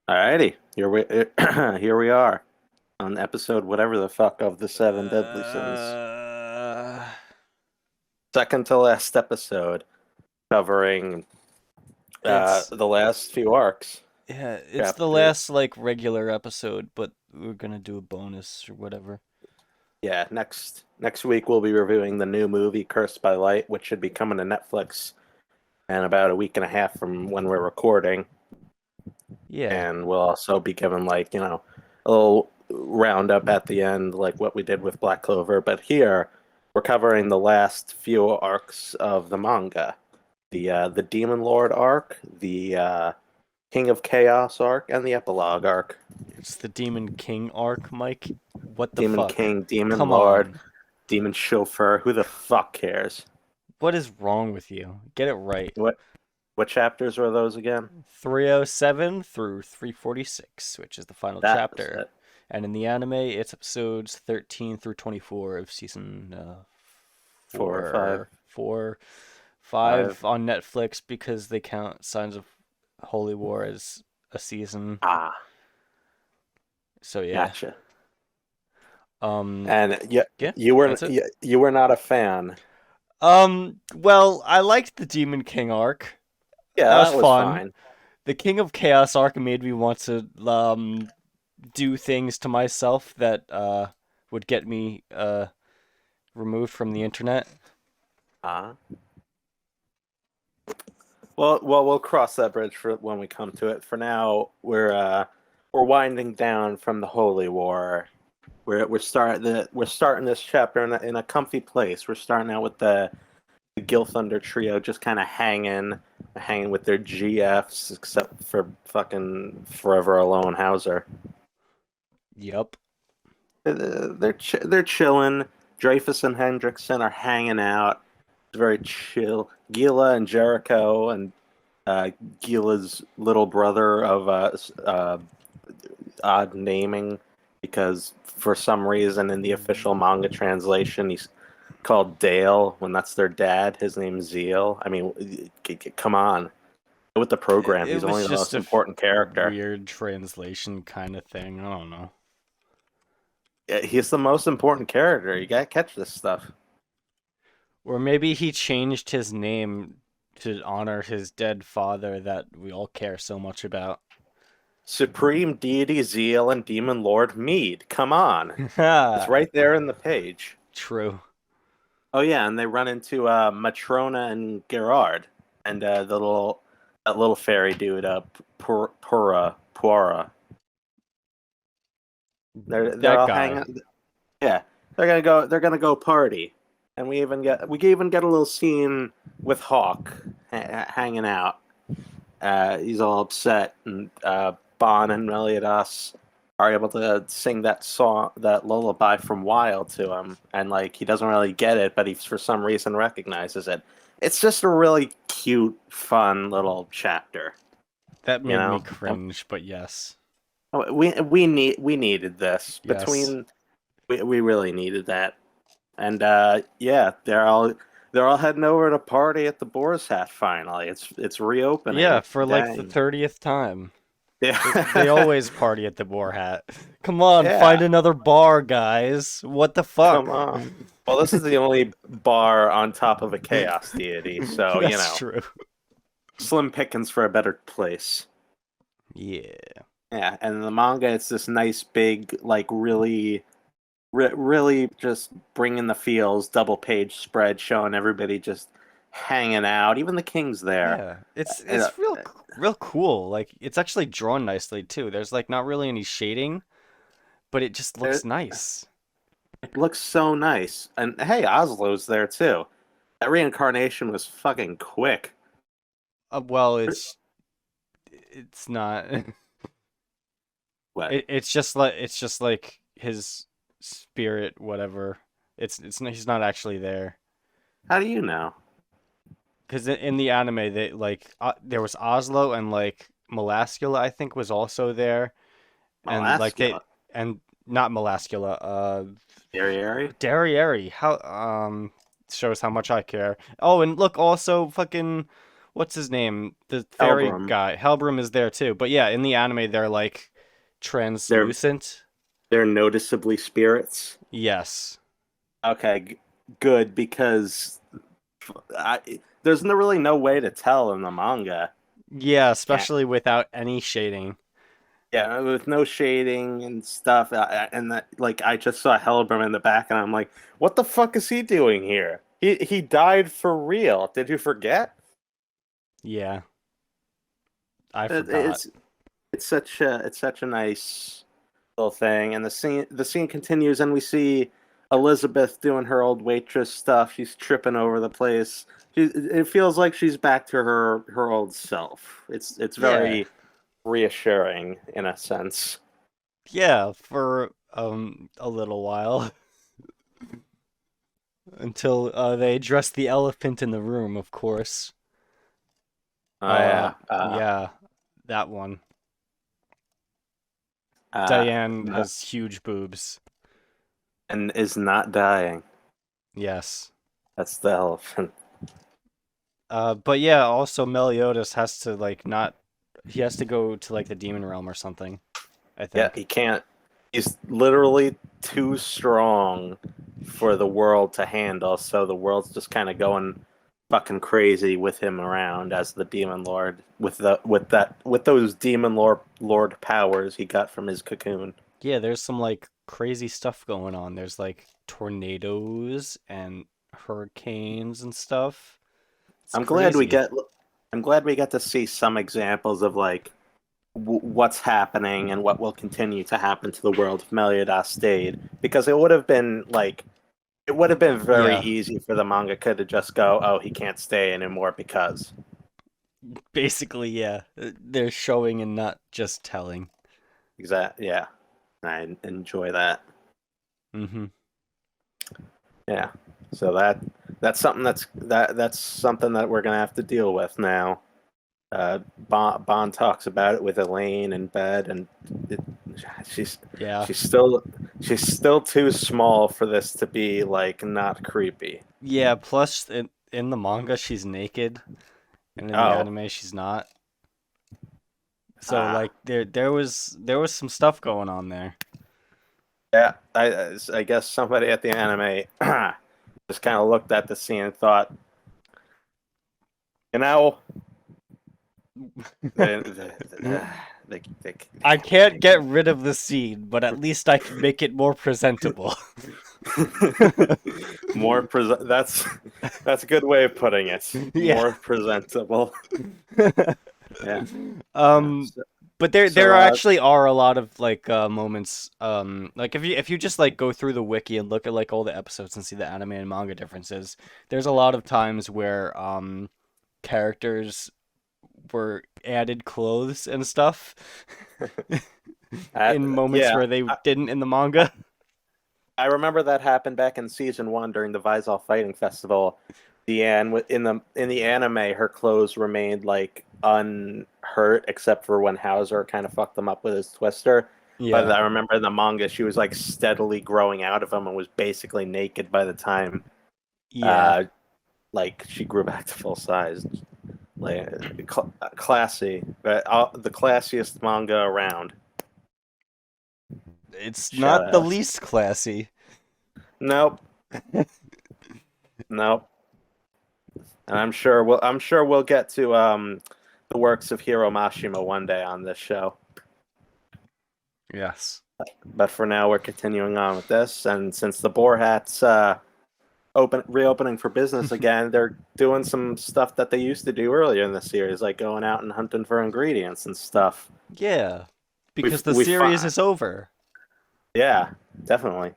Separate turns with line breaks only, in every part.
Alrighty, here we here we are on episode whatever the fuck of the Seven Deadly Sins.
Uh,
Second to last episode, covering
it's
the last few arcs.
yeah, it's the
Chapter,
last like regular episode, but we're gonna do a bonus or whatever.
yeah, next week we'll be reviewing the new movie Cursed by Light, which should be coming to Netflix in about a week and a half from when we're recording,
Yeah.
and we'll also be given a little roundup at the end, like what we did with Black Clover. But here we're covering the last few arcs of the manga, the Demon Lord arc, the King of Chaos arc, and the Epilogue arc.
It's the Demon King arc, Mike. What the
Demon
fuck?
King, Demon
Come
Lord,
on.
Demon Chauffeur. Who the fuck cares?
What is wrong with you? Get it right.
What chapters were those again?
307 through 346, which is the final
That was
chapter.
it.
And in the anime, it's episodes 13 through 24 of season
4 or 5.
four,
5.
five on Netflix because they count Signs of Holy War as a season.
Ah,
So yeah.
gotcha.
Um
And yeah,
yeah,
you
that's it.
you were not a fan.
Well, I liked the Demon King arc.
Yeah,
That was
that was
fun.
fine.
The King of Chaos arc made me want to do things to myself that would get me removed from the internet.
Uh, well, we'll cross that bridge for when we come to it. For now, we're winding down from the Holy War. We're starting this chapter in a comfy place. We're starting out with the Gil Thunder trio just kind of hanging with their GFs, except for fucking Forever Alone Hauser.
Yep.
They're chilling. Dreyfus and Hendrickson are hanging out. It's very chill. Gila and Jericho and Gila's little brother of odd naming, because for some reason in the official manga translation he's called Dale when that's their dad. His name's Zeal. I mean, come on. With the program,
It
he's only
was
the
just
most
a
important character.
weird translation kind of thing. I don't know.
Yeah, he's the most important character. You gotta catch this stuff.
Or maybe he changed his name to honor his dead father that we all care so much about.
Supreme Deity Zeal and Demon Lord Mead. Come on. It's
Ha!
right there in the page.
True.
Oh yeah, and they run into Matrona and Gerard, and that little fairy dude, Pura. They're
That
all
guy.
hanging. Yeah, They're gonna go party, and we even get a little scene with Hawk hanging out. He's all upset, and Bon and Meliodas are able to sing that song, that lullaby from Wild to him, and like he doesn't really get it, but he for some reason recognizes it. It's just a really cute, fun little chapter,
That
you
made me
know.
cringe, but yes.
We needed this
Yes.
we really needed that, and yeah, they're all heading over to party at the Boar's Hat finally. It's
Yeah,
reopening.
for like the
Dang.
30th time. They
Yeah.
always party at the Boar Hat. Come on,
Yeah.
find another bar, guys. What the
Come
fuck?
on. Well, this is the only bar on top of a chaos deity, so
That's true.
slim pickings for a better place.
Yeah.
Yeah, and in the manga, it's this nice big, like really just bringing the feels, double page spread showing everybody just hanging out. Even the king's there.
Yeah. It's
Uh,
it's real cool. Like it's actually drawn nicely too. There's like not really any shading, but it just looks
It
nice.
looks so nice. And hey, Oslo's there too. That reincarnation was fucking quick.
Well, it's not.
What?
It's just like his spirit, whatever. He's not actually there.
How do you know?
Because in the anime, they like there was Oslo and like Melascula, I think, was also there, and like they
Melascula.
and not Melascula,
Derriere?
Derriere. How shows how much I care. Oh, and look, also fucking what's his name? The fairy
Elbrum.
guy. Helbram is there too. But yeah, in the anime they're like
They're
translucent.
they're noticeably spirits.
Yes.
Okay, good because there's really no way to tell in the manga.
Yeah,
Can't.
especially without any shading.
Yeah, with no shading and stuff, and that like I just saw Helbram in the back, and I'm like, what the fuck is he doing here? He died for real. Did you forget?
Yeah, I
It,
forgot.
it's such a nice little thing, and the scene continues, and we see Elizabeth doing her old waitress stuff. She's tripping over the place. It feels like she's back to her old self. It's
Yeah.
very reassuring in a sense.
Yeah, for a little while until they address the elephant in the room, of course.
Oh yeah,
Yeah, that one.
uh,
Diane has huge boobs.
and is not dying.
Yes.
That's the elephant.
But yeah, also Meliodas has to like not he has to go to like the demon realm or something, I
Yeah,
think.
he can't. He's literally too strong for the world to handle. So the world's just kind of going fucking crazy with him around as the demon lord with those demon lord powers he got from his cocoon.
Yeah, there's some like crazy stuff going on. There's like tornadoes and hurricanes and stuff. It's
I'm glad we
crazy.
get. I'm glad we get to see some examples of like what's happening and what will continue to happen to the world if Meliodas stayed, because it would have been like it would have been very
Yeah,
easy for the mangaka to just go, "Oh, he can't stay anymore because."
basically, yeah. They're showing and not just telling.
Yeah, I enjoy that.
Mm-hmm.
Yeah, so that's something that's something that we're gonna have to deal with now. Bond talks about it with Elaine in bed, and it, she's
Yeah.
she's still she's still too small for this to be like not creepy.
Yeah, plus in the manga she's naked and in the
Oh,
anime she's not. So
ah,
like there was some stuff going on there.
yeah. I guess somebody at the anime just kind of looked at the scene and thought, you know, they, they, they
I
can't
can't
make
get rid of the scene, but at least I can make it more presentable.
more present. That's a good way of putting it.
Yeah.
More presentable. Yeah. Yeah.
Um, but there
So
actually are a lot of like moments like if you just like go through the wiki and look at like all the episodes and see the anime and manga differences, there's a lot of times where characters were added clothes and stuff in moments
yeah,
where they didn't in the
I,
manga.
I remember that happened back in season one during the Visal Fighting Festival. In the anime, her clothes remained like unhurt except for when Hauser kind of fucked them up with his twister. But
Yeah.
I remember in the manga, she was like steadily growing out of them and was basically naked by the time
Yeah.
uh, like she grew back to full size. Like classy, but the classiest manga around.
It's
Shout
not the
out.
least classy.
Nope, nope. And I'm sure we'll get to the works of Hiro Mashima one day on this show.
Yes.
But for now, we're continuing on with this, and since the Boar Hats reopening for business again, they're doing some stuff that they used to do earlier in the series, like going out and hunting for ingredients and stuff.
Yeah.
We
Because the
we
series
fi-
is over.
yeah, definitely.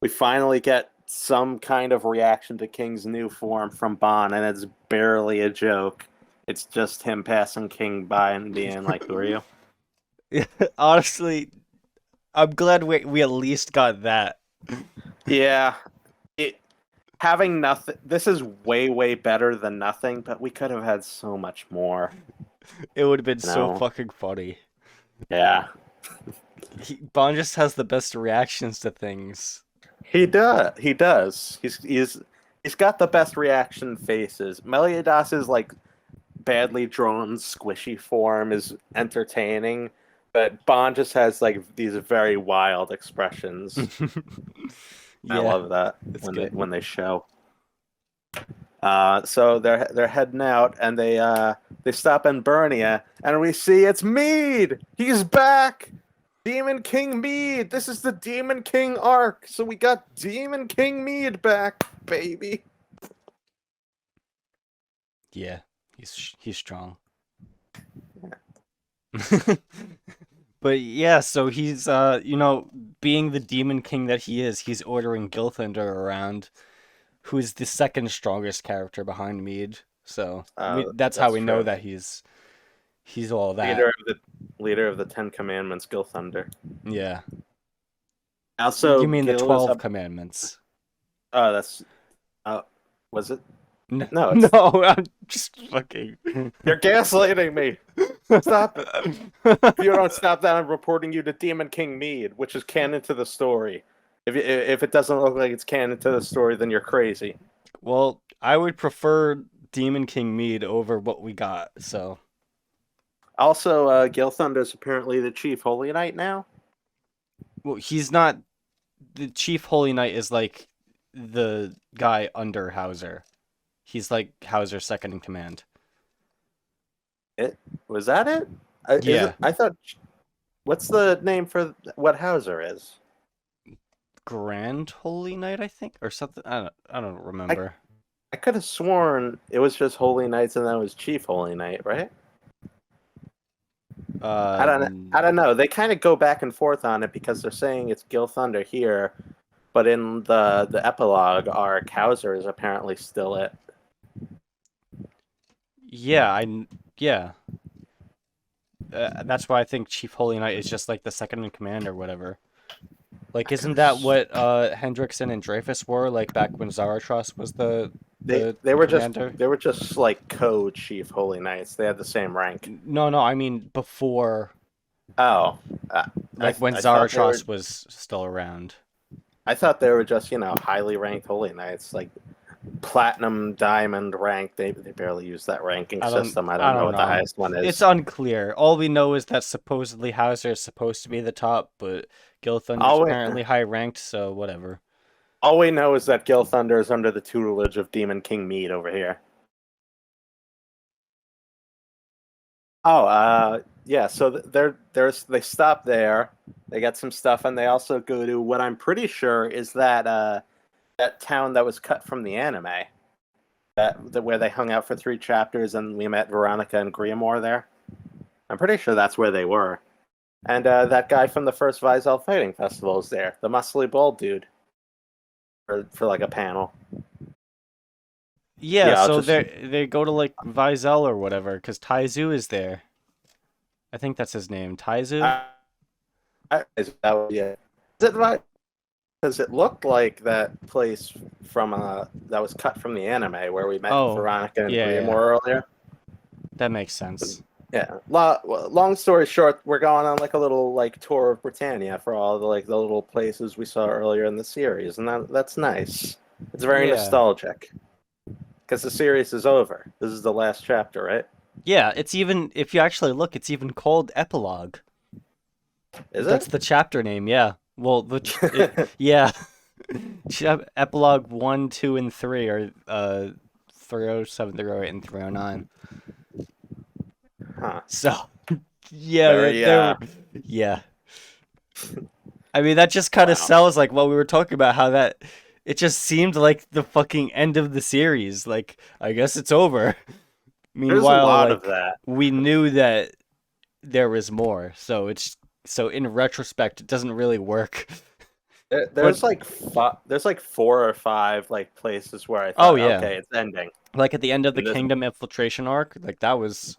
We finally get some kind of reaction to King's new form from Bon, and it's barely a joke. It's just him passing King by and being like, "Who are you?"
Honestly, I'm glad we at least got that.
Yeah, it having nothing. This is way better than nothing, but we could have had so much more.
It would have been
You
so
know?
fucking funny.
Yeah,
Bond just has the best reactions to things.
he does. He does. He's got the best reaction faces. Meliodas is like badly drawn, squishy form is entertaining, but Bond just has like these very wild expressions. I
Yeah,
love that
it's good.
when they show. So they're heading out, and they stop in Burnia, and we see it's Mead. He's back. Demon King Mead. This is the Demon King arc. So we got Demon King Mead back, baby.
Yeah, he's strong. But yeah, so he's being the demon king that he is, he's ordering Gilthunder around, who is the second strongest character behind Mead. So that's how
That's
we know
true.
that he's all that.
Leader of the Ten Commandments, Gilthunder.
Yeah.
Also,
You mean the
Gil is
12
up.
commandments?
Oh, that's. Was it?
No,
No,
no,
it's.
I'm just fucking.
You're gaslighting me. Stop it. If you don't stop that, I'm reporting you to Demon King Mead, which is canon to the story. If it doesn't look like it's canon to the story, then you're crazy.
Well, I would prefer Demon King Mead over what we got, so.
Also, Gilthunder is apparently the chief holy knight now.
Well, he's not. The Chief Holy Knight is like the guy under Hauser. He's like Hauser's second in command.
It was that it?
Yeah,
I thought. What's the name for what Hauser is?
Grand Holy Knight, I think, or something. I don't
I
remember.
I could have sworn it was just holy knights and then it was chief holy knight, right? I
Uh,
don't I don't know. They kind of go back and forth on it because they're saying it's Gilthunder here, but in the epilogue, our Hauser is apparently still it.
yeah, yeah. That's why I think Chief Holy Knight is just like the second in command or whatever. Like, isn't that what Hendrickson and Dreyfus were like back when Zarathos was
They
the
they were just
commander?
they were just like co-chief holy knights. They had the same rank.
No, I mean before,
Oh,
like when
I thought they were
Zarathos was still around.
I thought they were just highly ranked holy knights, like platinum, diamond rank. They barely use that ranking system. I
I
don't know
don't
what the
know.
highest one
It's
is.
unclear. All we know is that supposedly Hauser is supposed to be the top, but Gilthunder's
All we
apparently high ranked, so whatever.
all we know is that Gilthunder is under the tutelage of Demon King Mead over here. Oh, yeah. So they stop there. They get some stuff, and they also go to what I'm pretty sure is that town that was cut from the anime. Where they hung out for 3 chapters, and we met Veronica and Griamore there. I'm pretty sure that's where they were. And that guy from the first Vizel Fighting Festival is there, the muscly bald dude, for like a panel.
Yeah,
Yeah, I'll
so
just.
they go to like Vizel or whatever, because Taizu is there. I think that's his name, Taizu.
That would be it. Is it right? Because it looked like that place from that was cut from the anime where we met
Oh,
Veronica and
yeah,
Griamore earlier.
that makes sense.
Yeah. Long story short, we're going on like a little like tour of Britannia for all the little places we saw earlier in the series, and that's nice. It's very
Yeah,
nostalgic because the series is over. This is the last chapter, right?
yeah. It's even if you actually look, it's even called Epilogue.
Is
That's
it?
the chapter name. Yeah. Well, yeah. Epilogue 1, 2, and 3 are 307, 308, and 309.
Huh.
So yeah,
Very
yeah. I mean, that just kind of
wow.
sells like what we were talking about, how that it just seemed like the fucking end of the series. Like, I guess it's over.
There's a
Meanwhile,
lot of
like
that.
we knew that there was more. So in retrospect, it doesn't really work. But
There's like 4 or 5 like places where I
oh
thought,
yeah,
okay, it's ending.
like at the end of the
And this
Kingdom infiltration arc, like that was.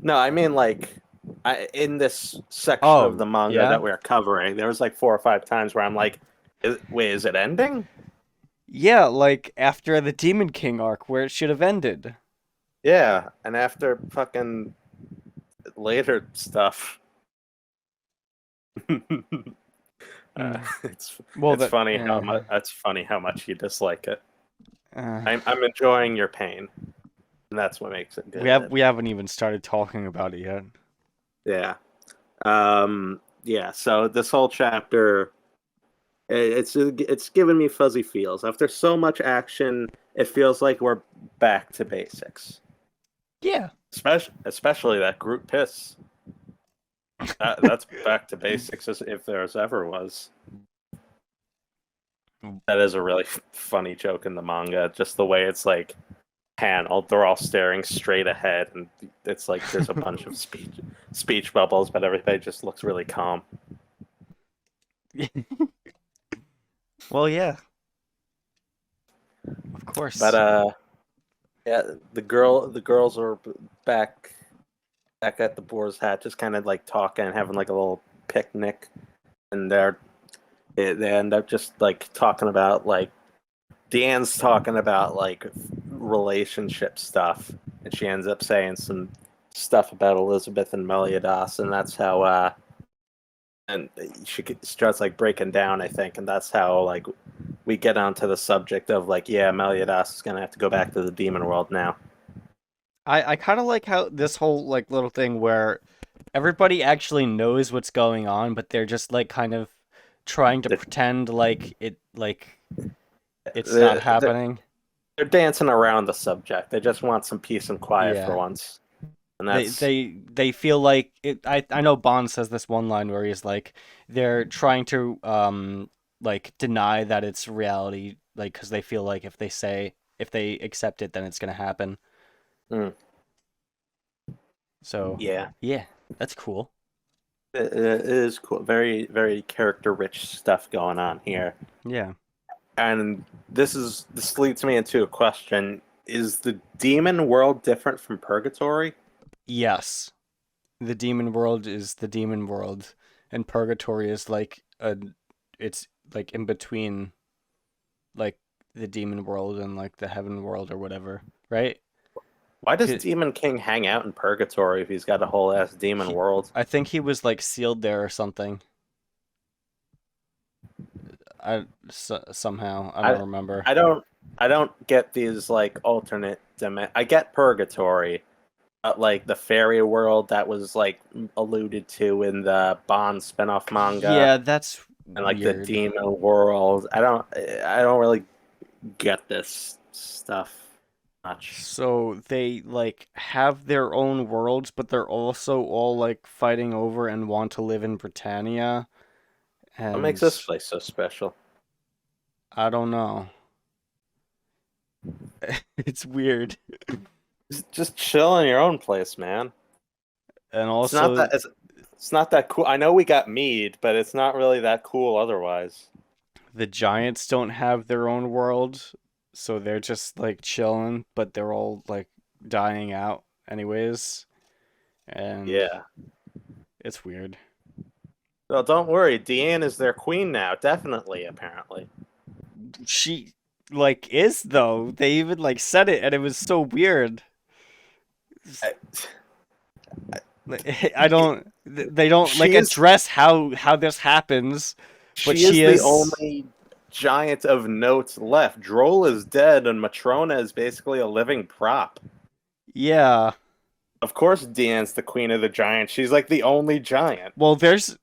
No, I mean like in this section of
Oh
the manga
yeah,
that we're covering, there was like 4 or 5 times where I'm like, wait, is it ending?
yeah, like after the Demon King arc, where it should have ended.
Yeah, and after fucking later stuff,
Mm.
it's
Well,
it's
that.
funny how much you dislike it.
Uh,
I'm enjoying your pain. and that's what makes it
We
good.
haven't even started talking about it yet.
Yeah. Yeah. So this whole chapter, it's giving me fuzzy feels. After so much action, it feels like we're back to basics.
Yeah.
Especially that group piss. That's back to basics as if there's ever was. That is a really funny joke in the manga. Just the way it's like paneled, they're all staring straight ahead, and it's like there's a bunch of speech bubbles, but everybody just looks really calm.
Well, yeah, of
But
course.
yeah, the girls are back at the Boar's Hat, just kind of like talking, having like a little picnic, and they end up just like talking about like Deanne's talking about like relationship stuff, and she ends up saying some stuff about Elizabeth and Meliodas, and that's how and she starts like breaking down, I think, and that's how like we get onto the subject of like, yeah, Meliodas is gonna have to go back to the demon world now.
I kind of like how this whole like little thing where everybody actually knows what's going on, but they're just like kind of trying to
They're,
pretend like it's not
they're,
happening.
they're dancing around the subject. They just want some peace and quiet for
Yeah.
once, and
They
that's
they they feel like it. I know Bond says this one line where he's like they're trying to like deny that it's reality, like because they feel like if they accept it then it's gonna happen.
mm,
So
yeah.
yeah, that's cool.
It is cool. Very, very character rich stuff going on here.
Yeah.
And this leads me into a question. Is the demon world different from purgatory?
Yes. The demon world is the demon world, and purgatory is like it's like in between like the demon world and like the heaven world or whatever, right?
Why does
'Cause
Demon King hang out in purgatory if he's got a whole ass demon
he,
world?
I think he was like sealed there or something. Somehow I don't
I
remember.
I don't get these like alternate I get purgatory, but like the fairy world that was like alluded to in the Bond spinoff manga
Yeah, that's
and like the
weird.
demon world. I don't really get this stuff much.
So they like have their own worlds, but they're also all like fighting over and want to live in Britannia.
What makes
And
this place so special?
I don't know. It's weird.
Just chill in your own place, man.
And
It's not
also
that it's not that cool. I know we got mead, but it's not really that cool otherwise.
the giants don't have their own world, so they're just like chilling, but they're all like dying out anyways. And
Yeah.
it's weird.
Well, don't worry. Deanne is their queen now. Definitely, apparently.
She like is though. They even like said it and it was so weird.
I-
I don't they don't like
She is
address how this happens, but
she
she
is the
is
only giant of note left. Droll is dead, and Matrona is basically a living prop.
yeah.
Of course, Deanne's the queen of the giants. She's like the only giant.
Well, there's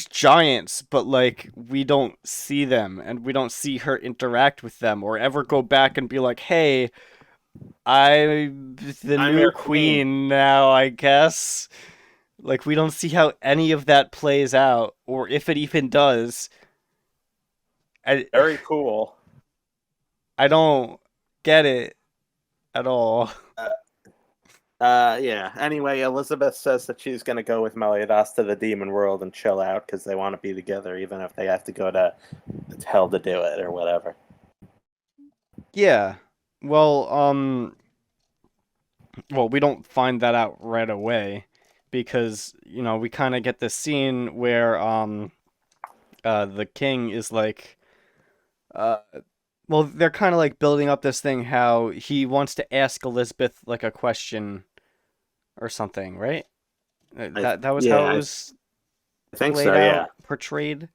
giants, but like we don't see them and we don't see her interact with them or ever go back and be like, "Hey, I'm the
I'm
new
your queen.
queen now, I guess." Like we don't see how any of that plays out or if it even does. I
Very cool.
I don't get it at all.
Uh, yeah. Anyway, Elizabeth says that she's going to go with Meliodas to the demon world and chill out because they want to be together, even if they have to go to hell to do it or whatever.
Yeah. Well, we don't find that out right away because, we kind of get this scene where the king is like uh they're kind of like building up this thing how he wants to ask Elizabeth like a question or something, right? That was how it
Yeah,
was
I think
played
so. Yeah.
out, portrayed.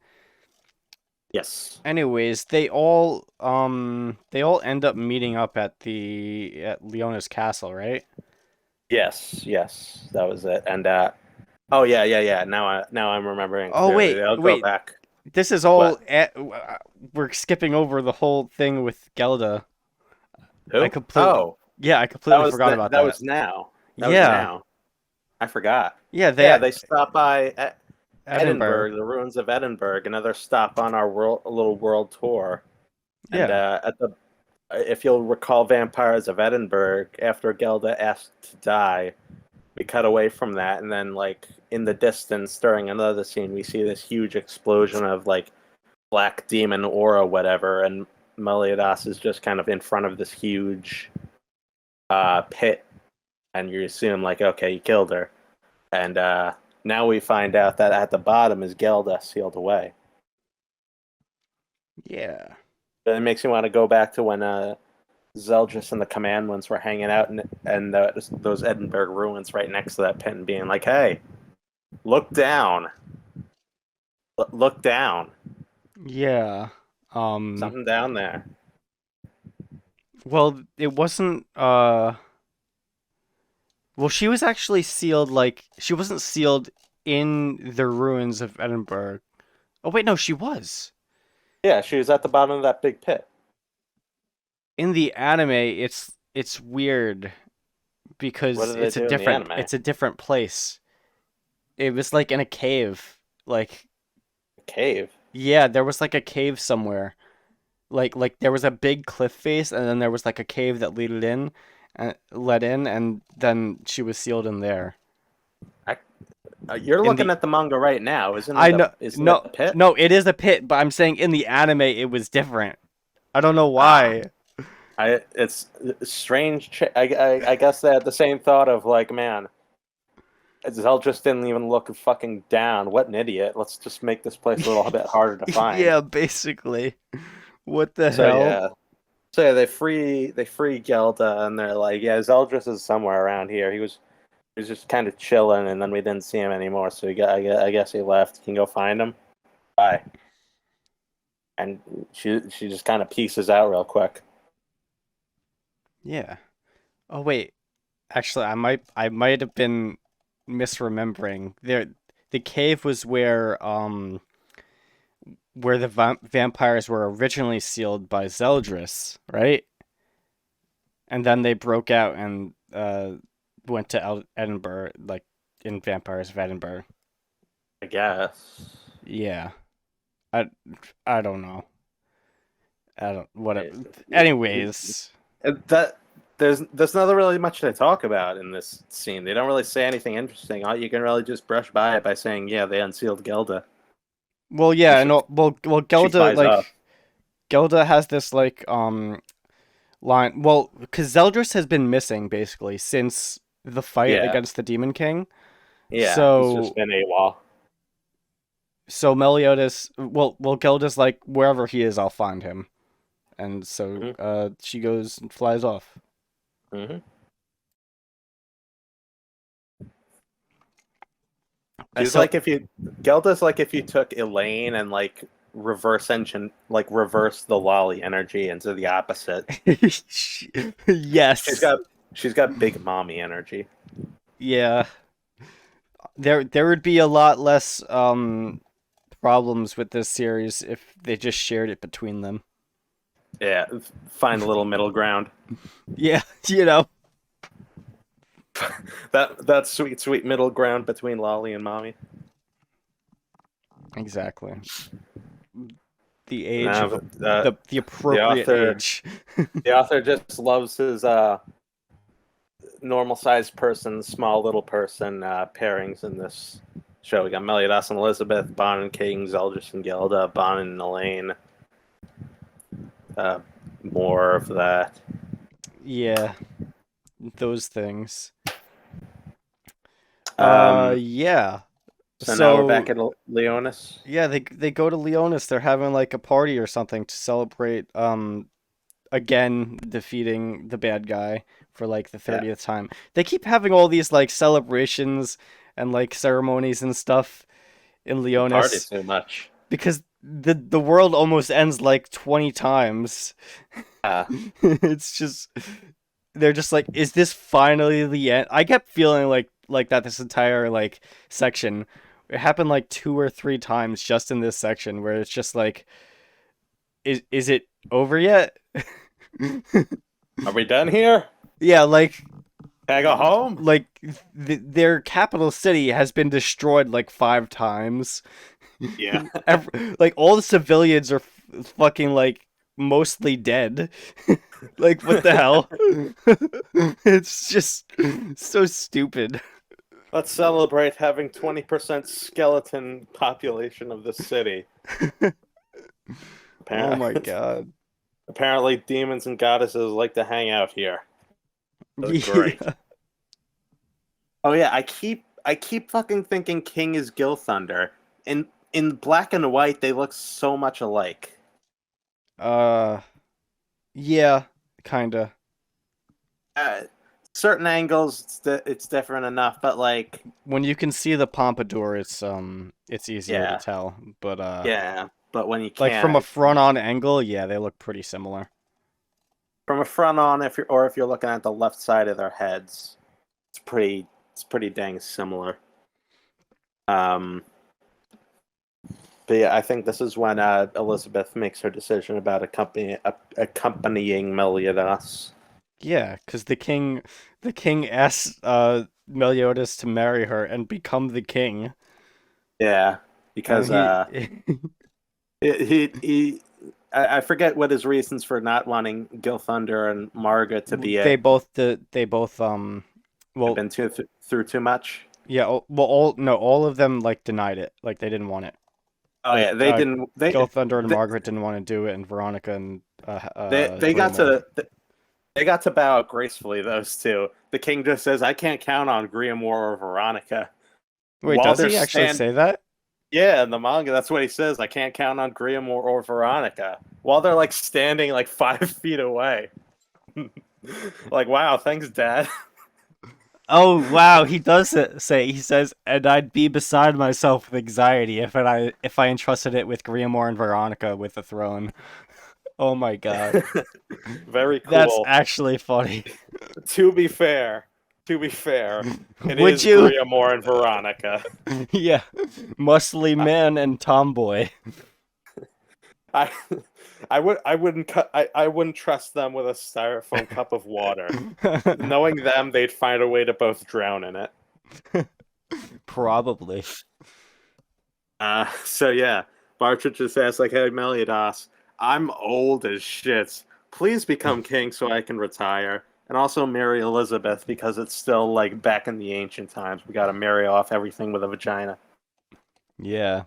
Yes.
Anyways, they all end up meeting up at Leona's castle, right?
Yes. Yes. That was it. And oh yeah, yeah, yeah. Now I'm remembering
Oh
clearly.
wait,
They'll go
wait.
back.
This is
What?
we're skipping over the whole thing with Gelda. I
Who?
completely
Oh,
Yeah, I completely forgot about
that
that.
was now. That was
Yeah.
now. I forgot.
Yeah,
Yeah, they stopped by
Edinburgh.
Edinburgh, the ruins of Edinburgh, another stop on our little world tour. And
Yeah.
at the if you'll recall Vampires of Edinburgh, after Gelda asked to die, we cut away from that, and then like in the distance during another scene, we see this huge explosion of like black demon aura, whatever, and Meliodas is just kind of in front of this huge pit, and you assume like, okay, you killed her, and now we find out that at the bottom is Gelda sealed away.
Yeah.
But it makes me want to go back to when Zeldris and the Command ones were hanging out and those Edinburgh ruins right next to that pit and being like, "Hey, look down, look down,
Yeah. Um,
something down there."
well, it wasn't well, she was actually sealed she wasn't sealed in the ruins of Edinburgh. Oh wait, no, she was.
Yeah, she was at the bottom of that big pit.
In the anime, it's weird
What
because
did they do in the anime?
it's a different place. It was like in a cave. Like
Cave.
yeah, there was like a cave somewhere. There was a big cliff face and then there was like a cave that led in and then she was sealed in there.
I, you're
In
looking
the
at the manga right now, isn't
I
it?
know
Isn't it
no
the pit?
no, it is a pit, but I'm saying in the anime it was different. I don't know
Ah,
why.
it's strange. I guess they had the same thought of like, man, Zell just didn't even look fucking down. What an idiot. Let's just make this place a little bit harder to find.
Yeah, basically. What the
So
hell?
yeah. So yeah, they free Gelda and they're like, yeah, Zeldris is somewhere around here. He was just kind of chilling and then we didn't see him anymore. So I guess he left. You can go find him. Bye. And she just kind of pieces out real quick.
Yeah. Oh wait, actually, I might have been misremembering. The cave was where the vampires were originally sealed by Zeldris, right? And then they broke out and went to Edinburgh, like in Vampires of Edinburgh.
I guess.
Yeah. I I don't know. I don't whatever.
It-
Anyways,
that there's not really much to talk about in this scene. They don't really say anything interesting. You can really just brush by it by saying, yeah, they unsealed Gelda.
well,
And
yeah, no, well,
she
Gelda
flies off.
Gelda has this line. Well, because Zeldris has been missing basically since the fight
Yeah,
against the Demon King.
yeah. He's just
So
been AWOL.
Meliodas, Gelda's like wherever he is, I'll find him, and so
Hmm.
she goes and flies off.
Hmm. She's
So
like if you Gelda's like if you took Elaine and like reverse the Lolly energy into the opposite. She's
yes,
got she's got big mommy energy.
yeah, there would be a lot less problems with this series if they just shared it between them.
Yeah, find a little middle ground.
Yeah, you know.
That sweet middle ground between Lolly and mommy.
Exactly. The age
Now
of the
the
appropriate
author
age.
the author just loves his normal sized person, small little person pairings in this show. We got Meliodas and Elizabeth, Bon and King, Zeldris and Gelda, Bon and Elaine. Uh, more of that.
Yeah, those things.
Um,
Yeah.
so now we're back
So
at Leonis.
yeah, they go to Leonis. They're having like a party or something to celebrate again defeating the bad guy for like the
Yeah,
30th time. They keep having all these like celebrations and like ceremonies and stuff in
we party
Leonis
too much.
because the world almost ends like 20 times.
Uh,
It's just they're just like, is this finally the end? I kept feeling like that this entire like section. It happened like two or three times just in this section where it's just like, is it over yet?
are we done here?
Yeah,
Can I go home?
like their capital city has been destroyed like five times.
Yeah.
Like all the civilians are fucking like mostly dead. Like what the hell? It's just so stupid.
Let's celebrate having 20% skeleton population of the city.
Oh my
Apparently,
god.
apparently demons and goddesses like to hang out here. That's great.
Yeah.
Oh yeah, I keep fucking thinking King is Gil Thunder. In black and white, they look so much alike.
Uh yeah, kinda.
Uh, certain angles, it's different enough, but like,
When you can see the pompadour, it's easier to
yeah,
tell. But
yeah. But when you
like from a
can't,
front on angle, yeah, they look pretty similar.
from a front on, if you're looking at the left side of their heads, it's pretty dang similar. Um, but yeah, I think this is when Elizabeth makes her decision about accompanying Meliodas.
Yeah, because the king asks Meliodas to marry her and become the king,
Yeah,
and
because
he
I forget what his reasons for not wanting Gil Thunder and Margaret to be it.
they both
They've
well
been through too much.
yeah well all no all of them like denied it, like they didn't want it.
Oh
Like
yeah, they didn't.
Gil Thunder and
They
Margaret didn't want to do it, and Veronica and
they got
Grimoire.
to bow out gracefully. Those two. The king just says, "I can't count on Grimoire or Veronica."
Wait,
While
does
they're
he actually
stand,
say that?
yeah, in the manga, that's what he says. I can't count on Grimoire or Veronica. While they're like standing like 5 feet away. Like, wow, thanks, Dad.
Oh wow, he does say, he says, and I'd be beside myself with anxiety if I entrusted it with Grimoire and Veronica with the throne. Oh my god.
Very
That's
cool.
actually funny.
To be fair, to be fair, it
Would
is
you?
Grimoire and Veronica.
Yeah. Muscly
I,
man and tomboy.
I, I wouldn't trust them with a styrofoam cup of water. Knowing them, they'd find a way to both drown in it.
Probably.
So yeah, Bartra just asks like, "Hey Meliodas, I'm old as shit. Please become king so I can retire, and also marry Elizabeth because it's still like back in the ancient times. We got to marry off everything with a vagina."
Yeah.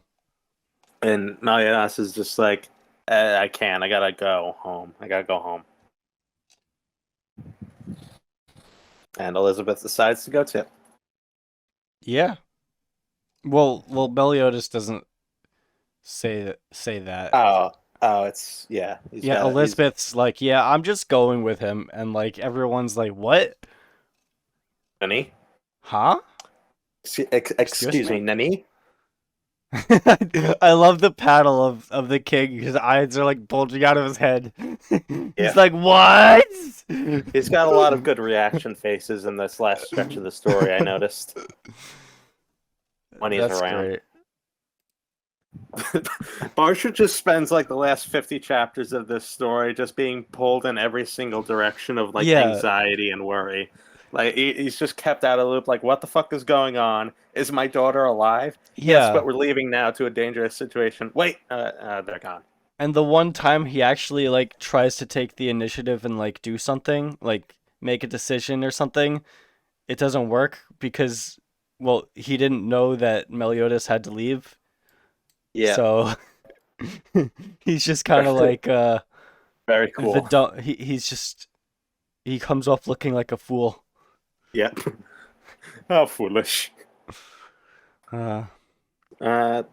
And Meliodas is just like, "I can't. I gotta go home. I gotta go home." And Elizabeth decides to go too.
Yeah. Well, Meliodas doesn't say that.
Oh, oh, it's yeah.
Yeah,
He's
Elizabeth's like, yeah, I'm just going with him, and like everyone's like, what?
Nani?
Huh? Excuse
Excuse me,
me?
Nani?
I love the paddle of the king. His eyes are like bulging out of his head. He's
Yeah.
like, what?
He's got a lot of good reaction faces in this last stretch of the story, I noticed, when he's
That's
around.
great.
Barsha just spends like the last 50 chapters of this story just being pulled in every single direction of like
Yeah,
anxiety and worry. Like he's just kept out of the loop. Like, what the fuck is going on? Is my daughter alive? Yes,
yeah.
but we're leaving now to a dangerous situation. Wait, they're gone.
And the one time he actually like tries to take the initiative and like do something, like make a decision or something, it doesn't work because, well, he didn't know that Meliodas had to leave.
Yeah,
So he's just kind of like
very
the
cool.
dumb. He comes off looking like a fool.
Yep. How foolish.
Uh,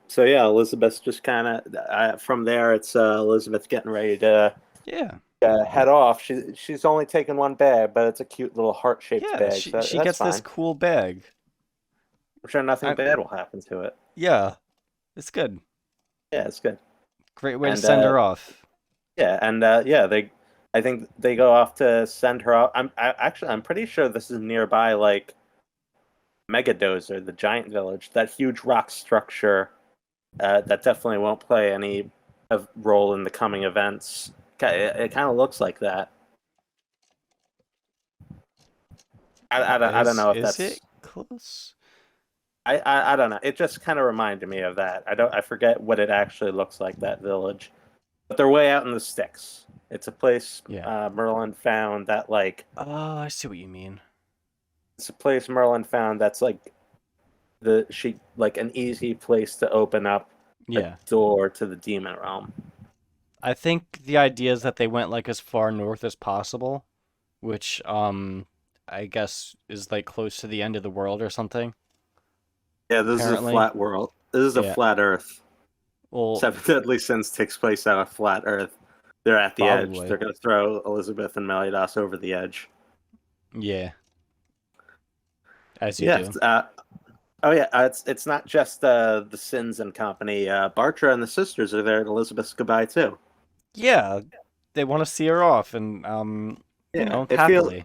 So yeah, Elizabeth's just kind of from there. It's Elizabeth getting ready to
yeah,
head off. She's only taken one bag, but it's a cute little heart-shaped
yeah.
bag,
She
so
she
that's
gets this
fine.
cool bag.
I'm sure nothing
I
bad will happen to it.
Yeah, it's good.
Yeah, it's good.
Great way to
And
send her off.
yeah, and I think they go off to send her off. I'm pretty sure this is nearby, like Megadozer, the giant village, that huge rock structure. That definitely won't play any role in the coming events. It kind of looks like that. I don't know if
Is
that's.
it close?
I don't know. It just kind of reminded me of that. I forget what it actually looks like, that village, but they're way out in the sticks. It's a place
Yeah.
Merlin found that like
Oh, I see what you mean.
it's a place Merlin found that's like an easy place to open up a
Yeah.
door to the demon realm.
I think the idea is that they went like as far north as possible, which I guess is like close to the end of the world or something.
Yeah, this is a
Apparently.
flat world. This is a
Yeah.
flat Earth.
Well,
Seven Deadly Sins takes place on a flat Earth. They're at the edge.
probably.
They're gonna throw Elizabeth and Meliodas over the edge.
Yeah. As you
Yes.
do.
Oh yeah. It's not just the Sins and company. Bartra and the sisters are there at Elizabeth's goodbye too.
Yeah. They want to see her off and
Yeah.
happily.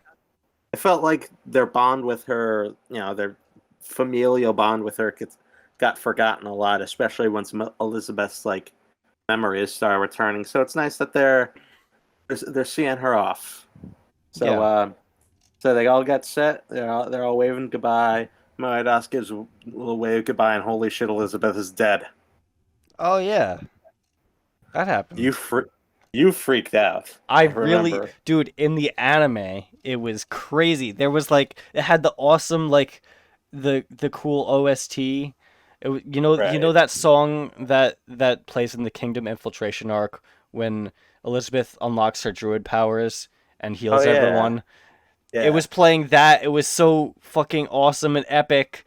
It felt like their bond with her, their familial bond with her got forgotten a lot, especially once Elizabeth's like memories start returning. So it's nice that they're seeing her off. So
Yeah.
so they all get set. They're all waving goodbye. Meliodas gives a little wave goodbye, and holy shit, Elizabeth is dead.
Oh yeah. That happened.
You freaked out.
I
I
really,
remember.
dude, in the anime, it was crazy. There was like, it had the awesome, like, the cool OST. You know
Right.
that song that plays in the Kingdom Infiltration arc when Elizabeth unlocks her druid powers and
Oh
heals
yeah,
everyone. It
yeah.
was playing that. It was so fucking awesome and epic.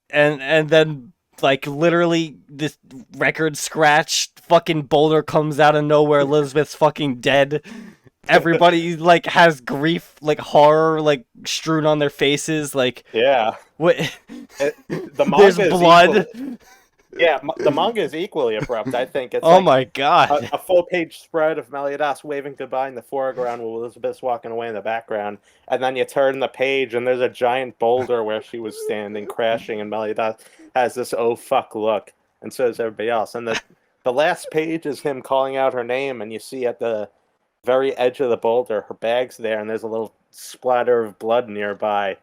And then like literally this record scratch fucking boulder comes out of nowhere. Elizabeth's fucking dead. Everybody like has grief, like horror, like strewn on their faces. Like
Yeah.
what?
The
There's
manga is
blood.
the manga is equally abrupt. I think it's
Oh
like
my god.
a full page spread of Meliodas waving goodbye in the foreground with Elizabeth's walking away in the background, and then you turn the page and there's a giant boulder where she was standing crashing, and Meliodas has this oh fuck look, and so does everybody else. And the last page is him calling out her name, and you see at the very edge of the boulder her bag's there, and there's a little splatter of blood nearby. It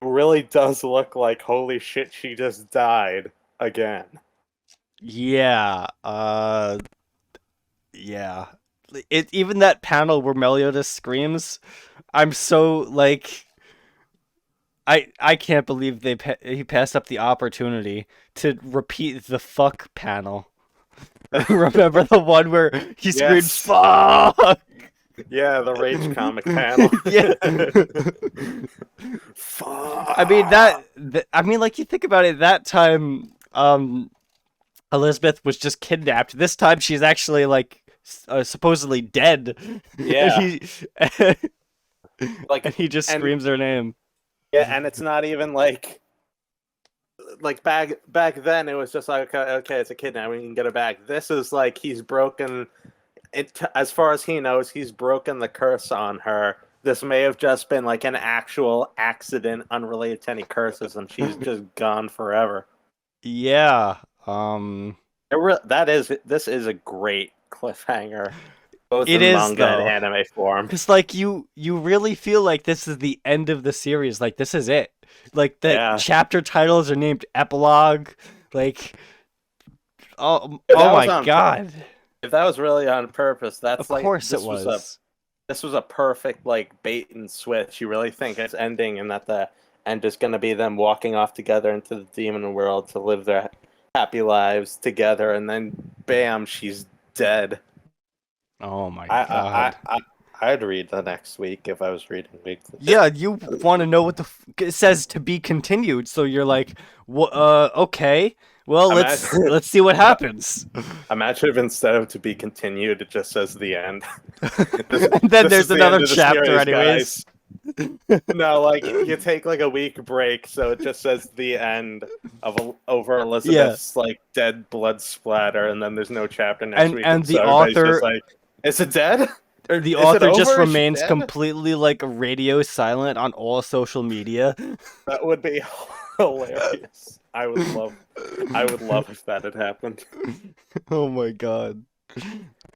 really does look like holy shit, she just died again.
Yeah. Yeah. It even that panel where Meliodas screams, I'm so like I can't believe he passed up the opportunity to repeat the fuck panel. Remember the one where he screams
Yes.
fuck?
Yeah, the rage comic panel.
Yeah.
Fuck.
I mean I mean like you think about it that time Elizabeth was just kidnapped. This time she's actually like supposedly dead.
Yeah.
And
Like
he just
and
screams her name.
yeah, and it's not even like back then it was just like okay, it's a kidnap, we can get it back. This is like he's broken it as far as he knows, he's broken the curse on her. This may have just been like an actual accident unrelated to any curses, and she's just gone forever.
Yeah.
This is a great cliffhanger, both
It
in
is
manga and
though.
anime form.
Cause like you really feel like this is the end of the series. Like this is it. Like the
Yeah.
chapter titles are named Epilogue. Like
If
oh
that was
my
on
god.
if that was really on purpose, that's
Of
like
course it was.
this was a perfect like bait and switch. You really think it's ending and that the end is going to be them walking off together into the demon world to live their happy lives together, and then bam, she's dead.
Oh my
I
god.
I'd read the next week if I was reading weekly.
Yeah, you want to know what it says to be continued, so you're like, okay. Well,
Imagine-
let's see what happens.
Imagine if instead of to be continued, it just says the end.
And then
This
there's
is the
another
end of the
chapter
series,
anyways.
guys. No, like you take like a week break, so it just says the end of over
Yeah,
Elizabeth's like dead blood splatter, and then there's no chapter next
and
week,
and
and
the
so everybody's just
author
like, "Is it dead? Or
the
is it
author just
over? Is she
remains
dead?"
completely like radio silent on all social media.
That would be hilarious. I would love if that had happened.
Oh my god.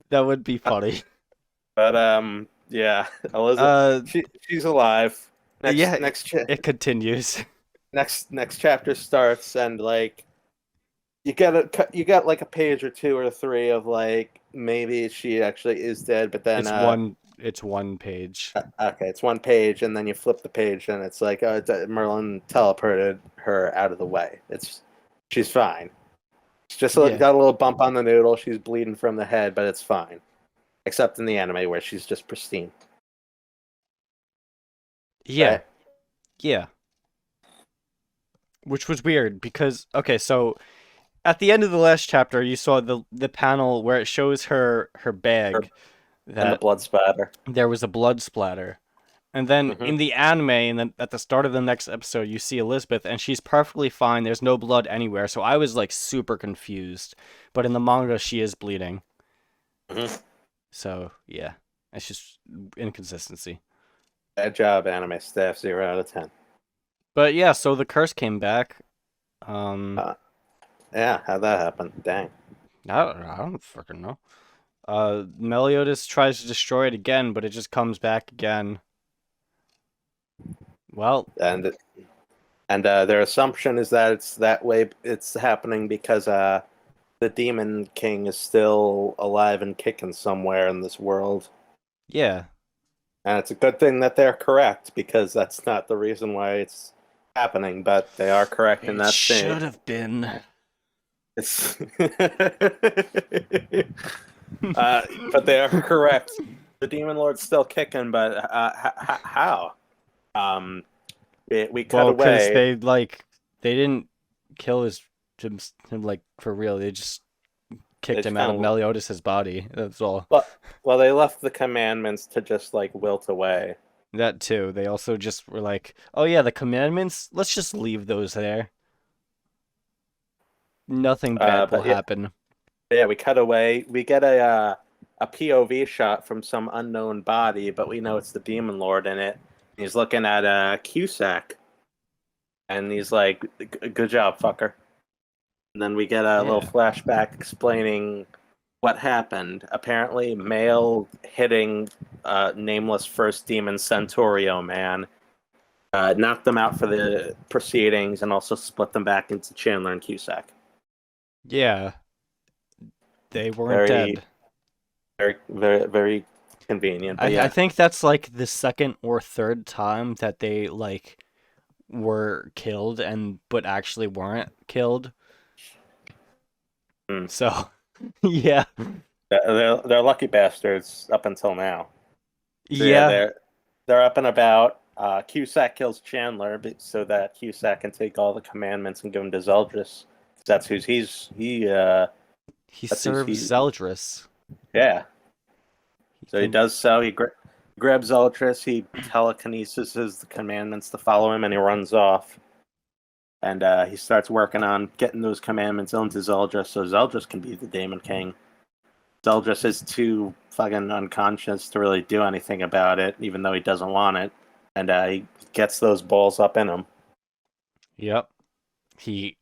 That would be funny.
But yeah, Elizabeth,
Uh,
she's alive.
yeah, it continues.
Next chapter starts, and like you got like a page or two or three of like maybe she actually is dead, but then
It's one page.
okay, it's one page, and then you flip the page, and it's like Merlin teleported her out of the way. She's fine. She's just
Yeah.
got a little bump on the noodle. She's bleeding from the head, but it's fine. Except in the anime where she's just pristine.
Yeah.
Right?
Yeah. Which was weird because okay, so at the end of the last chapter, you saw the panel where it shows her
Her,
bag
and the
that
blood spatter.
there was a blood splatter. And then
Hmm.
in the anime, and then at the start of the next episode, you see Elizabeth, and she's perfectly fine. There's no blood anywhere, so I was like super confused. But in the manga, she is bleeding.
Hmm.
So yeah, it's just inconsistency.
Bad job, anime staff. 0 out of 10.
But yeah, so the curse came back. Um,
Uh, yeah, how'd that happen? Dang.
I don't freaking know. Meliodas tries to destroy it again, but it just comes back again. Well,
And their assumption is that it's that way. It's happening because the Demon King is still alive and kicking somewhere in this world.
yeah,
And it's a good thing that they're correct because that's not the reason why it's happening, but they are correct in
it
that state.
should have been.
It's but they are correct. The Demon Lord's still kicking, but how? Um, we cut
Well, because
away.
they didn't kill him like for real. They just
They
kicked
just
him out
kind
of
of
Meliodas' body. That's all.
well, they left the commandments to just like wilt away.
That too. They also just were like, "Oh yeah, the commandments. Let's just leave those there. Nothing bad will
But yeah,
happen."
we cut away. We get a POV shot from some unknown body, but we know it's the Demon Lord in it. He's looking at Cusack, and he's like, "Good job, fucker." And then we get a little
Yeah.
flashback explaining what happened. Apparently, Male hitting nameless first demon Centaurio man knocked them out for the proceedings and also split them back into Chandler and Cusack.
Yeah. They weren't
Very,
dead.
very convenient. But
I
yeah,
think that's like the second or third time that they like were killed and but actually weren't killed.
mm.
So, yeah.
They're lucky bastards up until now. So yeah,
Yeah.
they're up and about. Cusack kills Chandler so that Cusack can take all the commandments and give them to Zeldris. That's who's
He
that's who's
serves Zeldris.
yeah.
He
So he
can
does so. He grabs Zeldris. He telekinesis the commandments to follow him, and he runs off. And he starts working on getting those commandments into Zeldris, so Zeldris can be the Demon King. Zeldris is too fucking unconscious to really do anything about it, even though he doesn't want it. And he gets those balls up in him.
Yep. He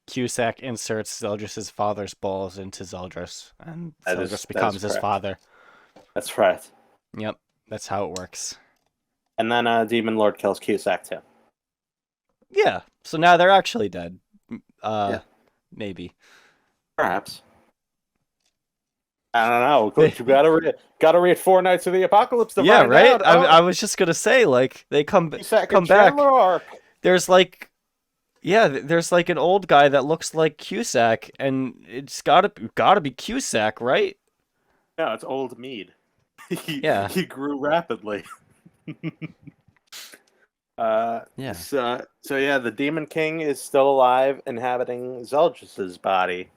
Cusack inserts Zeldris' father's balls into Zeldris, and Zeldris
That is
becomes his
correct.
father.
That's right.
Yep, that's how it works.
And then Demon Lord kills Cusack too.
Yeah, so now they're actually dead.
Yeah,
Maybe.
perhaps. I don't know.
They,
You gotta read Four Nights of the Apocalypse to
yeah,
find
right.
out.
I
Oh,
was just gonna say like they
Cusack and
come back.
Chandler arc.
There's like yeah, there's like an old guy that looks like Cusack, and it's gotta be Cusack, right?
No, it's Old Mead.
Yeah,
He grew rapidly.
yeah.
So yeah, the Demon King is still alive, inhabiting Zeldris' body.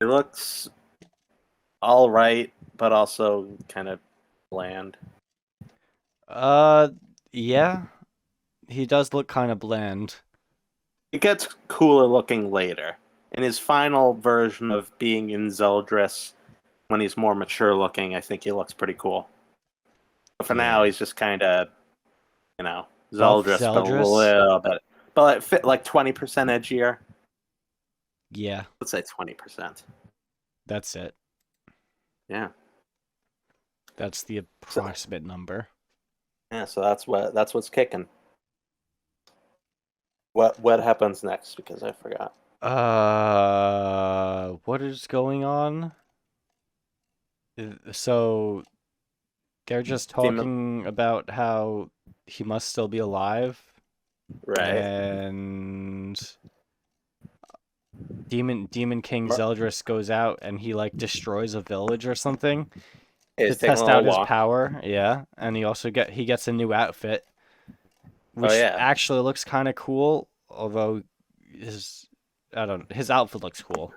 It looks all right, but also kind of bland.
Uh, Yeah, he does look kind of bland.
It gets cooler looking later. In his final version of being in Zeldris, when he's more mature looking, I think he looks pretty cool. But for now,
Yeah.
he's just kind of, you know,
Buff
Zeldris, but a
Zeldris?
little bit. But it fit like 20% edgier.
Yeah,
Let's say 20%.
that's it.
Yeah.
That's the
So
approximate number.
yeah, so that's what's kicking. What happens next? Because I forgot.
What is going on? So they're just
Demon,
talking about how he must still be alive,
right?
and Demon King
Mer-
Zeldris goes out and he like destroys a village or something to
Is taking a
test
little
out his
walk.
power. Yeah, and he gets a new outfit,
Oh
which
yeah,
actually looks kind of cool. Although his I don't his outfit looks cool.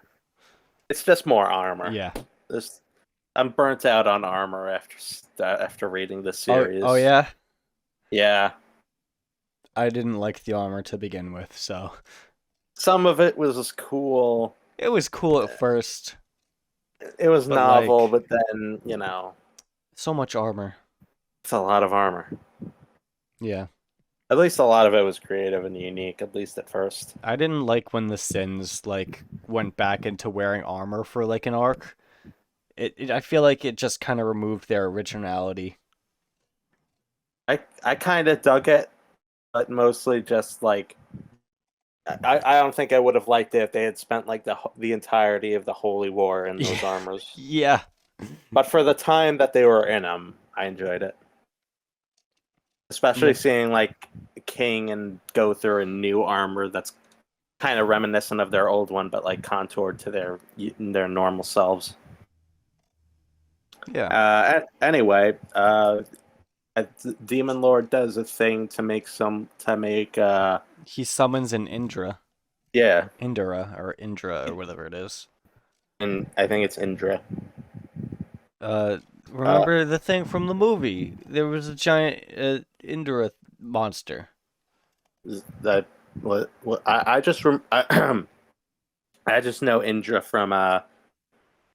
it's just more armor.
Yeah.
This I'm burnt out on armor after reading this
Oh
series.
yeah.
Yeah,
I didn't like the armor to begin with, so
some of it was cool.
it was cool at first,
It was
but
novel,
like
but then
so much armor.
it's a lot of armor.
Yeah.
At least a lot of it was creative and unique. At least at first.
I didn't like when the Sins like went back into wearing armor for like an arc. I feel like it just kind of removed their originality.
I kind of dug it, but mostly just like I don't think I would have liked it if they had spent like the entirety of the Holy War in those
Yeah.
armors.
Yeah.
But for the time that they were in them, I enjoyed it. Especially
Yeah.
seeing like King and go through a new armor that's kind of reminiscent of their old one, but like contoured to their normal selves.
Yeah.
Anyway, Demon Lord does a thing to make
He summons an Indra.
yeah,
Indra or whatever it is.
and I think it's Indra.
Uh,
Uh,
remember the thing from the movie? There was a giant Indra monster.
that what I just know Indra from the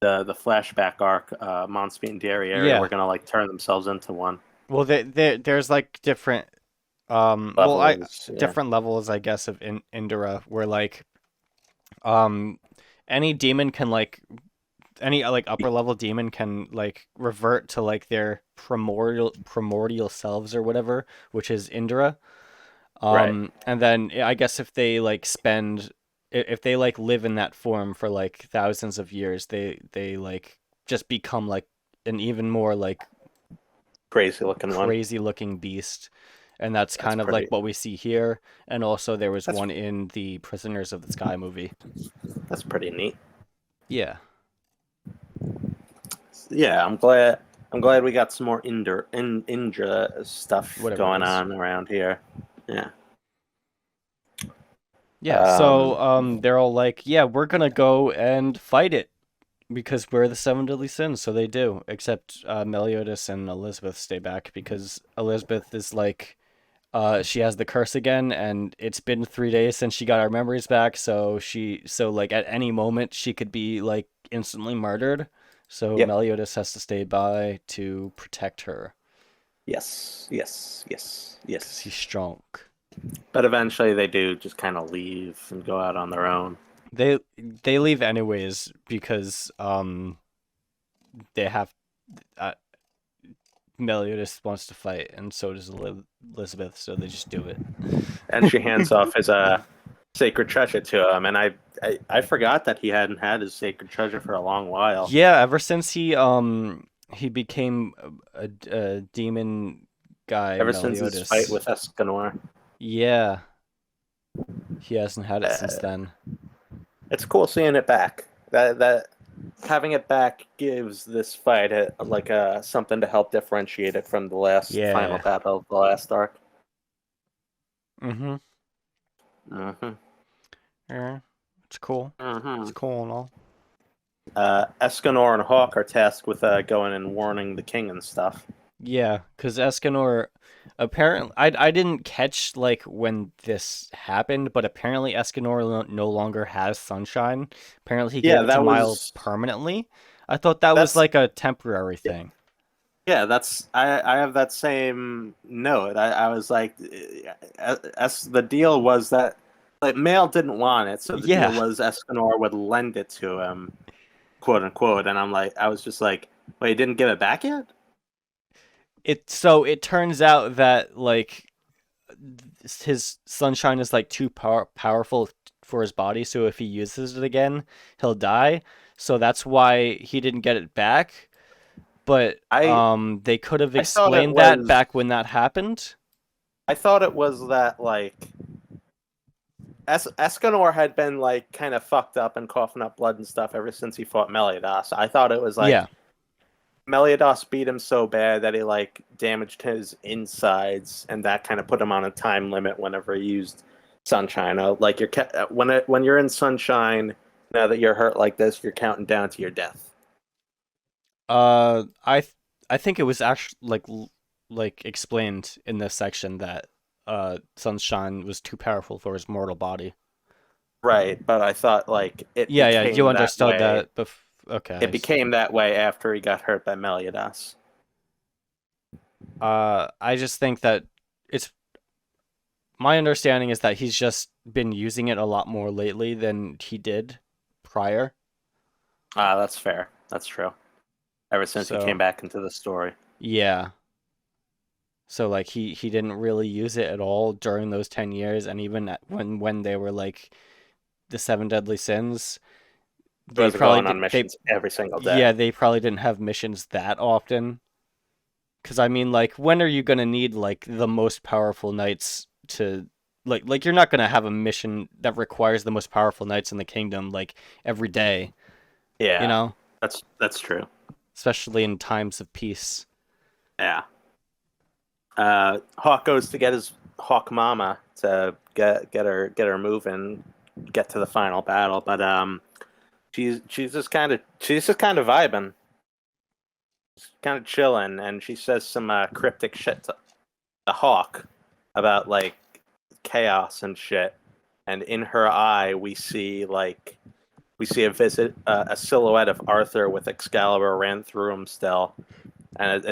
flashback arc. Monspeed and Derriere
Yeah.
were gonna like turn themselves into one
Well, there's like different I
levels. Yeah,
different levels, I guess, of Indra, where like um any demon can like any like upper level demon can like revert to like their primordial selves or whatever, which is Indra.
right.
And then I guess if they like if they like live in that form for like thousands of years, they like just become like an even more like
Crazy looking one.
crazy looking beast. And that's
That's
kind of like
pretty.
what we see here. And also there was
That's
one in the Prisoners of the Sky movie.
that's pretty neat.
Yeah.
Yeah, I'm glad we got some more Indra stuff
Whatever it
going
is.
on around here. Yeah.
Yeah, so
Um.
they're all like, "Yeah, we're gonna go and fight it because we're the seven deadly sins." So they do, except Meliodas and Elizabeth stay back because Elizabeth is like, she has the curse again, and it's been 3 days since she got her memories back. So like at any moment she could be like instantly murdered. So
Yep.
Meliodas has to stay by to protect her
Yes. Yes. Yes.
because he's
Yes.
strong.
But eventually they do just kind of leave and go out on their own.
They leave anyways because they have uh, Meliodas wants to fight, and so does Elizabeth, so they just do it.
And she hands off his sacred treasure to him. And I forgot that he hadn't had his sacred treasure for a long while.
Yeah, ever since he became a demon guy,
Ever since his fight
Meliodas.
with Escanor.
Yeah, he hasn't had it since
Uh,
then.
it's cool seeing it back. That having it back gives this fight like something to help differentiate it from the last final
Yeah.
battle of the last arc.
Mm-hmm.
Mm-hmm.
Yeah, it's cool.
Mm-hmm.
It's cool and all.
Escanor and Hawk are tasked with going and warning the king and stuff.
Yeah, because Escanor apparently I didn't catch like when this happened, but apparently Escanor no longer has sunshine. Apparently he
Yeah,
gave it to Mile permanently. I thought that was
that's
like a temporary thing.
yeah, that's I have that same note. I was like, as the deal was that like Mail didn't want it, so the deal
Yeah.
was Escanor would lend it to him, quote unquote. And I was just like, wait, he didn't give it back yet?
It turns out that like his sunshine is like too powerful for his body, so if he uses it again, he'll die. So that's why he didn't get it back. But
I
they could have
I thought it
explained that
was
back when that happened.
I thought it was that like Escanor had been like kind of fucked up and coughing up blood and stuff ever since he fought Meliodas. I thought it was like
Yeah.
Meliodas beat him so bad that he like damaged his insides, and that kind of put him on a time limit whenever he used sunshine. Like when you're in sunshine, now that you're hurt like this, you're counting down to your death.
Uh, I th- I think it was actually like explained in this section that Sunshine was too powerful for his mortal body.
Right, but I thought like it
Yeah, yeah, you
became that
understood
way.
that. Okay,
It became that way after he got hurt by Meliodas.
I just think that it's my understanding is that he's just been using it a lot more lately than he did prior.
Ah, that's fair. That's true. Ever since he came
So
back into the story.
yeah, so like he didn't really use it at all during those 10 years, and even when they were like the seven deadly sins,
He
they
wasn't
probably
going
did
on
they
missions every single day.
yeah they probably didn't have missions that often. Because I mean, like, when are you gonna need like the most powerful knights to like you're not gonna have a mission that requires the most powerful knights in the kingdom like every day, you
Yeah,
know,
that's true.
especially in times of peace.
Yeah. Hawk goes to get his Hawk Mama to get her moving, get to the final battle, but she's just kind of vibing, kind of chilling, and she says some cryptic shit to the Hawk about like chaos and shit, and in her eye we see a silhouette of Arthur with Excalibur ran through him still, and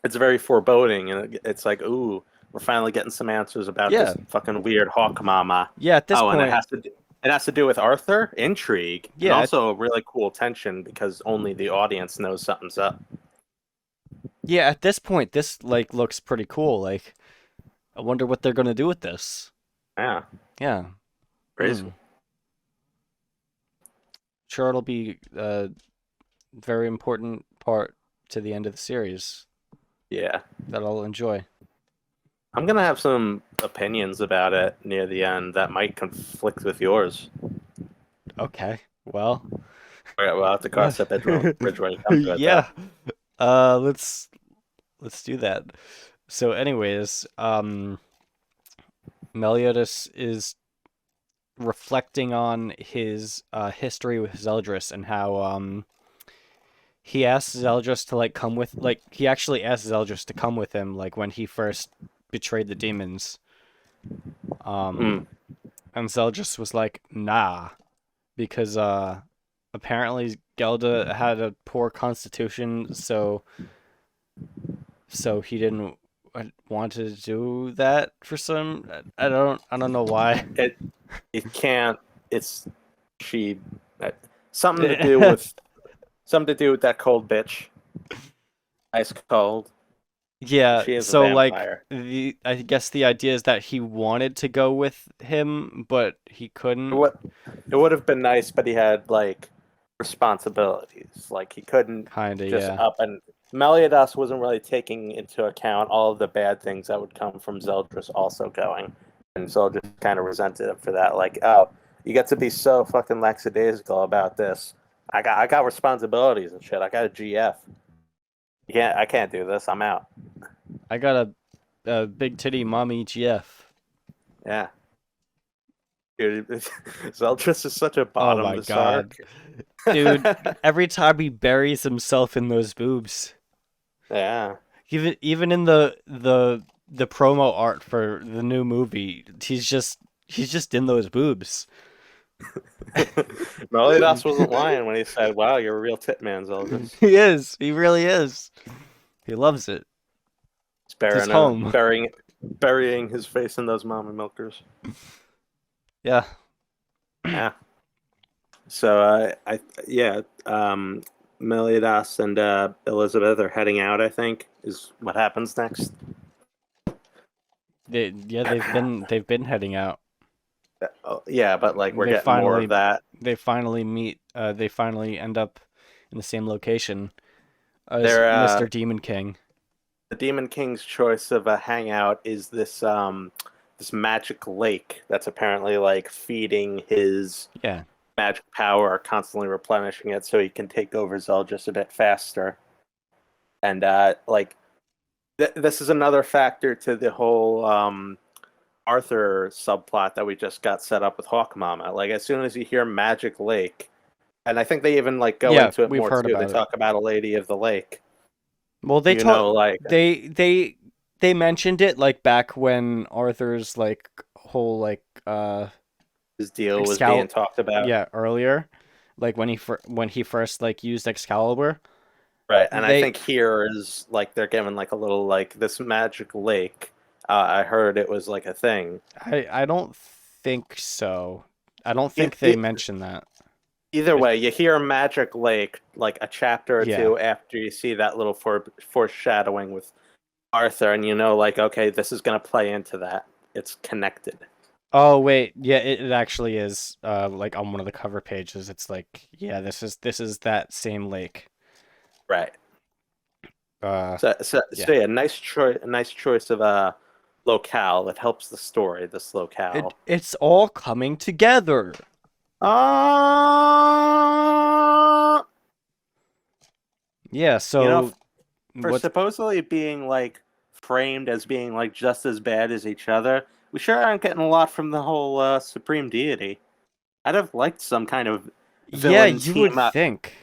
it's very foreboding, and it's like, ooh, we're finally getting some answers about
Yeah,
this fucking weird Hawk Mama.
yeah. At this
Oh, and
point,
it has to do with Arthur, intrigue, and
yeah,
also a really cool tension because only the audience knows something's up.
yeah. At this point, this like looks pretty cool. Like, I wonder what they're gonna do with this.
Yeah,
Yeah.
crazy.
Hmm. Sure, it'll be a very important part to the end of the series
Yeah,
that I'll enjoy.
I'm gonna have some opinions about it near the end that might conflict with yours.
Okay. Well.
Okay, we'll have to cross that bridge when you come to it, though.
Yeah. Let's do that. So anyways, Meliodas is reflecting on his history with Zeldris and how he asked Zeldris to like come with like he actually asked Zeldris to come with him like when he first betrayed the demons. Um
Mm.
and Zeldris was like, "Nah," because apparently Gelda had a poor constitution, so he didn't want to do that for some. I don't know why.
It it can't. It's she. uh, Something to do with that cold bitch. Ice cold.
Yeah,
She is a
so like
vampire.
the I guess the idea is that he wanted to go with him, but he
It
couldn't.
would it would have been nice, but he had like responsibilities. Like he couldn't
Kinda,
just
yeah.
up and Meliodas wasn't really taking into account all of the bad things that would come from Zeldris also going, and Zeldris kind of resented him for that. Like, oh, you get to be so fucking lackadaisical about this. I got responsibilities and shit. I got a GF. I can't do this. I'm out.
I got a big titty mommy GF.
Yeah, dude. Zeldris is such a
Oh
bottom
my
this arc.
God. Dude, every time he buries himself in those boobs.
Yeah.
Even in the promo art for the new movie, he's just in those boobs.
Meliodas wasn't lying when he said, "Wow, you're a real tit man, Zelgus."
He is. He really is. He loves it.
He's
It's his home.
burying his face in those mama milkers.
Yeah.
Yeah. So yeah, Meliodas and Elizabeth are heading out. I think is what happens next.
They've been heading out.
Oh, yeah, but like we're
They
getting more of
finally
that.
they finally meet. They finally end up in the same location as
They're
Mr. Demon King.
the Demon King's choice of a hangout is this magic lake that's apparently like feeding his
Yeah.
magic power, constantly replenishing it so he can take over Zell just a bit faster. And like this is another factor to the whole Arthur subplot that we just got set up with Hawkmama. Like as soon as you hear Magic Lake, and I think they even like go
Yeah,
into it
we've
more
heard
too. They
about it.
talk about a Lady of the Lake.
Well, they
You
talk.
know, like
They mentioned it like back when Arthur's like whole
his deal was being
Excal
talked about.
yeah, earlier, like when he first like used Excalibur.
Right, and I
They
think here is like they're given like a little like this magic lake. I heard it was like a thing.
I don't think so. I don't
E-
think they
e-
mentioned that.
Either
I,
way, you hear Magic Lake like a chapter or
yeah.
two after you see that little foreshadowing with Arthur, and you know, like, okay, this is gonna play into that. It's connected.
Oh wait, yeah, it actually is like on one of the cover pages. It's like, yeah, this is that same lake.
Right.
Uh
So
yeah.
yeah, nice choice of a locale. It helps the story. This locale.
It's all coming together.
Uh,
Yeah,
you know,
so
for
what's
supposedly being like framed as being like just as bad as each other, we sure aren't getting a lot from the whole supreme deity. I'd have liked some kind of
yeah,
villain
you would
team up,
think.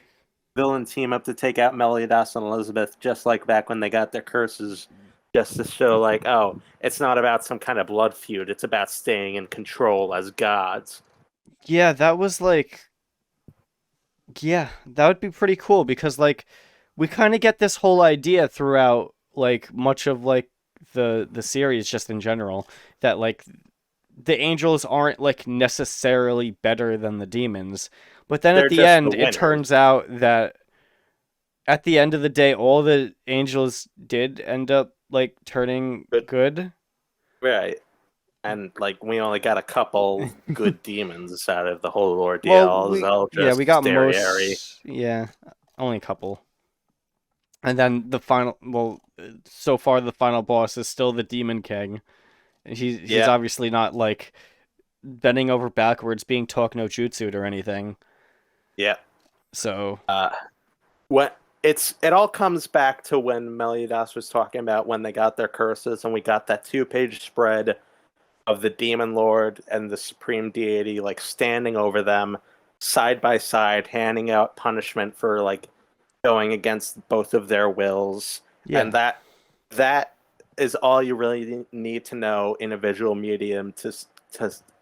to take out Meliodas and Elizabeth, just like back when they got their curses, just to show like, oh, it's not about some kind of blood feud. It's about staying in control as gods.
Yeah, that was like, yeah, that would be pretty cool because like we kind of get this whole idea throughout like much of like the series just in general that like the angels aren't like necessarily better than the demons. But then at
They're
the
just the
end it
winners.
turns out that at the end of the day all the angels did end up like turning
But
good.
right. And like we only got a couple good demons out of the whole
Well,
ordeal. It was
we
all
yeah, we
just
got
derriere.
most yeah, only a couple. And then the final, well, so far the final boss is still the Demon King. He's
Yeah.
obviously not like bending over backwards, being talk no jutsu or anything.
Yeah.
So
Uh, what it all comes back to when Meliodas was talking about when they got their curses, and we got that 2-page spread of the demon lord and the supreme deity like standing over them side by side, handing out punishment for like going against both of their wills, and
yeah,
that is all you really need to know in a visual medium to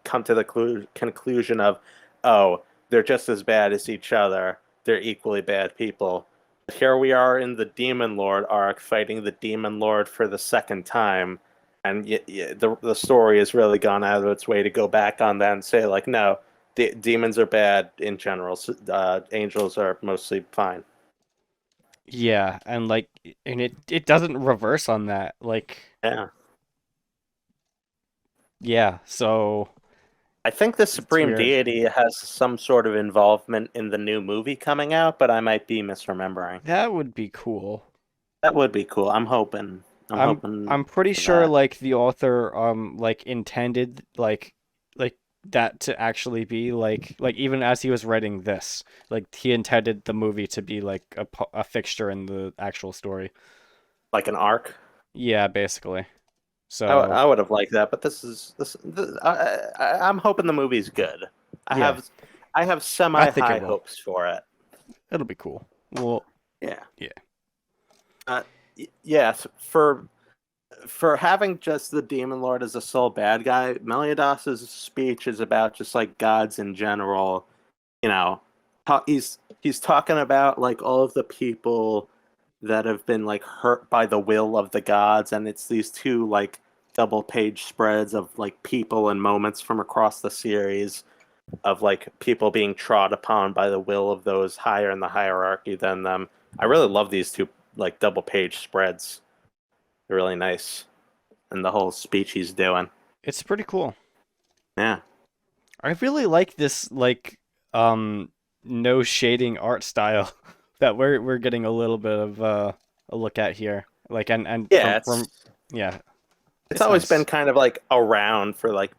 come to the conclusion of, oh, they're just as bad as each other. They're equally bad people. Here we are in the Demon Lord arc, fighting the Demon Lord for the second time, and the story has really gone out of its way to go back on that and say like, no, demons are bad in general. Angels are mostly fine.
yeah, and like, and it doesn't reverse on that. Like,
Yeah.
yeah, so
I think the
it's
Supreme
weird.
Deity has some sort of involvement in the new movie coming out, but I might be misremembering.
That would be cool.
That would be cool. I'm hoping. I'm
I'm
hoping
I'm pretty
for
sure
that.
like the author like intended like that to actually be like even as he was writing this like he intended the movie to be like a fixture in the actual story.
Like an arc.
Yeah, basically. So
I would have liked that, but I'm hoping the movie's good. I
yeah,
have I have
I
semi
think it
high
will.
hopes for it.
It'll be cool. Well,
Yeah.
yeah.
Uh, Yes, for having just the Demon Lord as a sole bad guy, Meliodas' speech is about just like gods in general. You know, he's talking about like all of the people that have been like hurt by the will of the gods, and it's these two like double page spreads of like people and moments from across the series of like people being trod upon by the will of those higher in the hierarchy than them. I really love these two like double page spreads. They're really nice. And the whole speech he's doing.
It's pretty cool.
Yeah.
I really like this like no shading art style that we're getting a little bit of a look at here. Like and
Yeah,
from yeah,
it's
it's
always been
nice.
kind of like around for like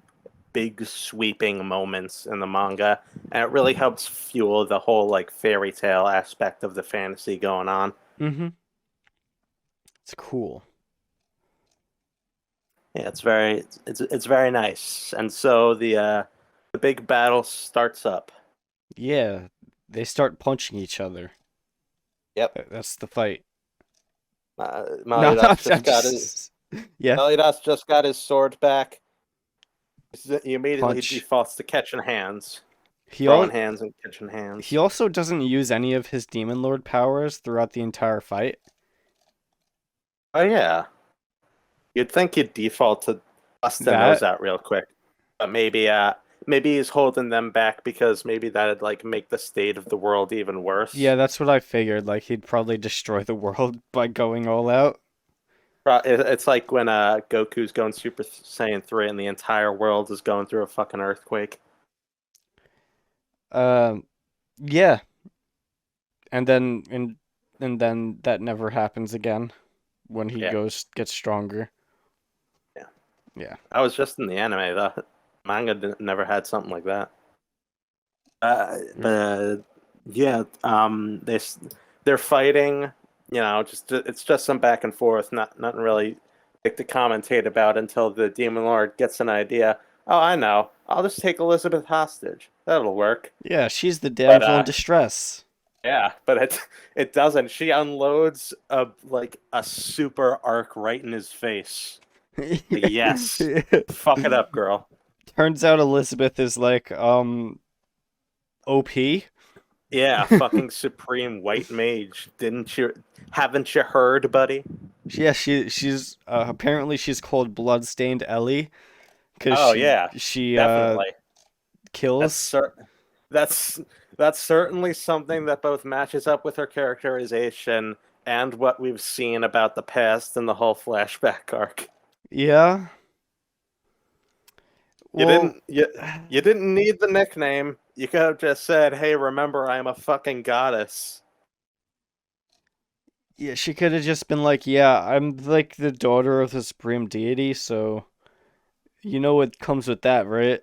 big sweeping moments in the manga, and it really helps fuel the whole like fairy tale aspect of the fantasy going on.
Mm-hmm. It's cool.
Yeah, it's very nice. And so the big battle starts up.
Yeah, they start punching each other.
Yep.
That's the fight. No, no,
Meliodas
I'm
just got his
just yeah,
Meliodas just got his sword back. He immediately
punch.
defaults to catching hands,
He
throwing
all
hands and catching
he
hands.
also doesn't use any of his Demon Lord powers throughout the entire fight.
Oh yeah, you'd think he'd default to busting those
That
out real quick, but maybe he's holding them back because maybe that'd like make the state of the world even
yeah,
worse.
that's what I figured. Like he'd probably destroy the world by going all out.
It's like when Goku's going Super Saiyan 3 and the entire world is going through a fucking earthquake.
Um, yeah, and then and then that never happens again when he
Yeah,
goes gets stronger.
yeah.
Yeah.
I was just in the anime. The manga never had something like that. But yeah, they're fighting. You know, just it's just some back and forth. Nothing really like to commentate about until the Demon Lord gets an idea. Oh, I know. I'll just take Elizabeth hostage. That'll work.
Yeah, she's the
But
damsel in distress.
yeah, but it doesn't. She unloads a super arc right in his face. Like, yes, fuck it up, girl.
Turns out Elizabeth is like OP.
Yeah, fucking supreme white mage. Didn't you? Haven't you heard, buddy?
Yeah, she's apparently she's called Bloodstained Ellie because
Oh
she
yeah,
she
definitely. That's
kills.
cer- that's that's certainly something that both matches up with her characterization and what we've seen about the past and the whole flashback arc.
Yeah.
You
Well,
didn't you, you didn't need the nickname. You could have just said, "Hey, remember I am a fucking goddess."
yeah, she could have just been like, "Yeah, I'm like the daughter of the supreme deity, so you know what comes with that, right?"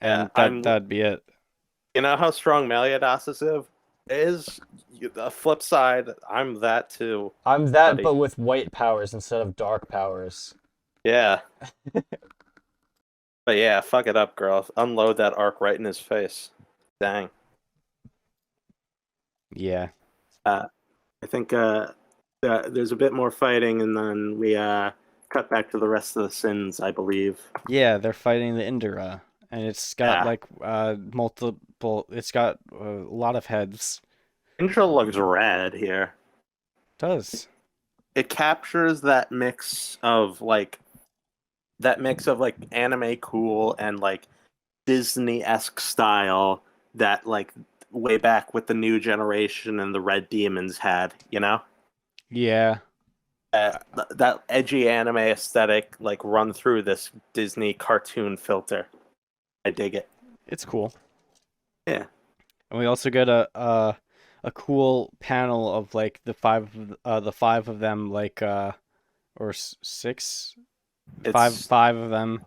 Yeah,
And that'd be it.
you know how strong Meliodas is? The flip side, I'm that too,
I'm that,
buddy.
but with white powers instead of dark powers.
Yeah, but yeah, fuck it up, girl. Unload that arc right in his face. Dang.
Yeah.
Uh, I think there's a bit more fighting, and then we cut back to the rest of the sins, I believe.
Yeah, they're fighting the Indra, and it's got
Yeah,
like multiple. It's got a lot of heads.
intro looks rad here.
Does.
It captures that mix of like anime cool and like Disney-esque style that like way back with the new generation and the Red Demons had, you know?
Yeah.
That edgy anime aesthetic like run through this Disney cartoon filter. I dig it.
It's cool.
Yeah.
And we also get a cool panel of like the five of them like or six
It's
five of them,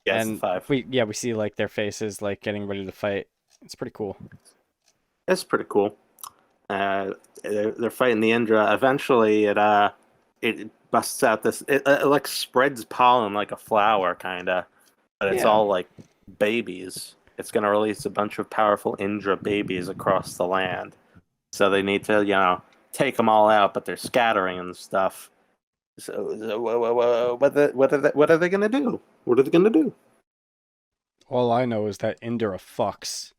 yes, the
and
five.
we see like their faces like getting ready to fight. It's pretty cool.
It's pretty cool. They're fighting the Indra. Eventually, it busts out this. It like spreads pollen like a flower, kind of, but it's
Yeah.
all like babies. It's gonna release a bunch of powerful Indra babies across the land. So they need to, take them all out, but they're scattering and stuff. So what are they gonna do? What are they gonna do?
All I know is that Indra fucks.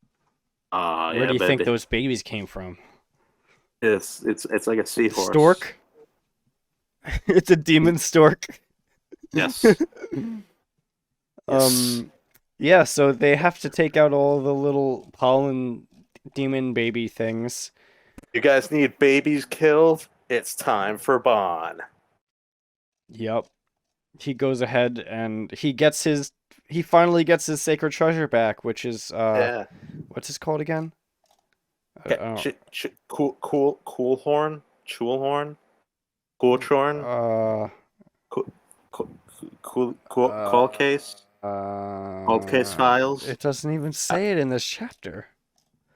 Oh
Where
yeah,
do you think
baby.
those babies came from?
It's like a seahorse.
Stork? It's a demon stork.
Yes. Yes.
Um, yeah, so they have to take out all the little pollen demon baby things.
You guys need babies killed? It's time for Bond.
Yep. He goes ahead and he finally gets his sacred treasure back, which is
Yeah.
what's it called again?
Okay. Cool horn? Chul horn? Coolchorn?
Uh,
Cool, cold case? Cold case files?
it doesn't even
Uh,
say it in this chapter.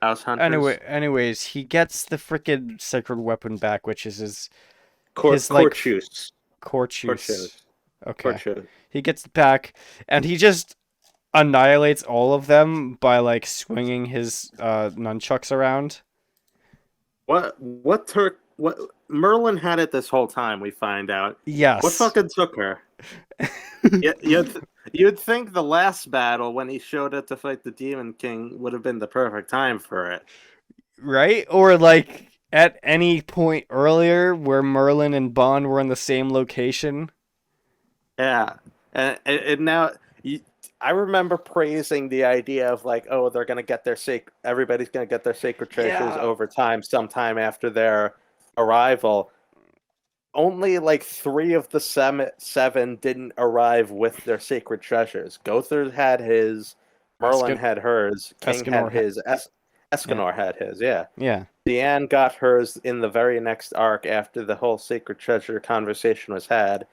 House hunters?
Anyways, he gets the freaking sacred weapon back, which is his like
Corchus.
Corchus.
Corchus.
Okay.
Corchus.
He gets it back, and he just annihilates all of them by like swinging his nunchucks around.
What Merlin had it this whole time, we find out. What
Yes.
fucking took her? You'd think the last battle when he showed up to fight the Demon King would have been the perfect time for it.
Right? Or like at any point earlier where Merlin and Bond were in the same location.
Yeah, and now I remember praising the idea of like, oh, they're gonna get everybody's gonna get their sacred treasures
Yeah.
over time, sometime after their arrival. Only like three of the seven didn't arrive with their sacred treasures. Gother had his, Merlin
Eskin
had hers, King had
Escanor
his,
yeah.
Escanor had his, yeah.
Yeah.
Deanne got hers in the very next arc after the whole sacred treasure conversation was had.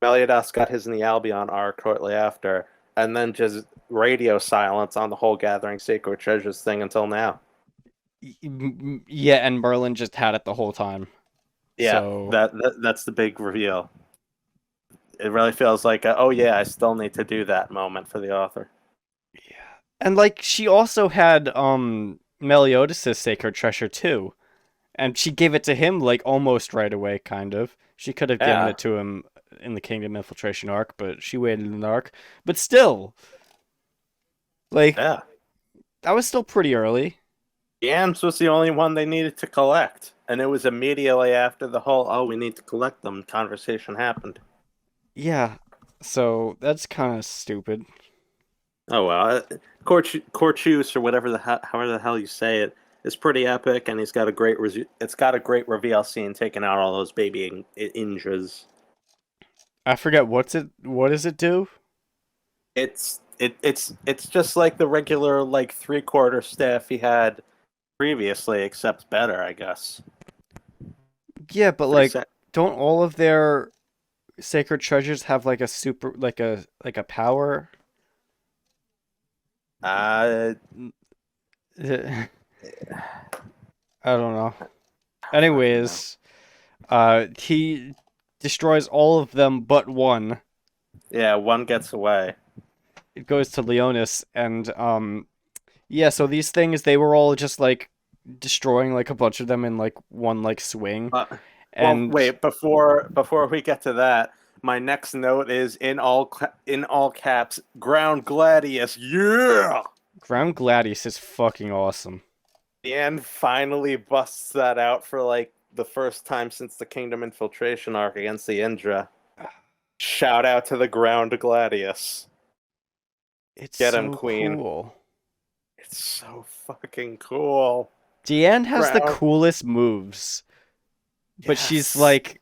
Meliodas got his in the Albion arc shortly after, and then just radio silence on the whole gathering sacred treasures thing until now.
Yeah, and Merlin just had it the whole time.
Yeah,
So
that's the big reveal. It really feels like, oh yeah, I still need to do that moment for the author.
yeah. And like she also had Meliodas' sacred treasure too. And she gave it to him like almost right away, kind of. She could have given
Yeah,
it to him in the Kingdom Infiltration arc, but she waited in the arc. But still, like
yeah.
that was still pretty early.
Yams was the only one they needed to collect, and it was immediately after the whole "oh, we need to collect them" conversation happened.
Yeah. So that's kind of stupid.
Oh well, Corchus or however the hell you say it is pretty epic, and it's got a great reveal scene taking out all those baby Indras.
I forget what does it do?
It's just like the regular like 3/4 staff he had previously, except better, I guess.
Yeah, but
Pretty
like
set.
don't all of their sacred treasures have like a super like a power?
Uh,
I don't know.
fucking no.
Anyways, he destroys all of them but one.
Yeah, one gets away.
It goes to Leonis, and yeah. So these things, they were all just like destroying like a bunch of them in like one like swing,
Uh, well,
and
wait, before we get to that, my next note is in all caps, Ground Gladius. Yeah.
Ground Gladius is fucking awesome.
Dan finally busts that out for like the first time since the Kingdom Infiltration arc against the Indra. Shout out to the Ground Gladius.
It's
Get him,
so
Queen.
cool.
It's so fucking cool.
Deanne has the
Ground.
coolest moves, but she's
Yes.
like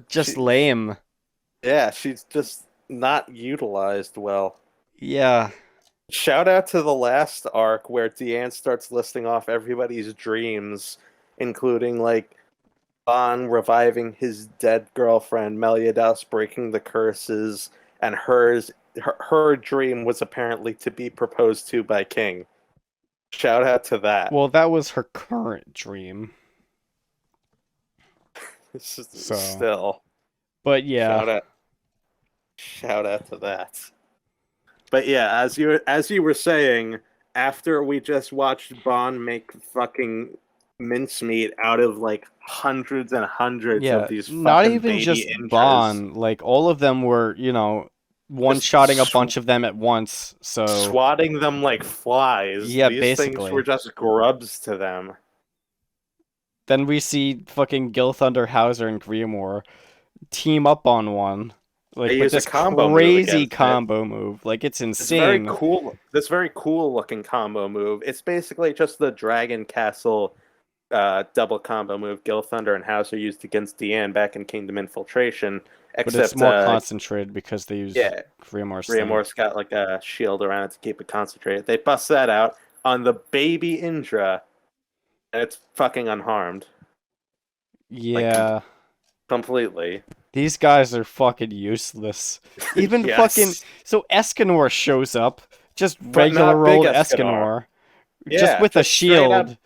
just
She,
lame.
yeah, she's just not utilized well.
Yeah.
Shout out to the last arc where Deanne starts listing off everybody's dreams, including like Bon reviving his dead girlfriend, Meliodas breaking the curses, and her dream was apparently to be proposed to by King. Shout out to that.
Well, that was her current dream. So,
Still,
but yeah.
shout out, shout out to that. But yeah, as you were saying, after we just watched Bon make fucking mincemeat out of like hundreds and hundreds of
Yeah,
these
not
fucking
even
baby
just
Indras,
Bond. Like all of them were,
just
one-shotting a bunch of them at once. So
swatting them like flies.
yeah,
These things were
basically.
just grubs to them.
Then we see fucking Gil Thunderhauser and Grimoire team up on one,
They
like with
use a
this
combo move
crazy
against it.
combo move. Like it's
It's very
insane.
cool. This very cool looking combo move. It's basically just the Dragon Castle double combo move Gil Thunder and Hauser used against Deanne back in Kingdom Infiltration.
But it's
Except,
more concentrated because they use
yeah,
Grimoire's
Rhea
thing.
Morse got like a shield around it to keep it concentrated. They bust that out on the baby Indra, and it's fucking unharmed. Like,
Yeah.
completely.
These guys are fucking useless. Even fucking
Yes.
so Escanor shows up, just
But not
regular
big
old
Escanor.
Escanor, just
Yeah,
with a
just straight up
shield,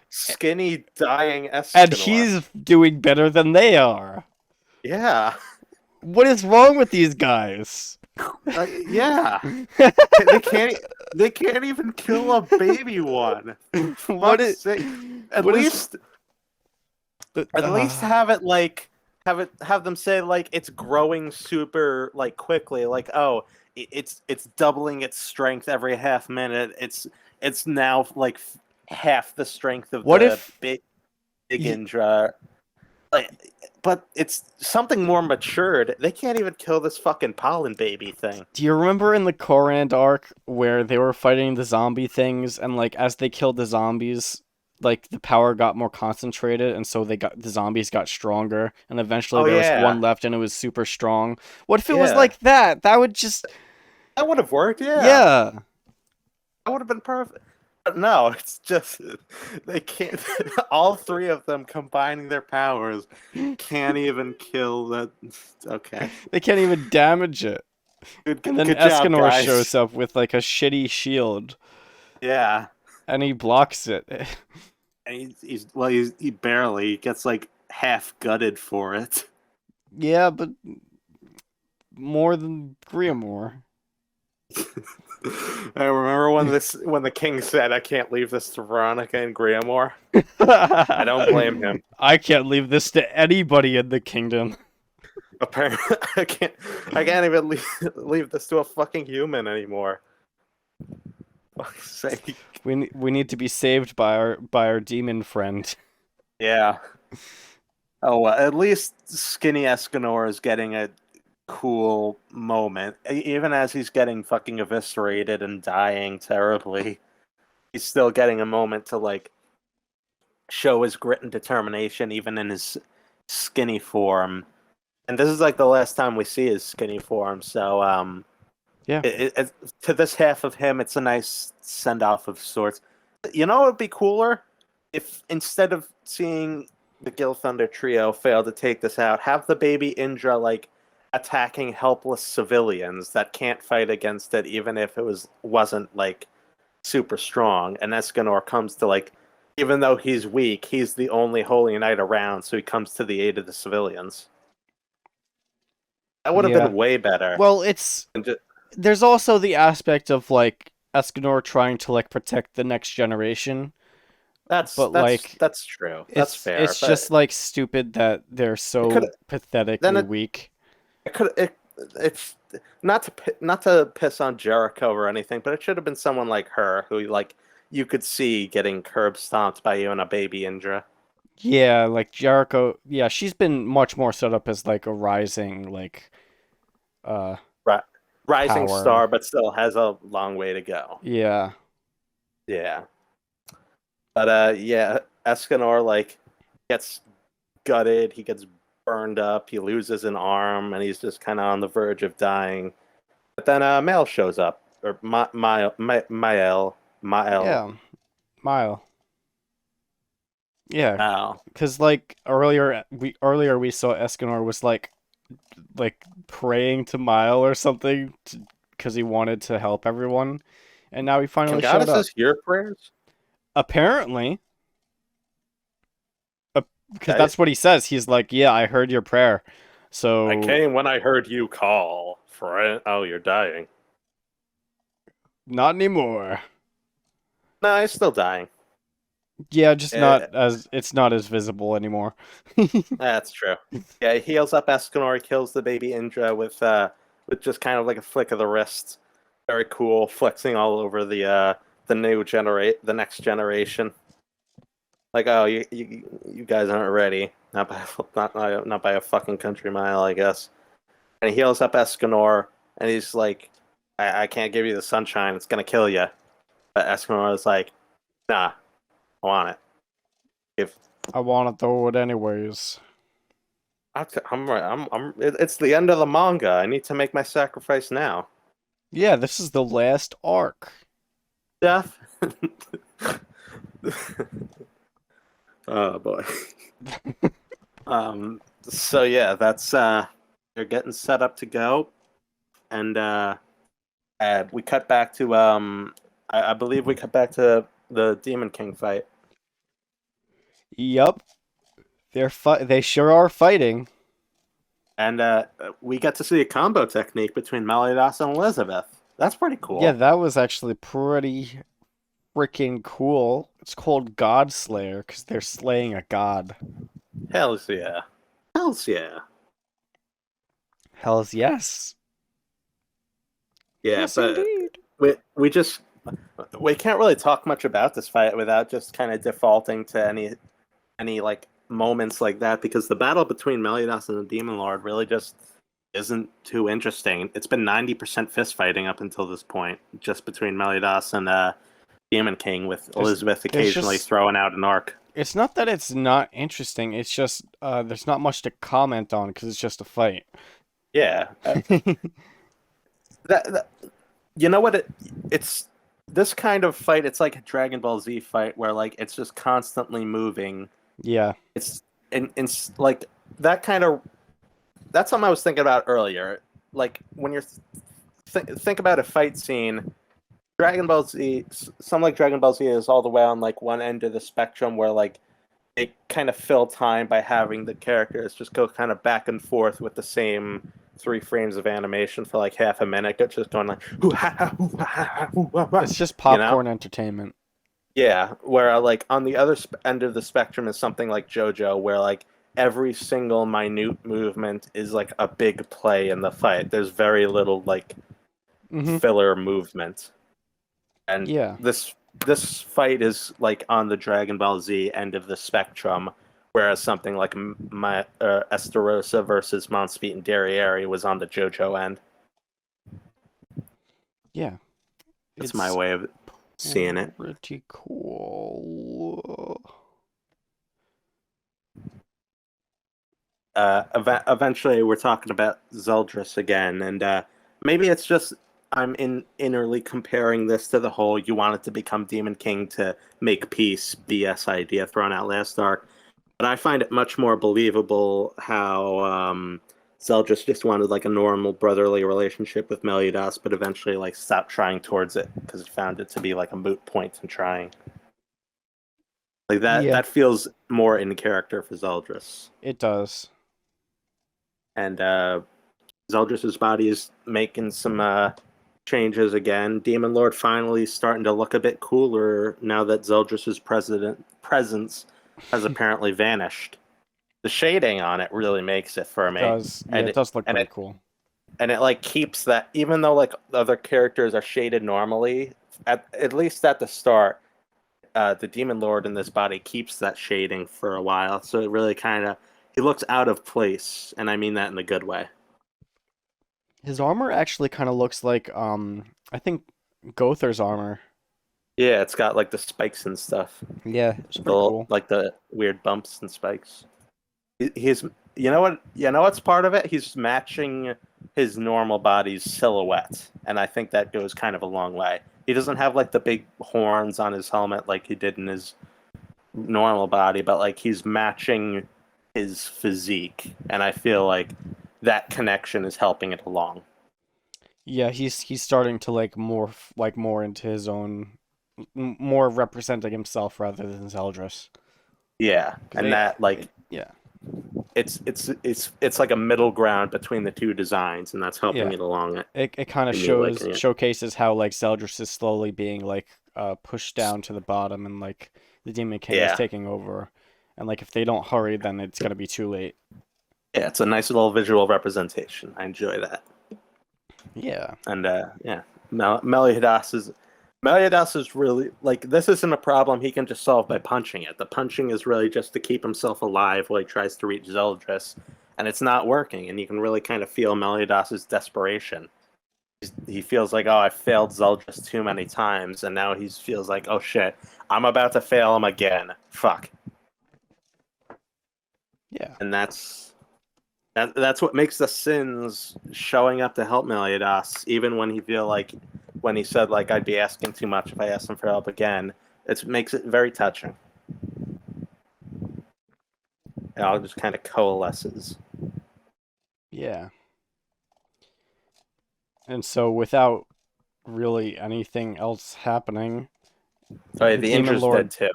skinny, dying
and
Escanor.
he's doing better than they are.
Yeah.
What is wrong with these guys?
Yeah. They can't. They can't even kill a baby one.
What
Fuck's
is
sake. At
what is
least, at least have it like have them say like it's growing super like quickly. Like, oh, it's doubling its strength every half minute. It's now like half the strength of
what
the
if
big
y-
Indra. Like, but it's something more matured. They can't even kill this fucking pollen baby thing.
do you remember in the Korand arc where they were fighting the zombie things and like as they killed the zombies, like the power got more concentrated and so the zombies got stronger and eventually
Oh
there was one
yeah,
left and it was super strong. What if it was
yeah.
like that? That would just
That would have worked. Yeah,
yeah.
that would have been perfect. But no, it's just they can't. All three of them combining their powers can't even kill that. Okay,
They can't even damage it. And then
good job,
Escanor
guys.
shows up with like a shitty shield
Yeah,
and he blocks it.
and he's well, he barely gets like half gutted for it.
Yeah, but more than Grimoire.
I remember when the king said, "I can't leave this to Veronica and Grimoire." I don't blame him.
I can't leave this to anybody in the kingdom.
Apparently, I can't even leave this to a fucking human anymore. Fuck's sake.
We need to be saved by our demon friend.
Yeah. Oh, well, at least Skinny Escanor is getting a cool moment. Even as he's getting fucking eviscerated and dying terribly, he's still getting a moment to, like, show his grit and determination, even in his skinny form. And this is, like, the last time we see his skinny form, so,
Yeah.
to this half of him, it's a nice send-off of sorts. You know what would be cooler? If instead of seeing the Gil Thunder trio fail to take this out, have the baby Indra like attacking helpless civilians that can't fight against it, even if it wasn't like super strong. And Escanor comes to like, even though he's weak, he's the only Holy Knight around, so he comes to the aid of the civilians. That would have
Yeah.
been way better.
Well, there's also the aspect of like Escanor trying to like protect the next generation,
That's
but
that's
like
that's true. That's fair.
it's
But
just like stupid that they're
it could
so
then
pathetically weak.
it could it's not to piss on Jericho or anything, but it should have been someone like her who like you could see getting curb stomped by you and a baby Indra.
Yeah, like Jericho. Yeah, she's been much more set up as like a rising like uh
Right. Rising
power.
star, but still has a long way to go.
Yeah.
Yeah. But yeah, Escanor like gets gutted, he gets burned up, he loses an arm, and he's just kinda on the verge of dying. But then Mael shows up. Or Mael.
Yeah. Mile. Yeah,
Mael.
cuz like earlier we saw Escanor was like praying to Mile or something cuz he wanted to help everyone and now he
Can
finally showed up.
goddesses hear prayers?
Apparently, because
Okay.
that's what he says. He's like, "Yeah, I heard your prayer."
I
So,
came when I heard you call, friend. Oh, you're dying.
not anymore.
No, he's still dying.
Yeah, just
Uh,
not as it's not as visible anymore.
that's true. Yeah, he heals up Escanor, kills the baby Indra with just kind of like a flick of the wrist. Very cool, flexing all over the next generation. Like, oh, you guys aren't ready. Not by a fucking country mile, I guess. And he heals up Escanor, and he's like, I can't give you the sunshine. It's gonna kill you. But Escanor is like, nah, I want it. If
I want to throw it anyways.
it's the end of the manga. I need to make my sacrifice now.
Yeah, this is the last arc.
Death. Oh boy. So yeah, that's they're getting set up to go, and we cut back to I believe we cut back to the Demon King fight,
Yup, they sure are fighting.
and we get to see a combo technique between Meliodas and Elizabeth. That's pretty
Yeah,
cool.
that was actually pretty freaking cool. It's called God Slayer because they're slaying a god.
Hells yeah, hells yeah,
Hells yes.
yeah.
Yes,
But
indeed.
we just we can't really talk much about this fight without just kind of defaulting to any like moments like that because the battle between Meliodas and the Demon Lord really just isn't too interesting. It's been 90% fist fighting up until this point, just between Meliodas and Demon King, with
There's
Elizabeth
there's
occasionally
just
throwing out an arc.
it's not that it's not interesting. It's just there's not much to comment on because it's just a fight.
Yeah, that you know what it's this kind of fight. It's like a Dragon Ball Z fight where like it's just constantly moving.
Yeah.
It's in like that kind of that's something I was thinking about earlier. Like when you're think about a fight scene, Dragon Ball Z, some like Dragon Ball Z is all the way on like one end of the spectrum where like they kind of fill time by having the characters just go kind of back and forth with the same 3 frames of animation for like half a minute, just going like,
It's just
you know?
popcorn entertainment.
Yeah, where like on the other end of the spectrum is something like JoJo, where like every single minute movement is like a big play in the fight. There's very little like
Mm-hmm.
filler movement, and
Yeah.
this fight is like on the Dragon Ball Z end of the spectrum, whereas something like my Esterosa versus Monspeet and Derriere was on the JoJo end.
Yeah.
That's my
It's
way of seeing it.
pretty cool.
Eventually we're talking about Zeldris again, and maybe it's just innerly comparing this to the whole "you wanted to become Demon King to make peace" BS idea thrown out last arc. But I find it much more believable how Zeldris just wanted like a normal brotherly relationship with Meliodas, but eventually like stopped trying towards it because he found it to be like a moot point in trying. Like
Yeah,
that feels more in character for Zeldris.
it does.
And Zeldris's body is making some changes again. Demon Lord finally starting to look a bit cooler now that Zeldris's presence has apparently vanished. The shading on it really makes it for
It
me,
does. Yeah,
and
it does look
and
pretty
it
cool.
and it like keeps that even though like the other characters are shaded normally at least at the start. The Demon Lord in this body keeps that shading for a while, so it really kind of he looks out of place, and I mean that in a good way.
His armor actually kind of looks like I think Gother's armor.
Yeah, it's got like the spikes and stuff,
Yeah, it's pretty cool.
like the weird bumps and spikes. He's you know what's part of it? He's matching his normal body's silhouette, and I think that goes kind of a long way. He doesn't have like the big horns on his helmet like he did in his normal body, but like he's matching his physique, and I feel like that connection is helping it along.
Yeah, he's starting to like more into his own more representing himself rather than Zeldris.
Yeah,
'Cause
and that like
yeah.
it's like a middle ground between the two designs, and that's helping
Yeah.
it along.
It kind of
And me liking it.
showcases how like Zeldris is slowly being like pushed down to the bottom and like the Demon King is
Yeah.
taking over, and like if they don't hurry, then it's gonna be too late.
Yeah, it's a nice little visual representation. I enjoy that.
Yeah.
And yeah, Meliodas is really like this isn't a problem he can just solve by punching it. The punching is really just to keep himself alive while he tries to reach Zeldris, and it's not working. And you can really kind of feel Meliodas's desperation. He feels like, oh, I failed Zeldris too many times, and now he feels like, oh shit, I'm about to fail him again. Fuck.
Yeah.
And that's what makes the sins showing up to help Meliodas, even when when he said like I'd be asking too much if I asked him for help again. It makes it very touching. It all just kind of coalesces.
Yeah. And so without really anything else happening,
Oh yeah,
the
the
Demon
Indra's dead
Lord.
too.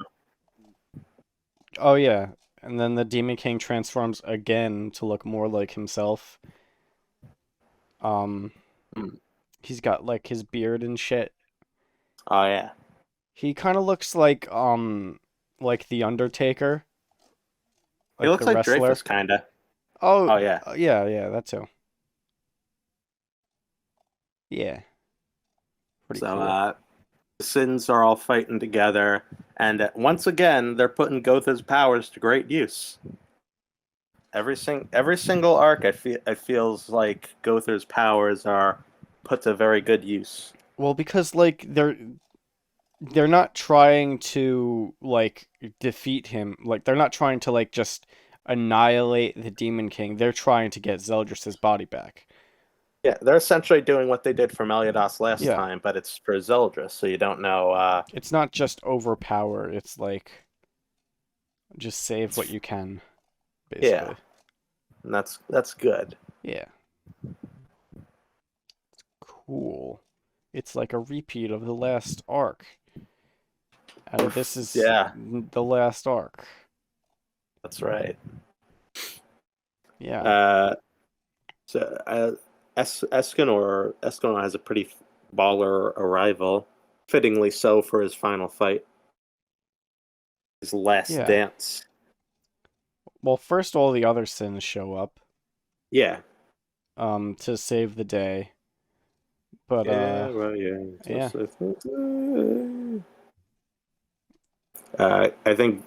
Oh yeah, and then the Demon King transforms again to look more like himself. Um,
Mm.
he's got like his beard and shit.
Oh yeah,
He kind of looks like the Undertaker,
he
like
looks
the
like
wrestler.
Dreyfus kinda.
Oh,
Oh yeah.
yeah, yeah, that too. Yeah, pretty
So
cool.
the sins are all fighting together, and once again they're putting Gotha's powers to great use. Every single arc, I feels like Gother's powers are put to very good use.
Well, because like they're not trying to like defeat him. Like they're not trying to like just annihilate the Demon King. They're trying to get Zeldris' body back.
Yeah, they're essentially doing what they did for Meliodas last
Yeah.
time, but it's for Zeldris, so you don't know.
It's not just overpower, it's like just save what
It's,
you can,
yeah,
basically.
and that's good.
Yeah. Cool. It's like a repeat of the last arc. And this is
Yeah,
the last arc.
that's right.
Yeah.
Uh, so Escanor has a pretty baller arrival, fittingly so for his final fight, his last
Yeah.
dance.
Well, first all the other sins show up
Yeah.
to save the day. But
Yeah, well, yeah.
yeah.
I think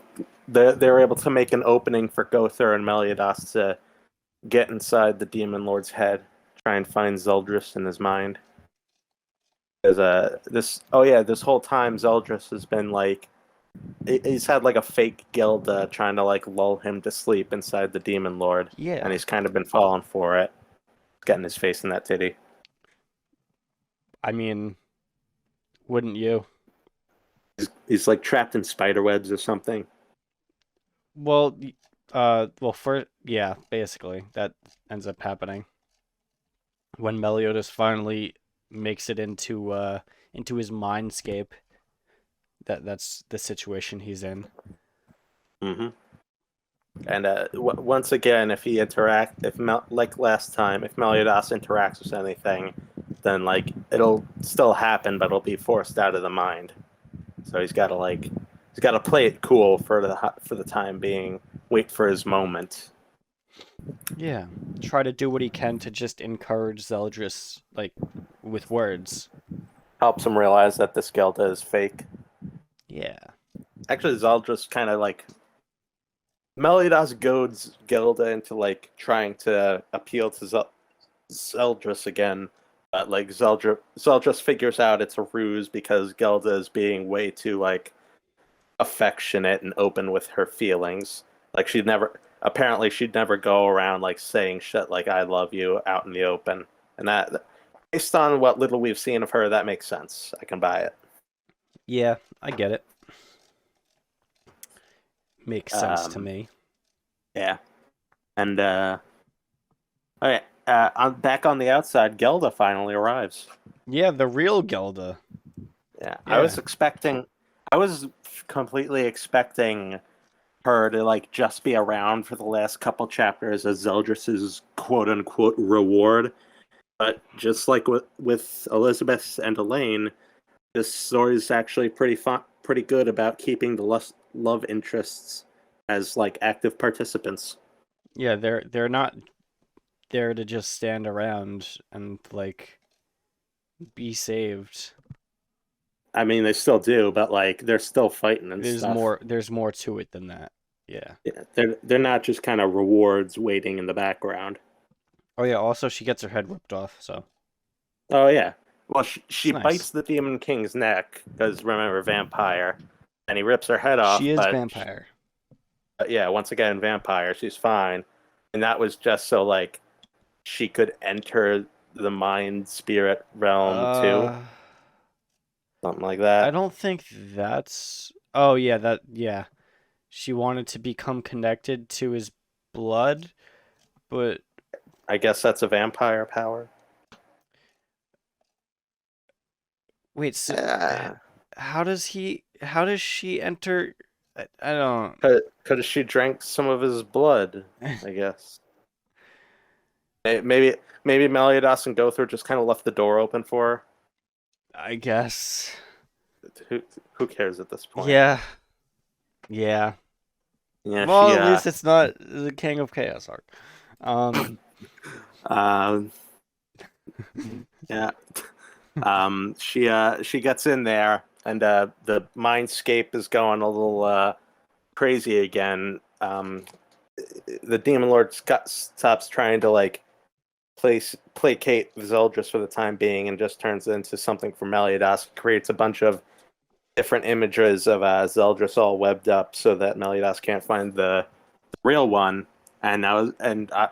they were able to make an opening for Gother and Meliodas to get inside the Demon Lord's head, try and find Zeldris in his mind. Because this whole time Zeldris has been like he's had like a fake Gilda trying to like lull him to sleep inside the Demon Lord, and
Yeah.
he's kind of been falling for it, getting his face in that titty.
I mean, wouldn't you?
He's like trapped in spider webs or something.
Well, well, for yeah, basically that ends up happening when Meliodas finally makes it into his mindscape. That's the situation he's in.
Mm-hmm. And once again, like last time, if Meliodas interacts with anything, then like it'll still happen, but it'll be forced out of the mind. So he's got to play it cool for the time being. Wait for his moment.
Yeah, try to do what he can to just encourage Zeldris, like with words.
Helps him realize that this Gelda is fake.
Yeah.
Actually, Zeldris kind of like Meliodas goads Gelda into like trying to appeal to Zeldris again. But like Zeldris figures out it's a ruse because Gelda is being way too like affectionate and open with her feelings. Like she'd never go around like saying shit like "I love you" out in the open. And that, based on what little we've seen of her, that makes sense. I can buy it.
Yeah, I get it. Makes sense to
Um,
me.
yeah. And okay, I'm back on the outside. Gelda finally arrives.
Yeah, the real Gelda.
Yeah,
Yeah.
I was completely expecting her to like just be around for the last couple chapters as Zeldris's quote unquote reward. But just like with Elizabeth and Elaine, this story is actually pretty good about keeping love interests as like active participants.
Yeah, they're not there to just stand around and like be saved.
I mean, they still do, but like they're still fighting and stuff.
There's more to it than that. Yeah.
Yeah, they're not just kind of rewards waiting in the background.
Oh yeah, also she gets her head ripped off, so
Oh yeah. Well,
it's
she
nice.
bites the Demon King's neck because remember vampire, and he rips her head
She
off.
is
But
vampire.
yeah, once again vampire. She's fine, and that was just so like she could enter the mind spirit realm too,
Uh
something like
I
that.
don't think that's Oh yeah, yeah. She wanted to become connected to his blood, but
I guess that's a vampire power.
wait, so
Uh,
how does she enter I don't
could she drank some of his blood? I guess. Maybe Meliodas and Gothor just kind of left the door open for her.
I guess.
Who cares at this point?
Yeah. Yeah.
Yeah,
Well, at least it's not the King of Chaos arc.
Um, yeah. She gets in there, and the mindscape is going a little crazy again. The Demon Lord stops trying to like placate Zeldris for the time being, and just turns into something for Meliodas. Creates a bunch of different images of Zeldris all webbed up, so that Meliodas can't find the real one. And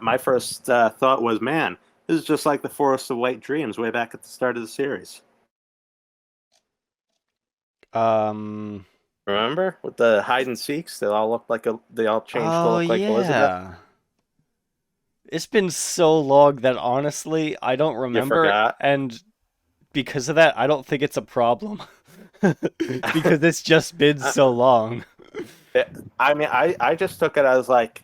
my first thought was, man, this is just like the Forest of White Dreams way back at the start of the series.
Um
Remember with the hide and seeks? They all changed to
oh
look like Elizabeth.
yeah. It's been so long that honestly I don't
You
remember,
forgot?
and because of that I don't think it's a problem. Because it's just been so long.
I mean, I just took it as like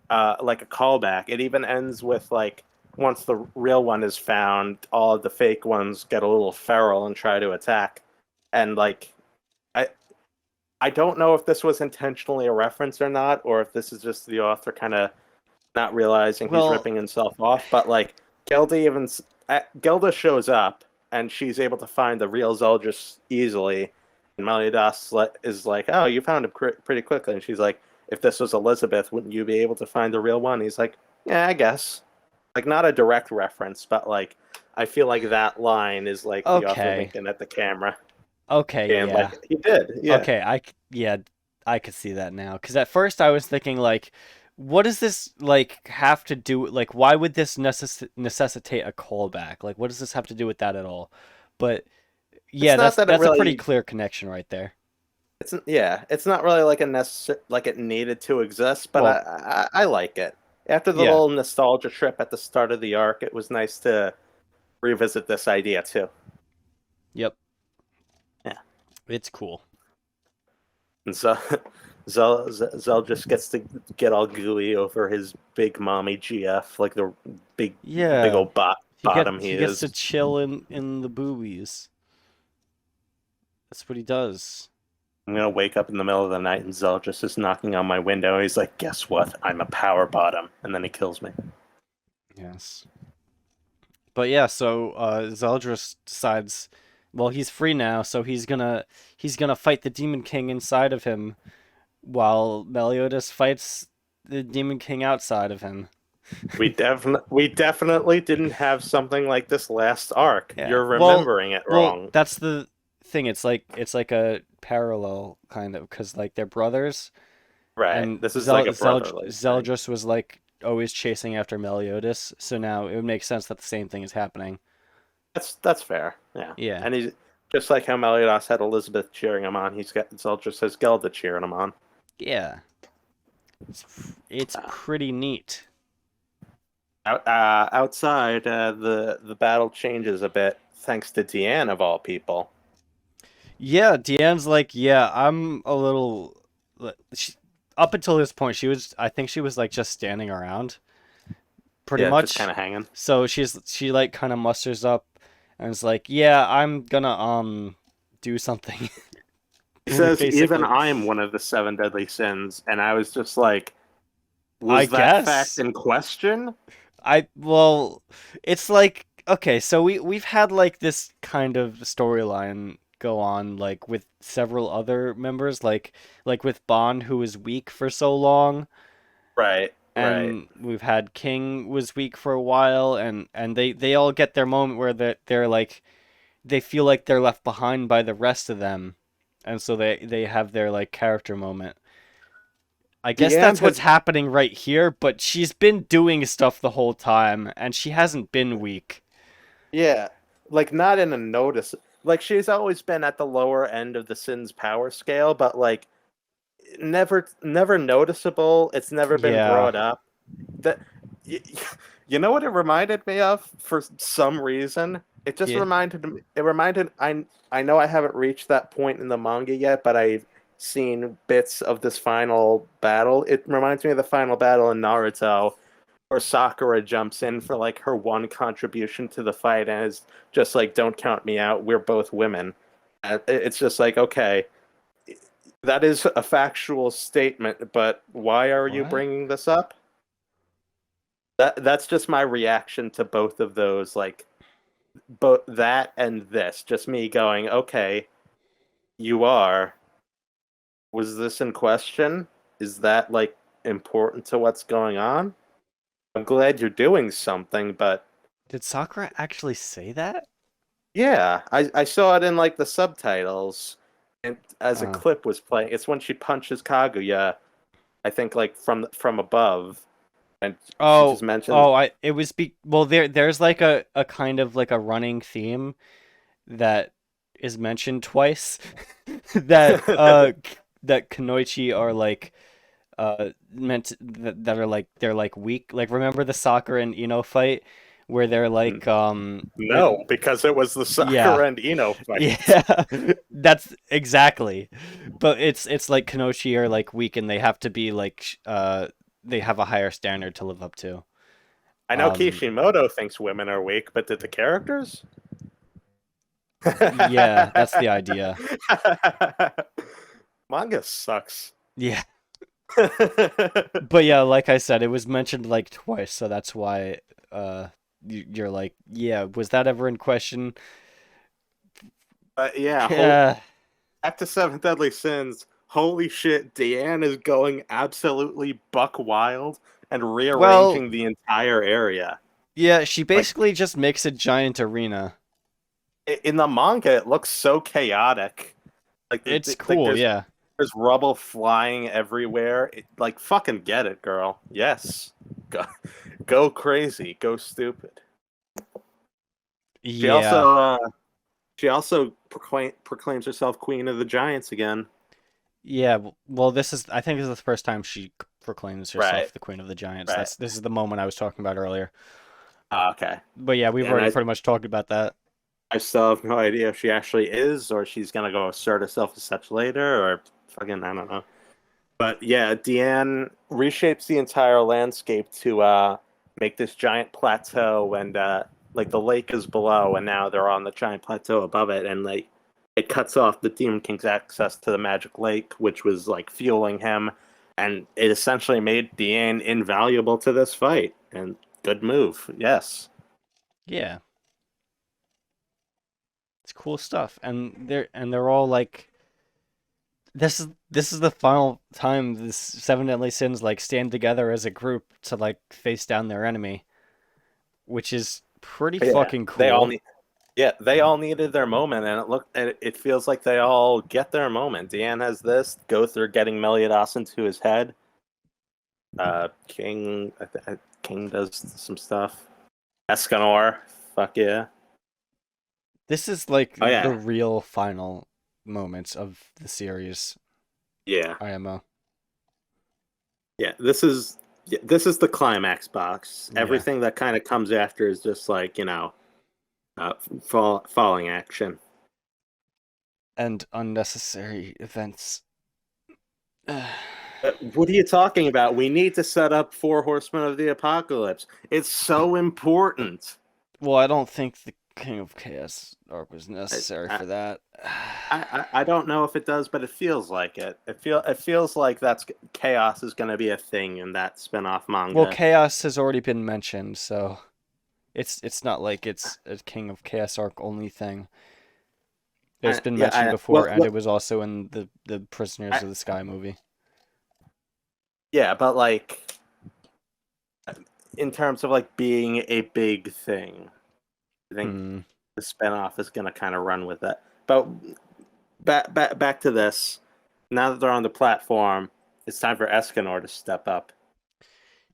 a callback. It even ends with like once the real one is found, all of the fake ones get a little feral and try to attack. And like I I don't know if this was intentionally a reference or not, or if this is just the author kind of not realizing he's
Well,
ripping himself off. But like Gelda shows up and she's able to find the real Zeldris easily. And Meliodas is like, "Oh, you found him pretty quickly." And she's like, "If this was Elizabeth, wouldn't you be able to find the real one?" He's like, "Yeah, I guess." Like not a direct reference, but like I feel like that line is like the author
okay.
winking at the camera,
Okay,
and
yeah.
like he did, yeah.
Okay, yeah, I could see that now. Because at first I was thinking like, what does this like have to do? Like, why would this necessitate a callback? Like, what does this have to do with that at all? But
It's
yeah,
not that it
that's a pretty
really
clear connection right there.
it's not really like a like it needed to exist, but
Well,
I like it. After the
yeah,
little nostalgia trip at the start of the arc, it was nice to revisit this idea too.
yep,
Yeah,
it's cool.
and so Zell just gets to get all gooey over his big mommy GF, like the big
Yeah,
old bottom he
he gets to
is.
chill in the boobies. That's what he does.
I'm gonna wake up in the middle of the night and Zell just is knocking on my window. He's like, "Guess what? I'm a power bottom," and then he kills me.
Yes. But yeah, so Zeldris decides, well, he's free now, so he's gonna fight the Demon King inside of him, while Meliodas fights the Demon King outside of him.
We definitely didn't have something like this last arc.
Yeah.
You're remembering it
Well,
wrong.
that's the thing. It's like a parallel kind of because like they're brothers,
Right.
and
This is like a brotherly thing.
Zeldris was like always chasing after Meliodas, so now it would make sense that the same thing is happening.
That's fair. Yeah.
Yeah.
And he's just like how Meliodas had Elizabeth cheering him on, he's got Zeldris has Gelda cheering him on.
Yeah. It's
Uh,
pretty neat.
outside, the battle changes a bit thanks to Deanne of all people.
Yeah, Deanne's like, yeah, I'm a little. She, up until this point, I think she was like just standing around, pretty
Yeah, just kind
much.
of hanging.
So she like kind of musters up and is like, yeah, I'm gonna do something.
He says, even
basically.
I'm one of the seven deadly sins. And I was just like,
I
was that fact
guess.
in question?
Well, it's like okay, so we've had like this kind of storyline go on like with several other members, like with Bond who was weak for so long,
Right, right.
and we've had King was weak for a while, and they all get their moment where they're like they feel like they're left behind by the rest of them, and so they have their like character moment. I guess
Deanne
that's what's
has,
happening right here, but she's been doing stuff the whole time, and she hasn't been weak.
yeah, like not in a notice. Like she's always been at the lower end of the sin's power scale, but like never noticeable. It's never been
Yeah,
brought up. That y- you know what it reminded me of for some reason. It just
yeah.
reminded me. It reminded I know I haven't reached that point in the manga yet, but I've seen bits of this final battle. It reminds me of the final battle in Naruto, where Sakura jumps in for like her one contribution to the fight and is just like, "Don't count me out. We're both women." It's just like, okay, that is a factual statement, but why are you
What?
bringing this up? That's just my reaction to both of those, like both that and this. Just me going, okay, you are. Was this in question? Is that like important to what's going on? I'm glad you're doing something, but
Did Sakura actually say that?
yeah, I saw it in like the subtitles, and as a
Oh.
clip was playing. It's when she punches Kaguya, I think like from above, and she just mentions.
I it was well there's like a kind of like a running theme that is mentioned twice that that Kunoichi are like that are like they're like weak. Like remember the Sakura and Ino fight where they're like where
No, because it was the
yeah.
Sakura and Ino fight.
Yeah, that's exactly. But it's like Kanoshi are like weak and they have to be like they have a higher standard to live up to.
I know
Um
Kishimoto thinks women are weak, but did the characters?
yeah, that's the idea.
Manga sucks.
Yeah. But yeah, like I said, it was mentioned like twice, so that's why you're like, yeah, was that ever in question?
Yeah,
Yeah.
back to Seven Deadly Sins. Holy shit, Deanne is going absolutely buck wild and
Well,
rearranging the entire area.
yeah, she
Like
basically just makes a giant arena.
in the manga, it looks so chaotic. Like
It's
like
cool, yeah.
there's rubble flying everywhere. Like fucking get it, girl. Yes, go, go crazy, go stupid. She
Yeah.
also proclaims herself queen of the giants again.
Yeah, well, I think this is the first time she proclaims
Right,
herself the Queen of the Giants.
right.
This is the moment I was talking about earlier.
Okay.
But yeah, we've
And
already pretty much talked about that.
I still have no idea if she actually is, or she's gonna go assert herself as such later, or fucking I don't know. But yeah, Deanne reshapes the entire landscape to make this giant plateau, and like the lake is below, and now they're on the giant plateau above it, and like it cuts off the Demon King's access to the magic lake, which was like fueling him, and it essentially made Deanne invaluable to this fight. And good move, yes.
Yeah, it's cool stuff. And they're all like this is the final time this Seven Deadly Sins like stand together as a group to like face down their enemy, which is pretty
Yeah,
fucking cool.
they all needed their moment, and it feels like they all get their moment. Deanne has this go through getting Meliodas into his head. King King does some stuff. Escanor, fuck yeah.
This is like
Oh
the
yeah,
real final moments of the series
yeah,
IMO.
yeah. This is the climax box.
Yeah.
Everything that kind of comes after is just like falling action.
And unnecessary events.
What are you talking about? We need to set up four horsemen of the apocalypse. It's so important.
Well, I don't think King of Chaos arc was
I,
necessary
I,
for that.
I don't know if it does, but it feels like it. It feels like that's chaos is going to be a thing in that spin-off
Well,
manga.
Chaos has already been mentioned, so it's not like it's a King of Chaos arc only thing. It's been mentioned before, and it was also in the Prisoners of the Sky movie.
Yeah, but like in terms of like being a big thing, I think the spinoff is going to kind of run with that. But back to this. Now that they're on the platform, it's time for Escanor to step up.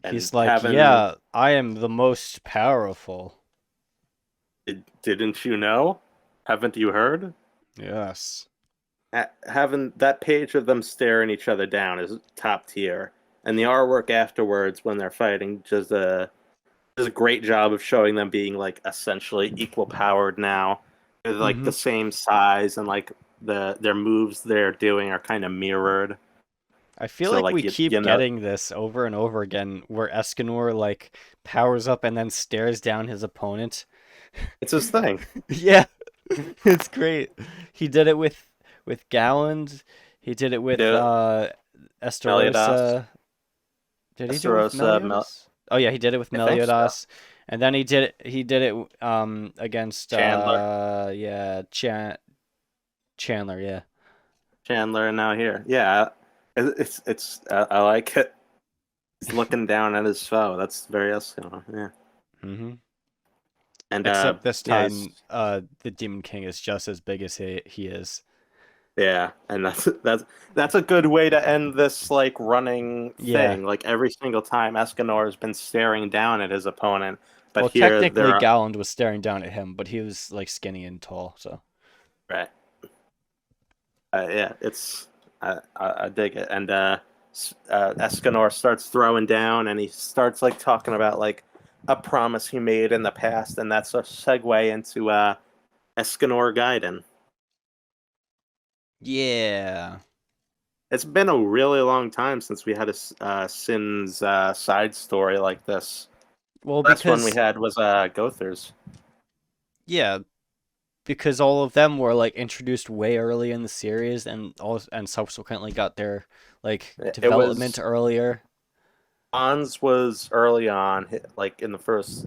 And
He's like, yeah, I am the most powerful.
Didn't you know? Haven't you heard?
Yes.
Having that page of them staring each other down is top tier, and the artwork afterwards when they're fighting does a great job of showing them being like essentially equal powered now. They're like the same size, and like their moves they're doing are kind of mirrored.
I feel
So
like
like
we keep getting this over and over again, where Escanor like powers up and then stares down his opponent.
it's his thing.
Yeah, it's great. He did it with Gowland. He did it with
Meliodas,
Estarossa. Did he do it with
Estarossa,
Meliodas? Oh yeah, he did it with
I think so.
Meliodas, and then he did it against
Chandler,
Chandler. Yeah.
Chandler, and now here, yeah, it's I like it. He's looking down at his foe. That's very Eskimo, yeah. And
Except this
yeah,
time, the Demon King is just as big as he is.
yeah, and that's a good way to end this like running
Yeah.
thing. Like every single time Escanor has been staring down at his opponent, but
Well,
here
technically,
they're
Gowland was staring down at him, but he was like skinny and tall, so.
right. Yeah, it's I dig it, and Escanor starts throwing down, and he starts like talking about like a promise he made in the past, and that's a segue into Escanor Gaiden.
Yeah.
It's been a really long time since we had a Sin's side story like this.
Well,
Last one we
because
had was Gother's.
yeah, because all of them were like introduced way early in the series, and subsequently got their like
It
development
was
earlier.
Hans was early on, like in the first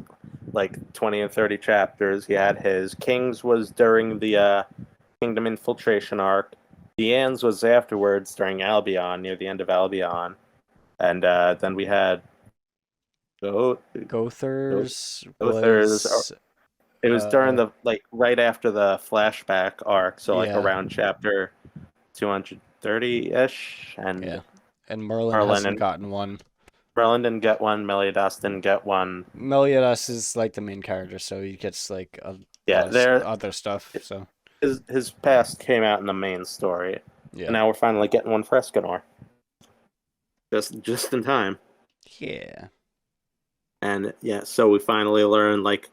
like 20 and 30 chapters. He had his Kings was during the Kingdom infiltration arc. Diane's was afterwards during Albion, near the end of Albion, and then we had
Gother's
Gother's.
was
It was during the like right after the flashback arc, so like
yeah,
around chapter 230-ish,
yeah,
and
and Merlin
Merlin
hasn't
and
gotten one.
Merlin didn't get one, Meliodas didn't get one.
Meliodas is like the main character, so he gets like a
Yeah,
lot of
there
other stuff. So
his past came out in the main story, and
yeah,
now we're finally getting one for Escanor, just in time.
yeah,
And yeah, so we finally learn like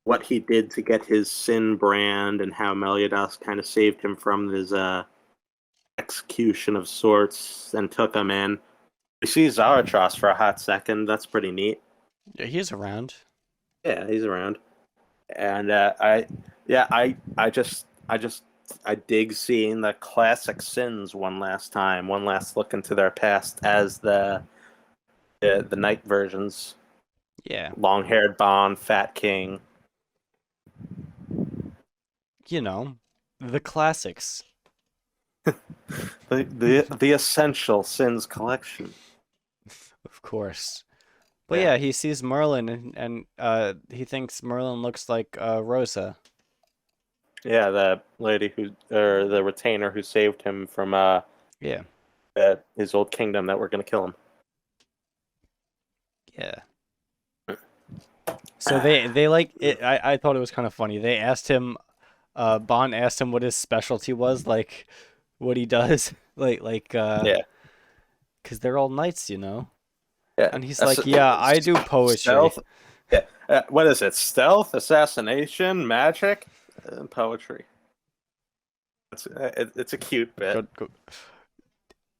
what he did to get his Sin brand, and how Meliodas kind of saved him from his execution of sorts and took him in. We see Zaratros for a hot second. That's pretty neat.
yeah. He's around.
Yeah, he's around. And I dig seeing the classic Sins one last time, one last look into their past as the night versions.
Yeah,
Long haired Bond, Fat King.
you know, the classics.
The essential Sins collection.
Of course. But
Yeah.
yeah, he sees Merlin and he thinks Merlin looks like Rosa.
Yeah, the lady who or the retainer who saved him from
Yeah.
his old kingdom that were gonna kill him.
Yeah. So they like it. I thought it was kind of funny. They asked him, Bond asked him what his specialty was, like what he does,
Yeah.
because they're all knights, you know.
Yeah.
And he's like, yeah, I do poetry.
Stealth. Yeah. What is it? Stealth, assassination, magic, and poetry. It's a cute bit.
Good.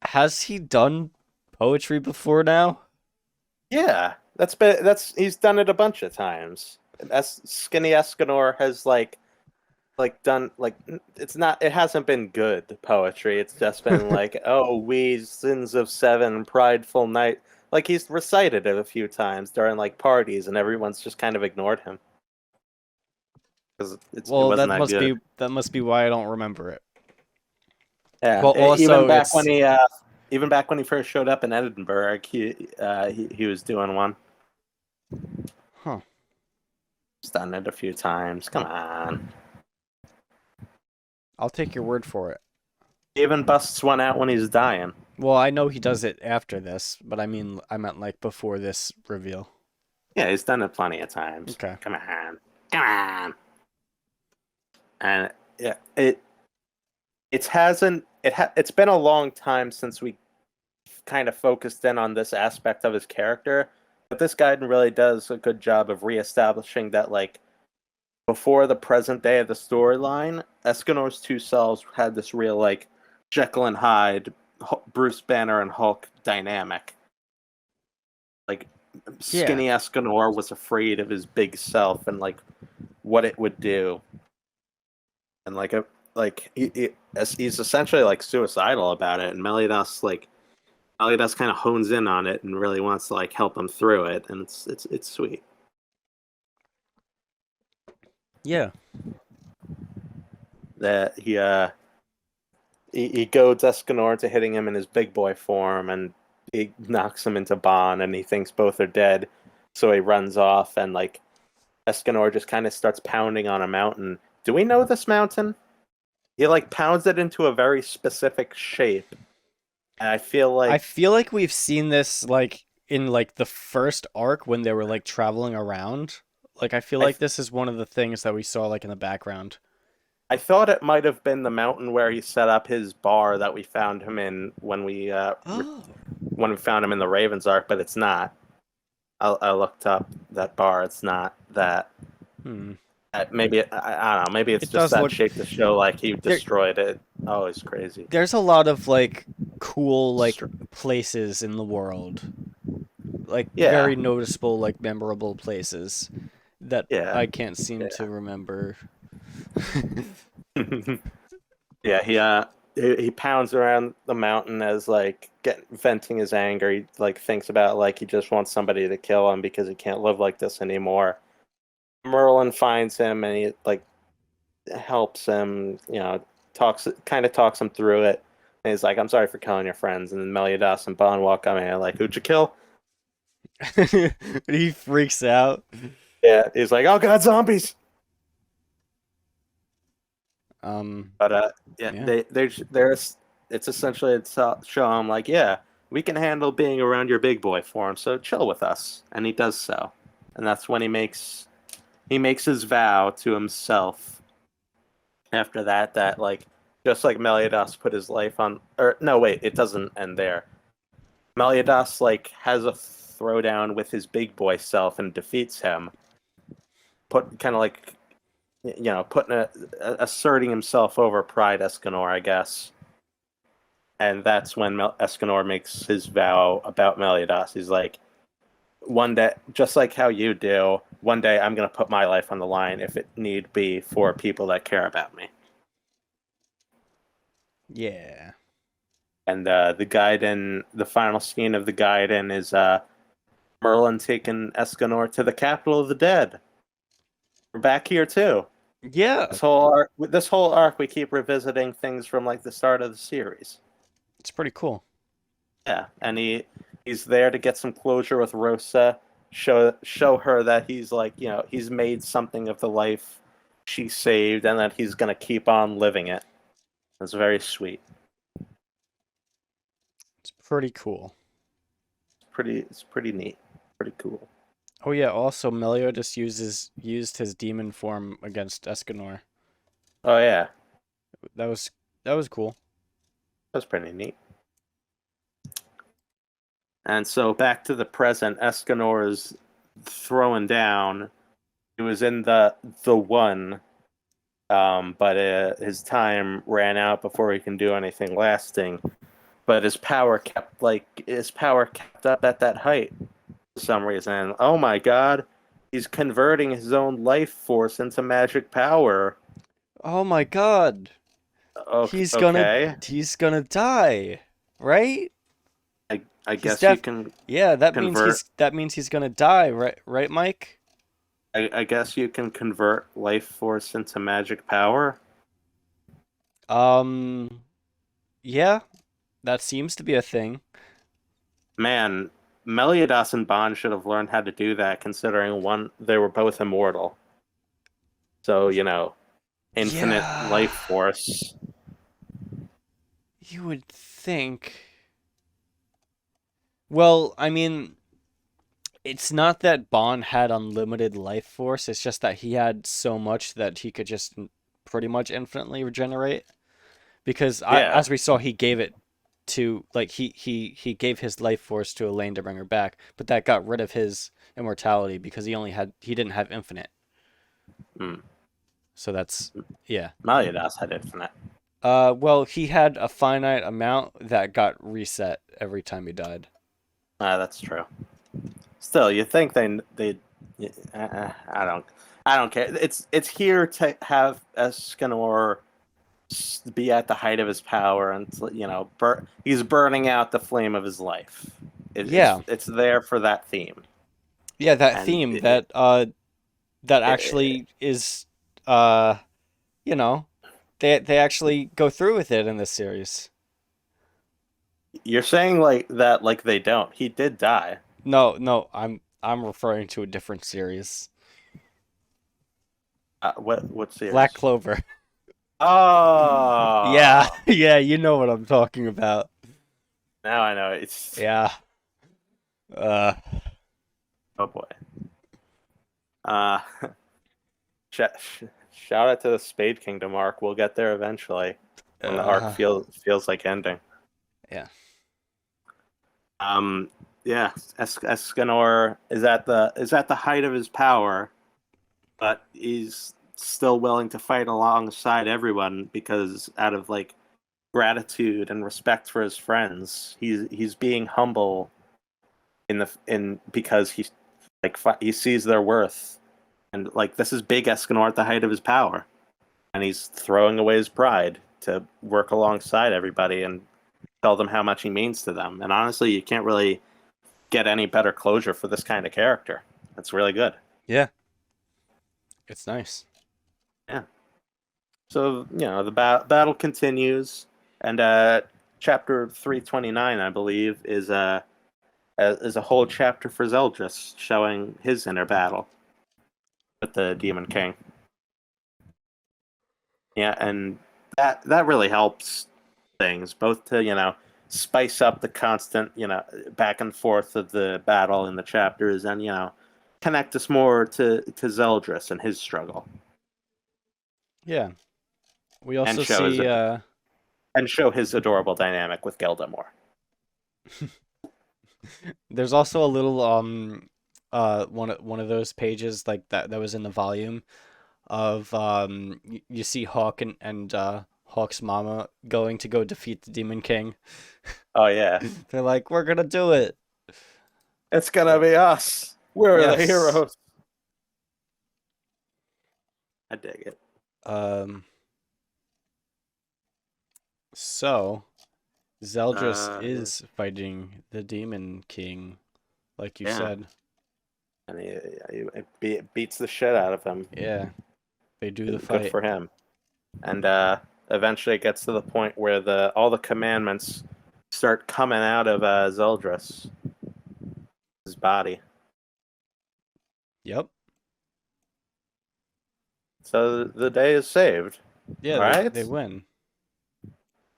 Has he done poetry before now?
Yeah, that's he's done it a bunch of times. Skinny Escanor has done it hasn't been good poetry. It's just been like, oh, we sins of seven, prideful knight. Like he's recited it a few times during like parties, and everyone's just kind of ignored him because it
Well,
wasn't that good.
that must be why I don't remember it.
Yeah,
Well, also it's
even back when he first showed up in Edinburgh, he was doing one.
huh.
He's done it a few times. Come on.
I'll take your word for it.
He even busts one out when he's dying.
Well, I know he does it after this, but I meant like before this reveal.
Yeah, he's done it plenty of times.
Okay.
Come on. And yeah, it's been a long time since we kind of focused in on this aspect of his character, but this guy really does a good job of reestablishing that like before the present day of the storyline, Escanor's two selves had this real like Jekyll and Hyde, Bruce Banner and Hulk dynamic. Like skinny Escanor was afraid of his big self and like what it would do, and he's essentially like suicidal about it, and Meliodas kind of hones in on it and really wants to like help him through it, and it's sweet.
Yeah.
That he goads Escanor into hitting him in his big boy form, and he knocks him into Bon, and he thinks both are dead, so he runs off, and like Escanor just kind of starts pounding on a mountain. Do we know this mountain? He like pounds it into a very specific shape, and I feel like
we've seen this like in like the first arc when they were like traveling around. Like I feel like this is one of the things that we saw like in the background.
I thought it might have been the mountain where he set up his bar that we found him in when we found him in the Ravens arc, but it's not. I looked up that bar. It's not that. Maybe I don't know. Maybe it's just that shape to show like he destroyed it. Oh, it's crazy.
There's a lot of like cool like places in the world, like very noticeable, like memorable places that I can't seem to remember.
Yeah, he pounds around the mountain as like venting his anger. He like thinks about like he just wants somebody to kill him because he can't live like this anymore. Merlin finds him and he like helps him, talks him through it. And he's like, "I'm sorry for killing your friends." And then Meliodas and Bon walk up and like, "Who'd you kill?"
He freaks out.
Yeah, he's like, "Oh God, zombies!" But there's it's essentially to show him like, yeah, we can handle being around your big boy form, so chill with us, and he does so, and that's when he makes his vow to himself. After that like just like Meliodas put his life on, or no, wait, it doesn't end there. Meliodas like has a throwdown with his big boy self and defeats him. Asserting himself over Pride Escanor, I guess. And that's when Escanor makes his vow about Meliodas. He's like, one day, just like how you do, one day I'm going to put my life on the line if it need be for people that care about me.
Yeah.
And the final scene of the Gaiden is Merlin taking Escanor to the capital of the dead. We're back here too.
Yeah.
This whole arc, we keep revisiting things from like the start of the series.
It's pretty cool.
Yeah, and he's there to get some closure with Rosa, show her that he's like, he's made something of the life she saved, and that he's gonna keep on living it. It's very sweet.
It's pretty cool.
It's pretty neat. Pretty cool.
Oh yeah, also Meliodas used his demon form against Escanor.
Oh yeah.
That was cool.
That was pretty neat. And so back to the present, Escanor is throwing down. He was in the one, but his time ran out before he can do anything lasting. But his power kept up at that height for some reason. And, oh my God, He's converting his own life force into magic power.
Oh my God.
Okay, okay.
He's gonna die, right?
I
He's
guess you
def
can
Yeah,
convert.
that means he's gonna die, right, Mike?
I guess you can convert life force into magic power.
Um, yeah, that seems to be a thing.
Man, Meliodas and Bond should have learned how to do that, considering one, they were both immortal. So, infinite
Yeah,
life force.
you would think. Well, I mean, it's not that Bond had unlimited life force, it's just that he had so much that he could just pretty much infinitely regenerate. Because
Yeah.
as we saw, he gave it to like he gave his life force to Elaine to bring her back, but that got rid of his immortality because he didn't have infinite.
Hmm.
So that's yeah.
Meliodas had infinite.
Well, he had a finite amount that got reset every time he died.
That's true. Still, you think I don't care. It's here to have Escanor be at the height of his power, and he's burning out the flame of his life.
Yeah,
It's there for that theme,
yeah, that
and
theme that
it,
actually is uh you know they actually go through with it in this series.
you're saying like that, like they don't. He did die.
No, no, I'm referring to a different series.
What
Black
series?
Clover. Yeah,
Oh,
yeah, you know what I'm talking about.
now I know. It's
Yeah. Uh,
oh boy. Uh, sh- shout out to the Spade Kingdom arc. We'll get there eventually when the arc
uh,
feels like ending.
yeah.
Um, yeah, Escanor is at the height of his power, but he's still willing to fight alongside everyone because out of like gratitude and respect for his friends, he's being humble in because he sees their worth, and like this is big Escanor at the height of his power, and he's throwing away his pride to work alongside everybody and tell them how much he means to them. And honestly, you can't really get any better closure for this kind of character. That's really good.
Yeah, it's nice.
Yeah. So the battle continues, and chapter 329, I believe, is a whole chapter for Zeldris, showing his inner battle with the Demon King. Yeah, and that really helps things, both to spice up the constant back and forth of the battle in the chapters, and connect us more to Zeldris and his struggle,
Yeah. We
and
also see
show his adorable dynamic with Geldemore.
there's also a little one of those pages like that was in the volume of you see Hawk and Hawk's mama going to go defeat the Demon King.
Oh yeah,
They're like, "We're gonna do it."
it's gonna
So,
be us. We're the
yes.
heroes. I dig it.
Um so Zeldris
Yeah.
is fighting the Demon King, like you
Yeah,
said.
and it beats the shit out of him.
Yeah, they do the
Good
fight.
for him. And eventually, it gets to the point where the all the commandments start coming out of Zeldris' body.
Yep.
So the day is saved.
Yeah,
All
they
right,
win.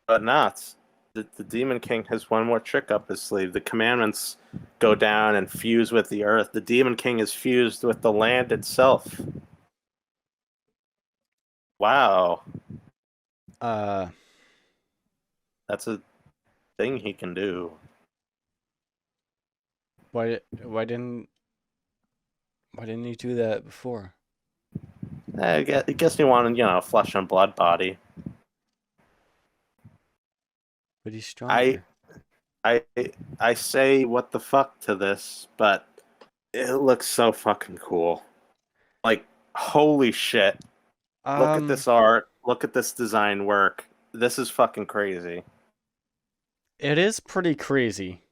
but not. The Demon King has one more trick up his sleeve. The commandments go down and fuse with the earth. The Demon King is fused with the land itself. Wow,
Uh,
that's a thing he can do.
why didn't he do that before?
I guess he wanted, a flesh and blood body.
But he's
I
stronger.
I I say what the fuck to this, but it looks so fucking cool. Like, holy shit. Look at
Um,
this art. Look at this design work. This is fucking crazy.
it is pretty crazy.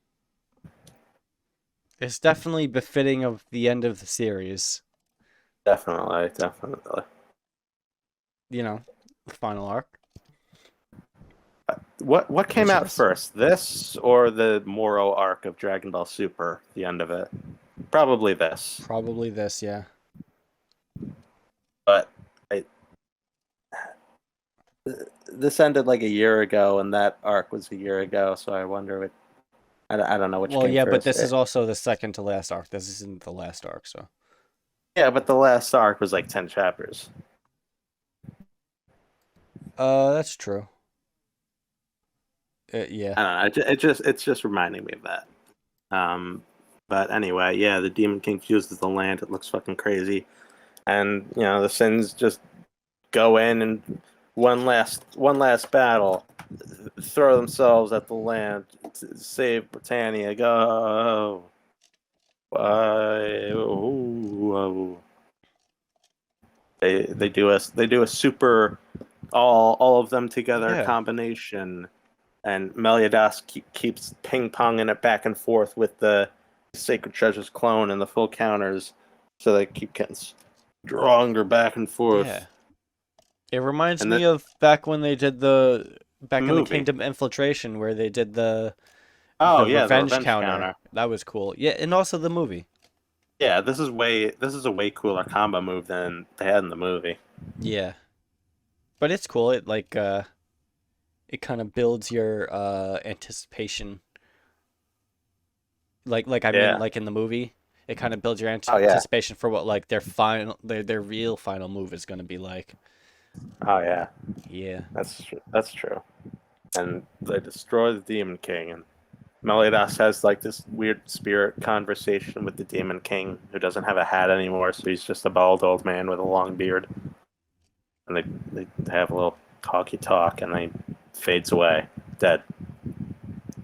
It's definitely befitting of the end of the series.
Definitely, definitely.
You know, the final arc.
What came
What's
out
yours?
first? This or the Moro arc of Dragon Ball Super, the end of it? Probably this.
Probably this, yeah.
But I, this ended like a year ago, and that arc was a year ago, so I wonder what. I don't know which
Well,
came
yeah, but
first.
this is also the second to last arc. This isn't the last arc, so.
Yeah, but the last arc was like 10 chapters.
That's true. Yeah.
I don't know. It's just reminding me of that. Um, but anyway, yeah, the Demon King fuses the land. It looks fucking crazy, and the Sins just go in and one last battle, throw themselves at the land, save Britannia. Go! Why? Ooh. They do a super all of them together
Yeah.
combination, and Meliodas keeps ping ponging it back and forth with the Sacred Treasures clone and the full counters, so they keep getting stronger back and
Yeah.
forth.
It reminds
And
me
the
of back when they did the back in the
movie.
Kingdom Infiltration where they did
Oh
the
yeah, the
revenge
revenge
counter.
counter.
That was cool. Yeah, and also the movie.
Yeah, this is a way cooler combo move than they had in the movie.
Yeah. But it's cool. It kind of builds your anticipation. Like I mean
Yeah.
like in the movie, it kind of builds your
Oh yeah.
anticipation for what like their real final move is going to be like.
Oh yeah.
Yeah.
That's true. And they destroy the Demon King, and Meliodas has like this weird spirit conversation with the Demon King, who doesn't have a hat anymore, so he's just a bald old man with a long beard. And they have a little talky talk, and then he fades away, dead.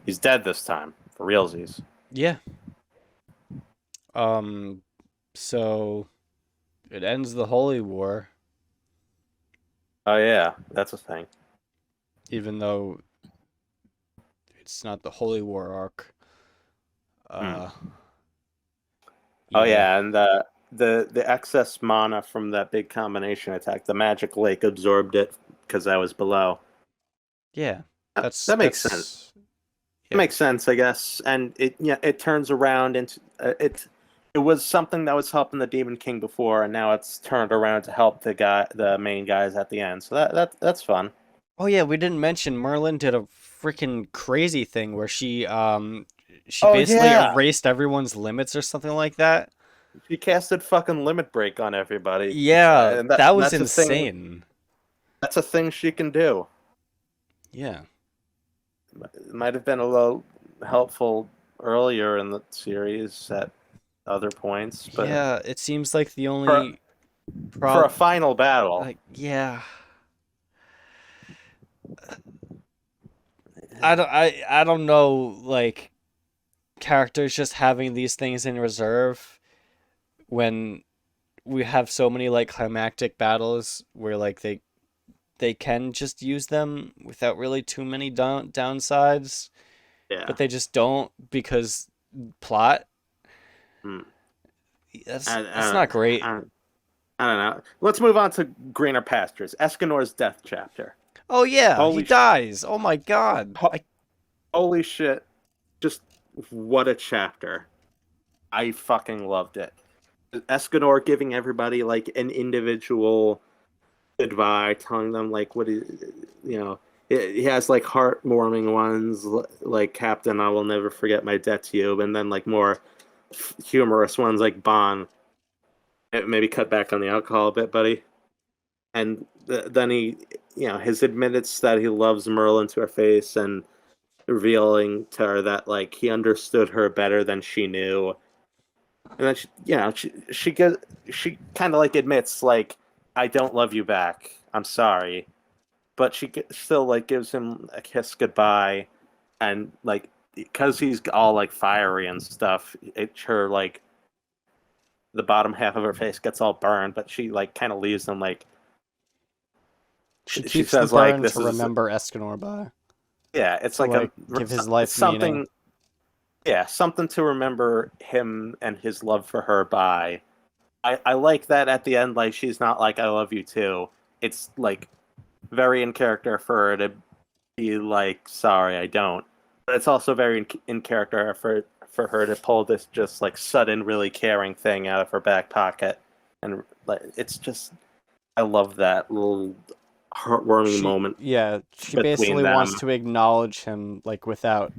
He's dead this time, for realsies.
Yeah. Um so it ends the Holy War
Oh yeah, that's a thing.
even though it's not the Holy War arc.
Hmm.
Uh
Oh
yeah.
yeah, and the excess mana from that big combination attack, the magic lake absorbed it because I was below.
Yeah.
That makes sense. It
Yeah.
makes sense, I guess. And it turns around into it was something that was helping the Demon King before, and now it's turned around to help the main guys at the end. So that's fun.
Oh yeah, we didn't mention Merlin did a freaking crazy thing where she
Oh
basically
yeah,
erased everyone's limits or something like that.
she casted fucking limit break on everybody,
Yeah,
and that
that
and
was
that's a thing.
insane.
That's a thing she can do.
Yeah.
It might have been a little helpful earlier in the series at other points, but
Yeah, it seems like the
for
only
for a
prob
final battle,
like yeah. I don't know like characters just having these things in reserve when we have so many like climactic battles where like they can just use them without really too many downsides,
yeah.
but they just don't because plot.
Hmm.
That's
I,
that's
I,
not great.
I, I don't know. Let's move on to greener pastures. Escanor's death chapter.
Oh yeah, he
Holy sh-
dies. Oh my god.
ho- holy shit! Just what a chapter. I fucking loved it. Escanor giving everybody like an individual goodbye, telling them like what he, you know, he has like heartwarming ones like Captain, I will never forget my debt to you, and then like more humorous ones like Bon. Maybe cut back on the alcohol a bit, buddy. And then he, his admittance that he loves Merlin to her face, and revealing to her that like he understood her better than she knew. And then she kind of like admits like, I don't love you back. I'm sorry, but she still like gives him a kiss goodbye, and like because he's all like fiery and stuff, her like the bottom half of her face gets all burned, but she like kind of leaves them like
She
she
keeps the
says like
burn
this
to
is
remember Escanor by.
yeah, it's
To
like
like
a
give his
it's
life
something
meaning.
yeah, something to remember him and his love for her by. I like that at the end, like she's not like I love you too. It's like very in character for her to be like sorry I don't, but it's also very in character for her to pull this just like sudden really caring thing out of her back pocket, and like it's just I love that little heartwarming moment
She
between
basically wants
them.
to acknowledge him like without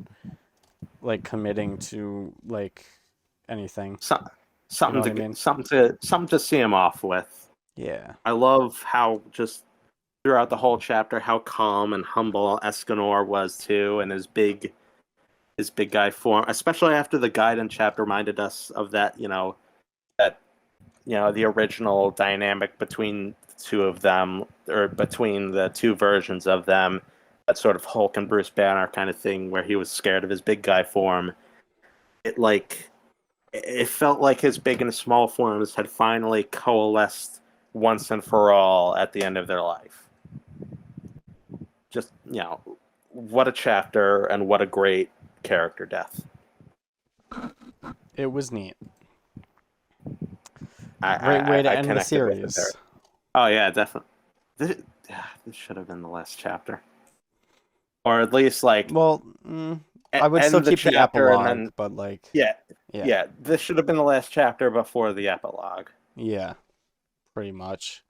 like committing to like anything.
So,
You know what I mean?
something to see him off with.
Yeah.
I love how just throughout the whole chapter how calm and humble Escanor was too, and his big guy form, especially after the Gaiden chapter reminded us of that, that the original dynamic between the two of them, or between the two versions of them, that sort of Hulk and Bruce Banner kind of thing, where he was scared of his big guy form. It felt like his big and small forms had finally coalesced once and for all at the end of their life. Just, what a chapter and what a great character death.
It was neat. Great way to
I
end the
connected with it there.
series.
Oh yeah, definitely. This should have been the last chapter, or at least like
Well, I would still
end the
keep the
chapter and
epilogue,
then
but like, yeah,
yeah. This should have been the last chapter before the epilogue.
yeah, pretty much.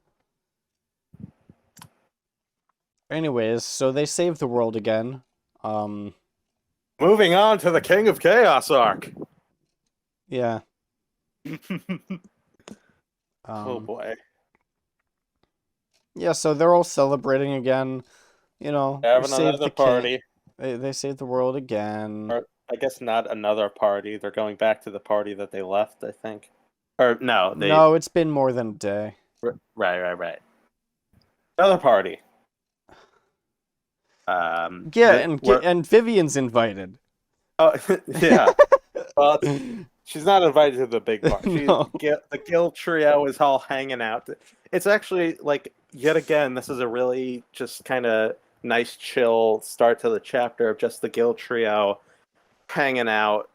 Anyways, so they saved the world again.
Moving on to the King of Chaos arc.
Yeah.
Oh boy.
Yeah, so they're all celebrating again. You know, they
Having
saved
another
the king.
party.
They saved the world again.
Or I guess not another party. They're going back to the party that they left, I think. Or no,
No, it's been more than a day.
Right. Another party.
Yeah, and Vivian's invited.
Oh yeah. Well, she's not invited to the big party.
No.
The guild trio is all hanging out. It's actually like yet again, this is a really just kind of nice, chill start to the chapter of just the guild trio hanging out,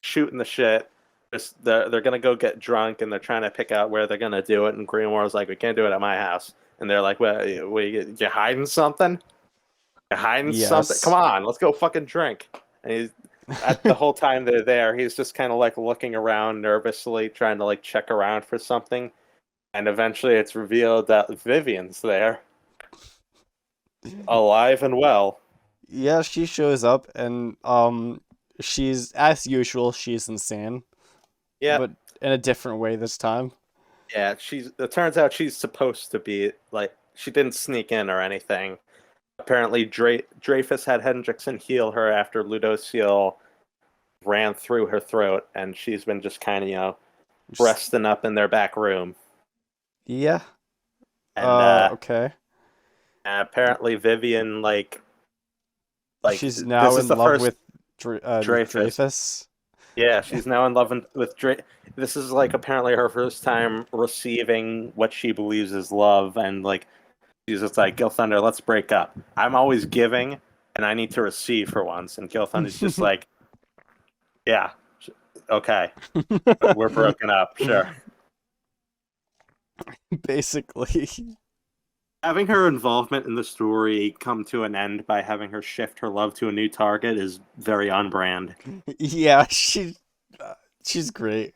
shooting the shit. They're gonna go get drunk and they're trying to pick out where they're gonna do it. And Greenwar's like, "We can't do it at my house." And they're like, "Well, you hiding something? You hiding something? Come on, let's go fucking drink." And he's at the whole time they're there, he's just kind of like looking around nervously, trying to like check around for something. And eventually, it's revealed that Vivian's there, alive and well.
Yeah, she shows up and she's as usual, she's insane.
Yeah,
But in a different way this time.
yeah. It turns out she's supposed to be like she didn't sneak in or anything. Apparently, Dreyfus had Hendrickson heal her after Ludociel ran through her throat, and she's been just kind of resting up in their back room.
Yeah.
And
okay.
Apparently, Vivian like
she's now in love with
Dreyfus. Yeah, she's now in love with Dreyfus. This is like apparently her first time receiving what she believes is love, and like she's just like, Gil Thunder, let's break up. I'm always giving, and I need to receive for once. And Gil Thunder's just like, yeah, okay, we're broken up, sure.
Basically.
Having her involvement in the story come to an end by having her shift her love to a new target is very on brand.
Yeah, she's great.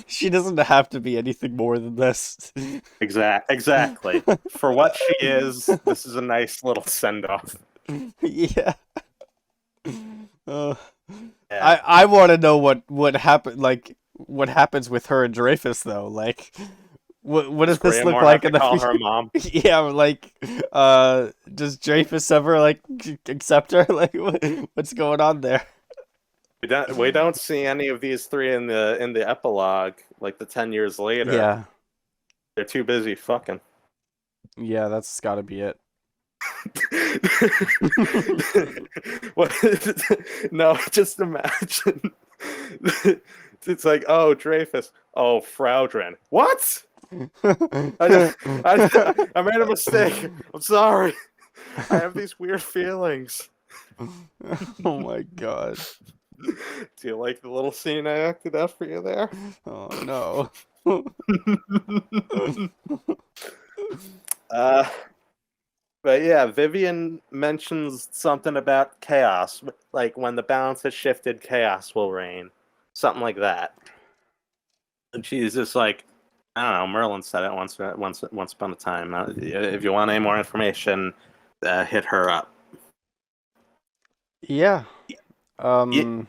She doesn't have to be anything more than this.
Exactly. For what she is, this is a nice little send-off.
Yeah. I want to know what happened. Like, what happens with her and Dreyfus, though? Like, what does this look like in the
call
future?
her mom?
Yeah, like, does Dreyfus ever like accept her? Like, what's going on there?
We don't see any of these three in the epilogue. Like the 10 years later,
yeah,
they're too busy fucking.
Yeah, that's got to be it.
What? No, just imagine It's like, oh, Dreyfus. Oh, Fraudrin. What? I made a mistake. I'm sorry. I have these weird feelings.
Oh my god.
Do you like the little scene I acted out for you there?
Oh no.
Uh, but yeah, Vivian mentions something about chaos, like when the balance has shifted, chaos will reign, something like that. And she's just like, I don't know. Merlin said it once upon a time. If you want any more information, hit her up.
Yeah.
You,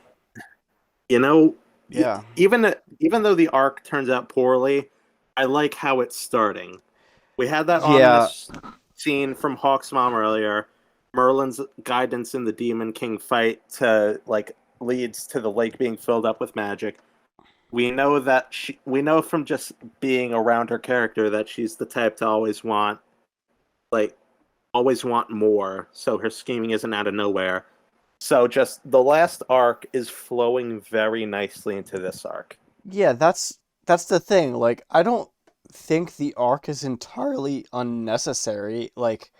you know,
Yeah.
even though the arc turns out poorly, I like how it's starting. We had that
Yeah.
ominous scene from Hawk's mom earlier. Merlin's guidance in the Demon King fight to like leads to the lake being filled up with magic. We know that we know from just being around her character that she's the type to like always want more. So her scheming isn't out of nowhere. So just the last arc is flowing very nicely into this arc.
Yeah, that's the thing. Like, I don't think the arc is entirely unnecessary. Like,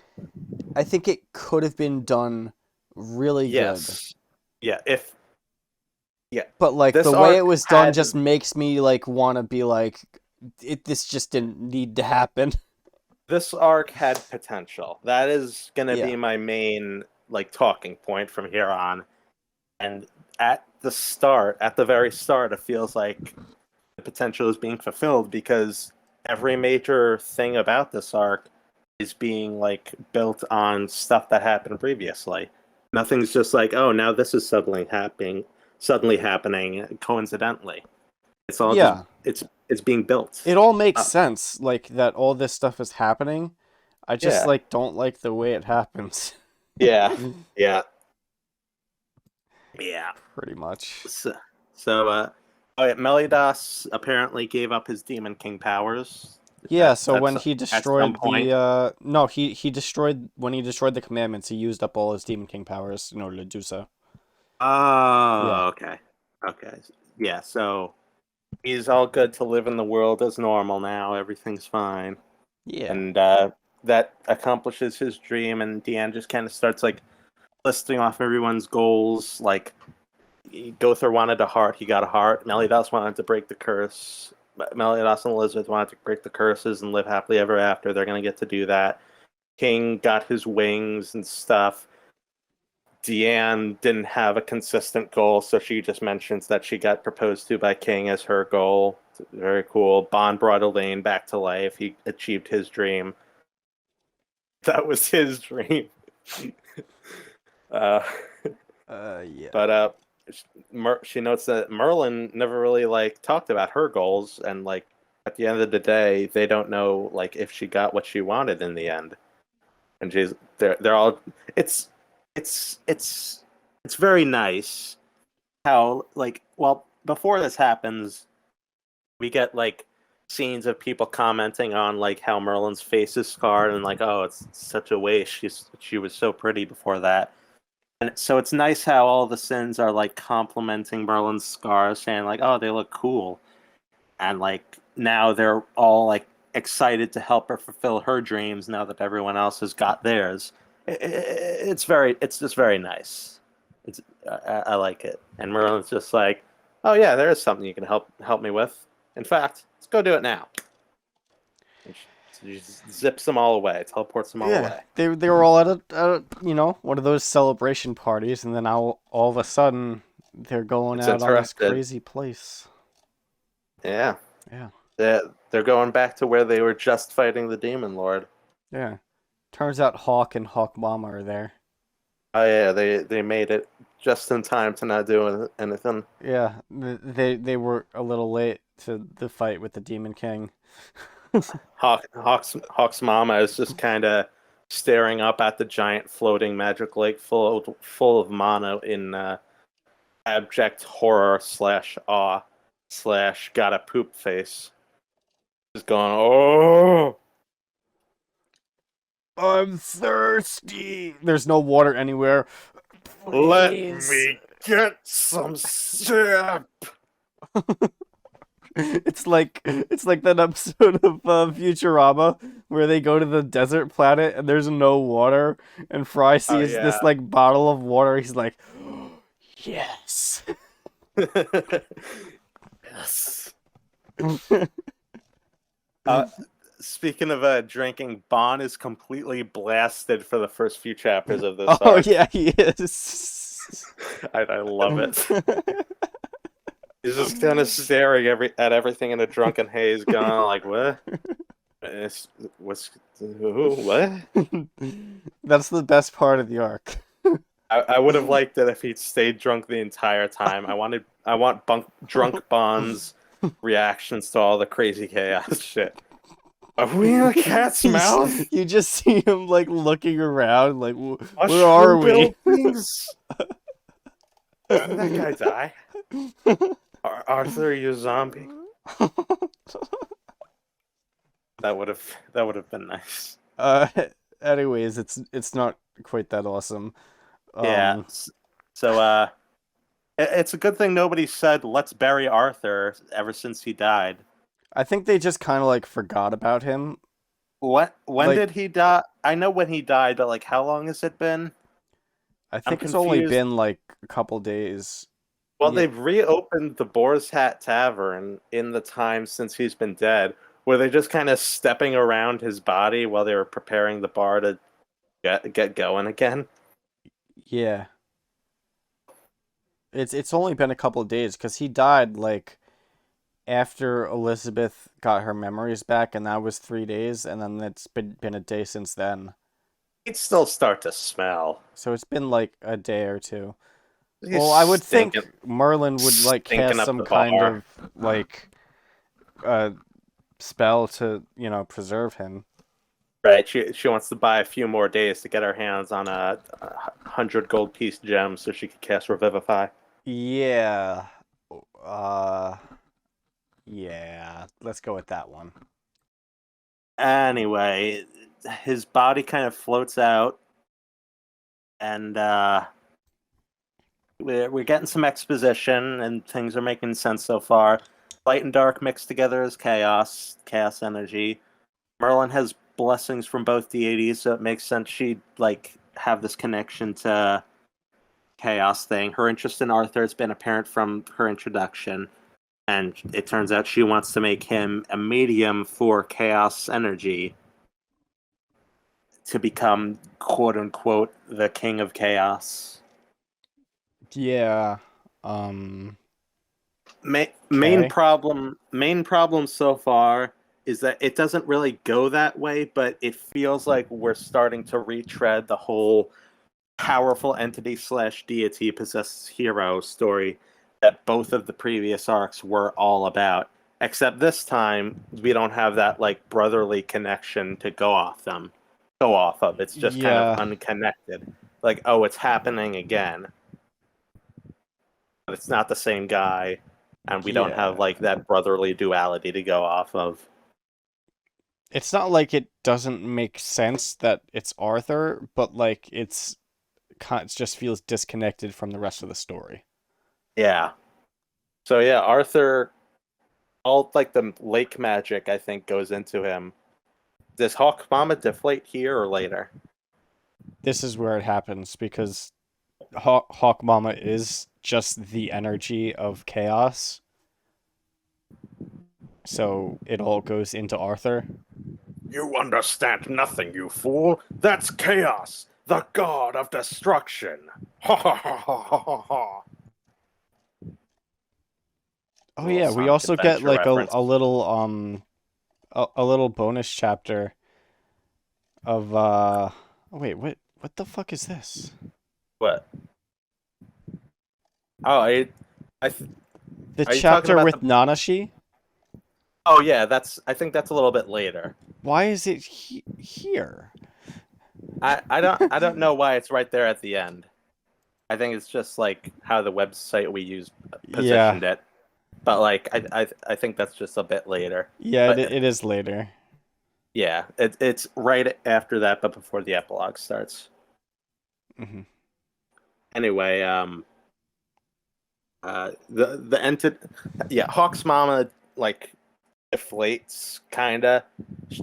I think it could have been done really good.
Yes. Yeah, if yeah.
But like the
This
way it
arc
was done
had
just makes me like want to be like this just didn't need to happen.
this arc had potential. That is going to
Yeah.
be my main like talking point from here on. And at the very start, it feels like the potential is being fulfilled because every major thing about this arc is being like built on stuff that happened previously. Nothing's just like, oh, now this is suddenly happening coincidentally. It's all just
Yeah.
it's being built.
It all makes
Uh,
sense like that all this stuff is happening. I just
yeah,
like don't like the way it happens.
yeah, yeah, yeah.
Pretty much.
So, oh, yeah, Melidas apparently gave up his Demon King powers.
Yeah, so when
That's
he
at some
destroyed
point.
the no, he destroyed when he destroyed the commandments, he used up all his Demon King powers in order to do so. Yeah.
Oh, okay, okay, yeah. So he's all good to live in the world as normal now. Everything's fine,
Yeah.
and that accomplishes his dream. And Deanne just kind of starts like listing off everyone's goals. Like Gother wanted a heart, he got a heart. Melidas wanted to break the curse. Melidas and Elizabeth wanted to break the curses and live happily ever after. They're gonna get to do that. King got his wings and stuff. Deanne didn't have a consistent goal, so she just mentions that she got proposed to by King as her goal. Very cool. Bond brought Elaine back to life. He achieved his dream. That was his dream. uh,
Yeah.
but she notes that Merlin never really like talked about her goals, and like at the end of the day, they don't know like if she got what she wanted in the end. And they're all it's it's very nice how like well before this happens we get like scenes of people commenting on like how Merlin's face is scarred and like oh it's such a waste she was so pretty before that, and so it's nice how all the sins are like complimenting Merlin's scars saying like oh they look cool, and like now they're all like excited to help her fulfill her dreams now that everyone else has got theirs. It's just very nice. I like it, and Merlin's just like, oh yeah, there is something you can help me with. In fact, let's go do it now. And she just zips them all away, teleports them all
Yeah.
away.
They were all at a one of those celebration parties, and then all of a sudden they're going
It's
out on this
interrupted.
crazy place.
Yeah,
Yeah.
they're going back to where they were just fighting the Demon Lord.
Yeah. Turns out Hawk and Hawk Mama are there.
Oh yeah, they made it just in time to not do anything.
Yeah, they were a little late to the fight with the Demon King.
Hawk's mama is just kind of staring up at the giant floating magic lake full of mana in abject horror slash awe slash gotta poop face. Just going, oh,
I'm thirsty. There's no water anywhere.
let
Please.
me get some sip.
It's like that episode of Futurama where they go to the desert planet and there's no water, and Fry
Oh
sees this
yeah.
like bottle of water. He's like, yes.
Yes. Uh, Speaking of drinking, Bon is completely blasted for the first few chapters of this
Oh
arc.
yeah, he is.
I love it. He's just kind of staring at everything in a drunken haze, going like, "What? What's who? What?"
That's the best part of the arc.
I would have liked it if he'd stayed drunk the entire time. I want drunk Bond's reactions to all the crazy chaos shit. Are we in a cat's mouth?
You just see him like looking around, like, where are
Mushroom
we?
buildings? Didn't that guy die? Arthur, are you a zombie? That would have been nice.
Uh, anyways, it's not quite that awesome.
Yeah.
Um,
So it's a good thing nobody said let's bury Arthur ever since he died.
I think they just kind of like forgot about him.
What? When
Like,
did he die? I know when he died, but like, how long has it been?
I
I'm
think it's only
confused.
been like a couple days.
Well,
Yeah,
they've reopened the Boar's Hat Tavern in the time since he's been dead. Were they just kind of stepping around his body while they were preparing the bar to get going again?
yeah. It's only been a couple days because he died like after Elizabeth got her memories back, and that was 3 days, and then it's been a day since then.
He'd still start to smell.
So it's been like a day or two.
He's
Well, I would think
stinking,
Merlin would like
stinking
cast
up
some
the
kind
bar.
of like uh spell to, preserve him.
Right. She wants to buy a few more days to get her hands on a 100 gold piece gem so she could cast Revivify.
Yeah. Uh yeah, let's go with that one.
Anyway, his body kind of floats out, and we're getting some exposition, and things are making sense so far. Light and dark mixed together as chaos energy. Merlin has blessings from both deities, so it makes sense she'd like have this connection to chaos thing. Her interest in Arthur has been apparent from her introduction, and it turns out she wants to make him a medium for chaos energy to become quote unquote the king of chaos.
Yeah. Um
Main
okay.
problem so far is that it doesn't really go that way, but it feels like we're starting to retread the whole powerful entity slash deity possessed hero story that both of the previous arcs were all about. Except this time we don't have that like brotherly connection to go off of. It's just kind of
Yeah.
unconnected. Like, oh, it's happening again, but it's not the same guy, and we don't have
Yeah.
like that brotherly duality to go off of.
It's not like it doesn't make sense that it's Arthur, but like it just feels disconnected from the rest of the story.
Yeah. So yeah, Arthur, all like the lake magic I think goes into him. Does Hawk Mama deflate here or later?
This is where it happens because Hawk Mama is just the energy of chaos. So it all goes into Arthur.
You understand nothing, you fool. That's chaos, the god of destruction. Ha ha ha ha ha ha.
Oh
Little
yeah, we
Sonic
also get
Adventure
like a,
reference.
a little a little bonus chapter of oh, wait, what the fuck is this?
What? Oh, I
The
are you talking
chapter
about
with
the?
Nanashi?
Oh yeah, I think that's a little bit later.
Why is it here?
I don't know why it's right there at the end. I think it's just like how the website we use
Yeah.
positioned it. But like I think that's just a bit later.
Yeah,
But
it is later.
yeah, it's right after that, but before the epilogue starts.
Hmm.
Anyway, The entity, yeah, Hawk's mama like deflates kinda.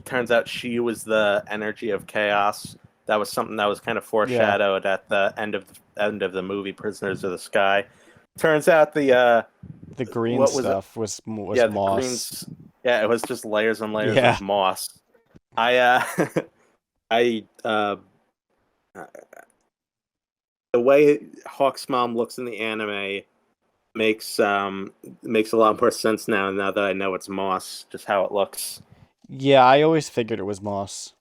Turns out she was the energy of chaos. That was something that was kind of
Yeah,
foreshadowed at the end of the movie Prisoners of the Sky. Turns out the
the green
what was it?
stuff was
Yeah, the
moss.
greens. Yeah, it was just layers and layers
Yeah,
of moss. I I the way Hawk's mom looks in the anime makes makes a lot more sense now that I know it's moss, just how it looks.
yeah. I always figured it was moss.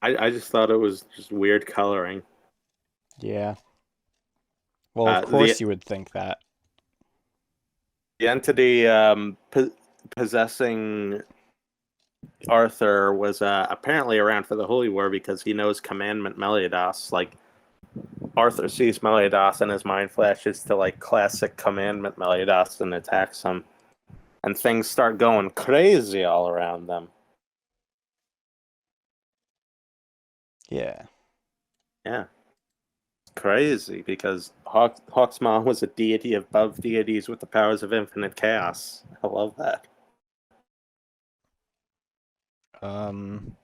I just thought it was just weird coloring.
Yeah. Well, of
Uh, the
course you would think that.
the entity possessing Arthur was apparently around for the Holy War because he knows Commandment Meliodas. Like Arthur sees Meliodas and his mind flashes to like classic Commandment Meliodas and attacks him, and things start going crazy all around them.
Yeah.
Yeah, crazy because Hawk's mom was a deity above deities with the powers of infinite chaos. I love that.
Um.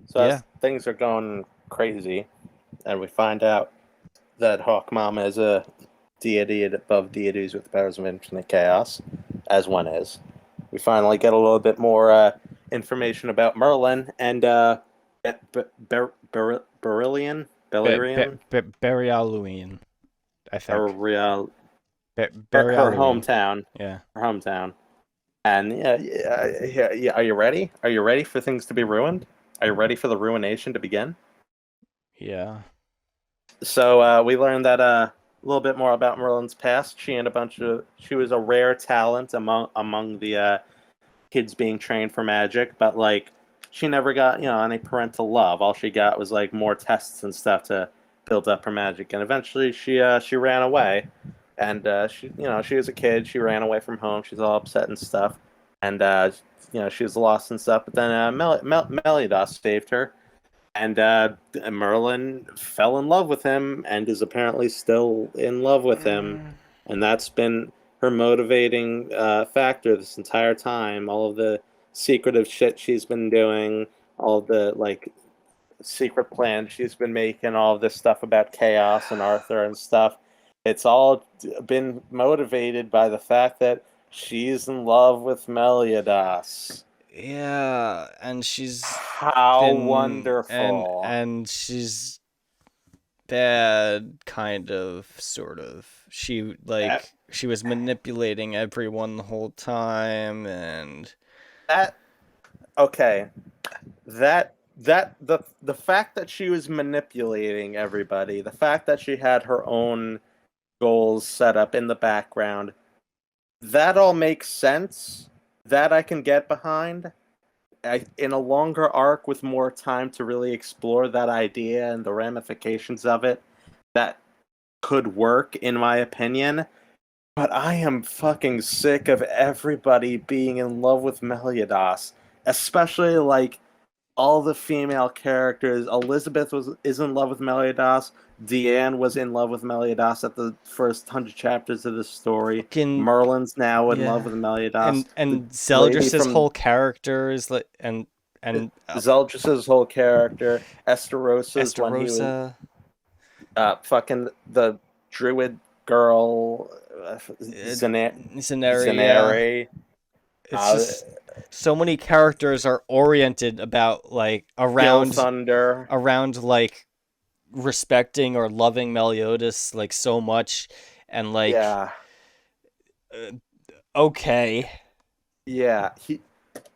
So
Yeah.
as things are going crazy, and we find out that Hawk Mama is a deity above deities with the powers of infinite chaos, as one is. We finally get a little bit more information about Merlin and Berylian, Beleriand,
Burialuin, I think.
her, her
Burialuin.
hometown,
Yeah.
her hometown. And yeah. Are you ready? Are you ready for things to be ruined? Are you ready for the ruination to begin?
Yeah.
So we learned that a little bit more about Merlin's past. She was a rare talent among the kids being trained for magic, but like she never got any parental love. All she got was like more tests and stuff to build up her magic. And eventually she ran away, and she was a kid. She ran away from home. She's all upset and stuff, and she was lost and stuff. But then Meliodas saved her, and Merlin fell in love with him and is apparently still in love with him,
Mm,
and that's been her motivating factor this entire time. All of the secretive shit she's been doing, all of the like secret plans she's been making, all of this stuff about chaos and Arthur and stuff. It's all been motivated by the fact that she's in love with Meliodas.
yeah, and she's
How
been
wonderful.
and she's bad, kind of, sort of. She was manipulating everyone the whole time, and
That okay. The fact that she was manipulating everybody, the fact that she had her own goals set up in the background, that all makes sense. That I can get behind. In a longer arc with more time to really explore that idea and the ramifications of it, that could work in my opinion. But I am fucking sick of everybody being in love with Meliodas, especially like all the female characters. Elizabeth is in love with Meliodas. Deanne was in love with Meliodas at the first 100 chapters of the story.
fucking
Merlin's now in love
yeah.
with Meliodas. The
And
lady
Zeldris's
from
whole character is like and
Zeldris's whole character, Esterosa's when he was
Estarosa.
fucking the druid girl,
Cenary, yeah.
Zenare.
It's
Uh,
just so many characters are oriented about like
Gil Thunder.
around like respecting or loving Meliodas like so much, and like
Yeah,
uh, okay,
yeah.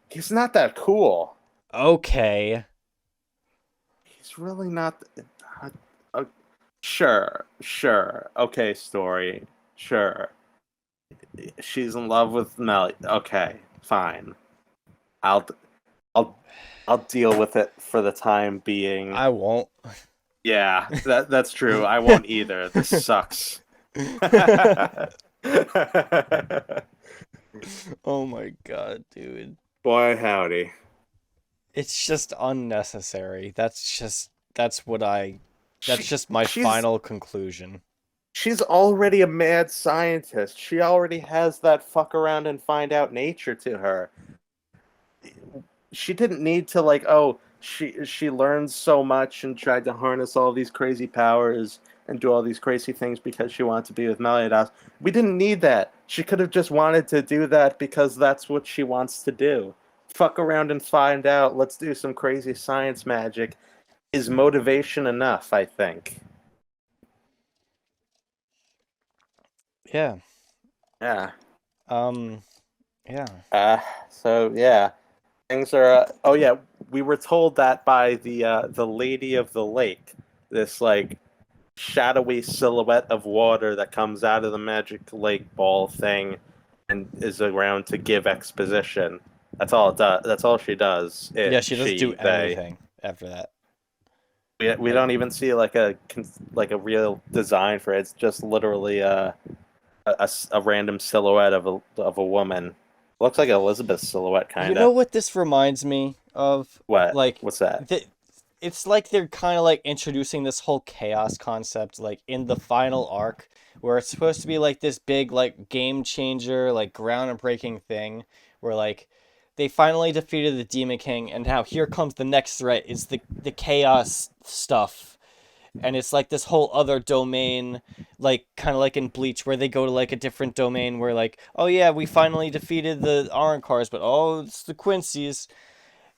He's not that cool.
okay,
He's really not. Uh, uh, sure. Okay, story. Sure. She's in love with Mel. Okay, fine. I'll I'll I'll deal with it for the time being.
I won't.
Yeah, that's true. I won't either. This sucks.
Oh my god, dude.
Boy, howdy.
It's just unnecessary. That's
She,
just my
she's
final conclusion.
she's already a mad scientist. She already has that fuck around and find out nature to her. She didn't need to like, oh, she learns so much and tried to harness all these crazy powers and do all these crazy things because she wanted to be with Meliodas. We didn't need that. She could have just wanted to do that because that's what she wants to do. Fuck around and find out. Let's do some crazy science magic. Is motivation enough, I think.
Yeah.
Yeah.
Um. Yeah.
So yeah, things are. Oh yeah, we were told that by the Lady of the Lake, this like shadowy silhouette of water that comes out of the magic lake ball thing, and is around to give exposition. That's all it does. That's all she does.
Yeah.
It,
She doesn't do
she, they.
anything after that.
We
Like,
don't even see like a real design for it. It's just literally a random silhouette of a woman. Looks like Elizabeth's silhouette,
you
kind
know
of.
what this reminds me of?
What?
Like,
What's that?
it's like they're kind of like introducing this whole chaos concept, like in the final arc, where it's supposed to be like this big, like game changer, like groundbreaking thing, where like they finally defeated the Demon King, and now here comes the next threat. It's the chaos stuff, and it's like this whole other domain, like kind of like in Bleach, where they go to like a different domain where like, oh yeah, we finally defeated the Cars, but oh, it's the Quincy's,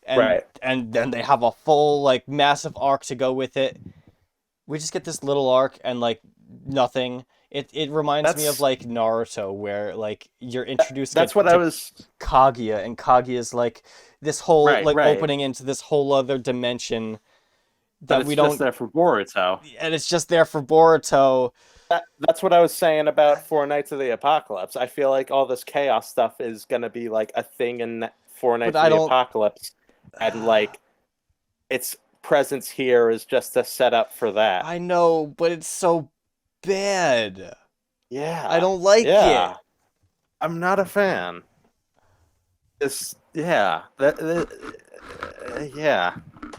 and
Right.
then they have a full like massive arc to go with it. We just get this little arc and like nothing. It reminds me of
That's
like Naruto, where like you're introduced
that's what I
to
was.
Kaguya, and Kaguya's like this whole
Right.
like
Right.
opening into this whole other dimension
But
that
it's
we
just
don't,
there for Boruto.
and it's just there for Boruto.
That's what I was saying about Four Nights of the Apocalypse. I feel like all this chaos stuff is gonna be like a thing in Four
But
Nights of
I
the
don't.
Apocalypse, and like its presence here is just a setup for that.
I know, but it's so bad. I
Yeah.
don't like it.
Yeah. I'm not a fan. It's yeah. Yeah.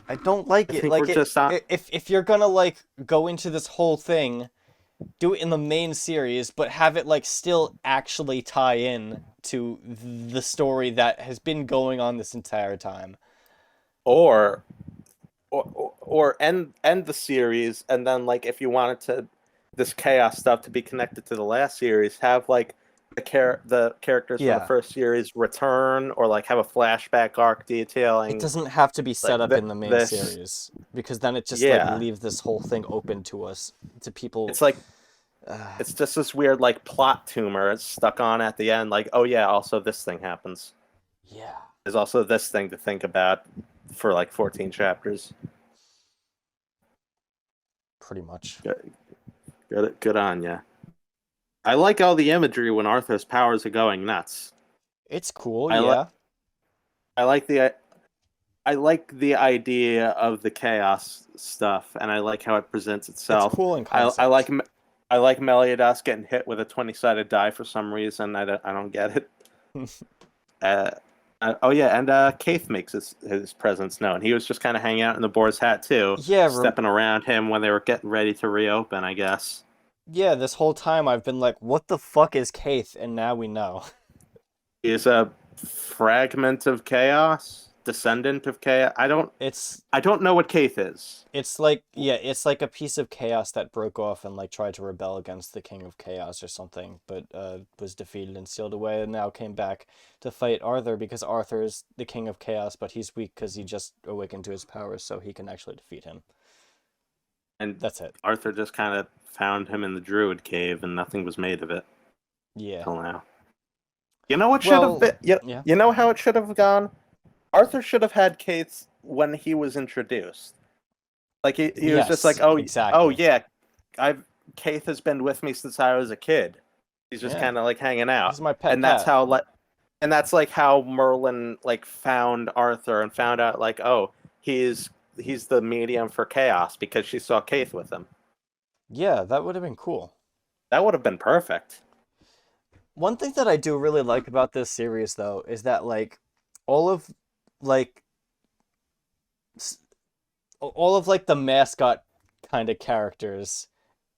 I don't like
I
it.
think we're
Like it
just on.
if you're gonna like go into this whole thing, do it in the main series, but have it like still actually tie in to the story that has been going on this entire time.
Or or end the series, and then like if you wanted to this chaos stuff to be connected to the last series, have like the characters from the
Yeah.
first series return, or like have a flashback arc
It
detailing
doesn't have to be
like
set up in the main
this.
series because then it just like
Yeah,
leaves this whole thing open to us, to people.
it's like
Uh,
it's just this weird like plot tumor it's stuck on at the end, like, oh yeah, also this thing happens.
yeah,
There's also this thing to think about for like 14 chapters.
pretty much.
Good on ya. I like all the imagery when Arthur's powers are going nuts.
It's cool,
I like
yeah.
I like the idea of the chaos stuff, and I like how it presents
It's
itself.
cool in
I like
concept.
I like Meliodas getting hit with a 20-sided die for some reason. I don't get it. Uh, oh yeah, and Kaith makes his presence known. He was just kind of hanging out in the boar's hat too,
Yeah,
stepping around him when they were getting ready to reopen, I guess.
yeah, this whole time I've been like, what the fuck is Kaith? And now we know.
He's a fragment of chaos, descendant of chaos.
It's
I don't know what Kaith is.
it's like, yeah, it's like a piece of chaos that broke off and like tried to rebel against the King of Chaos or something, but was defeated and sealed away, and now came back to fight Arthur because Arthur is the King of Chaos, but he's weak because he just awakened to his powers, so he can actually defeat him.
And
That's it.
Arthur just kind of found him in the Druid cave, and nothing was made of it
Yeah.
till now. You know what should have
Well,
been?
yeah.
You know how it should have gone? Arthur should have had Kaith when he was introduced. Like he was just
Yes,
like, oh
exactly.
yeah, I've Kaith has been with me since I was a kid. He's just
Yeah.
kind of like hanging
This
out,
is my pet
and that's
cat.
how and that's like how Merlin like found Arthur and found out like, oh, he's the medium for chaos because she saw Kaith with him.
Yeah, that would have been cool.
That would have been perfect.
One thing that I do really like about this series, though, is that like all of like s- all of like the mascot kind of characters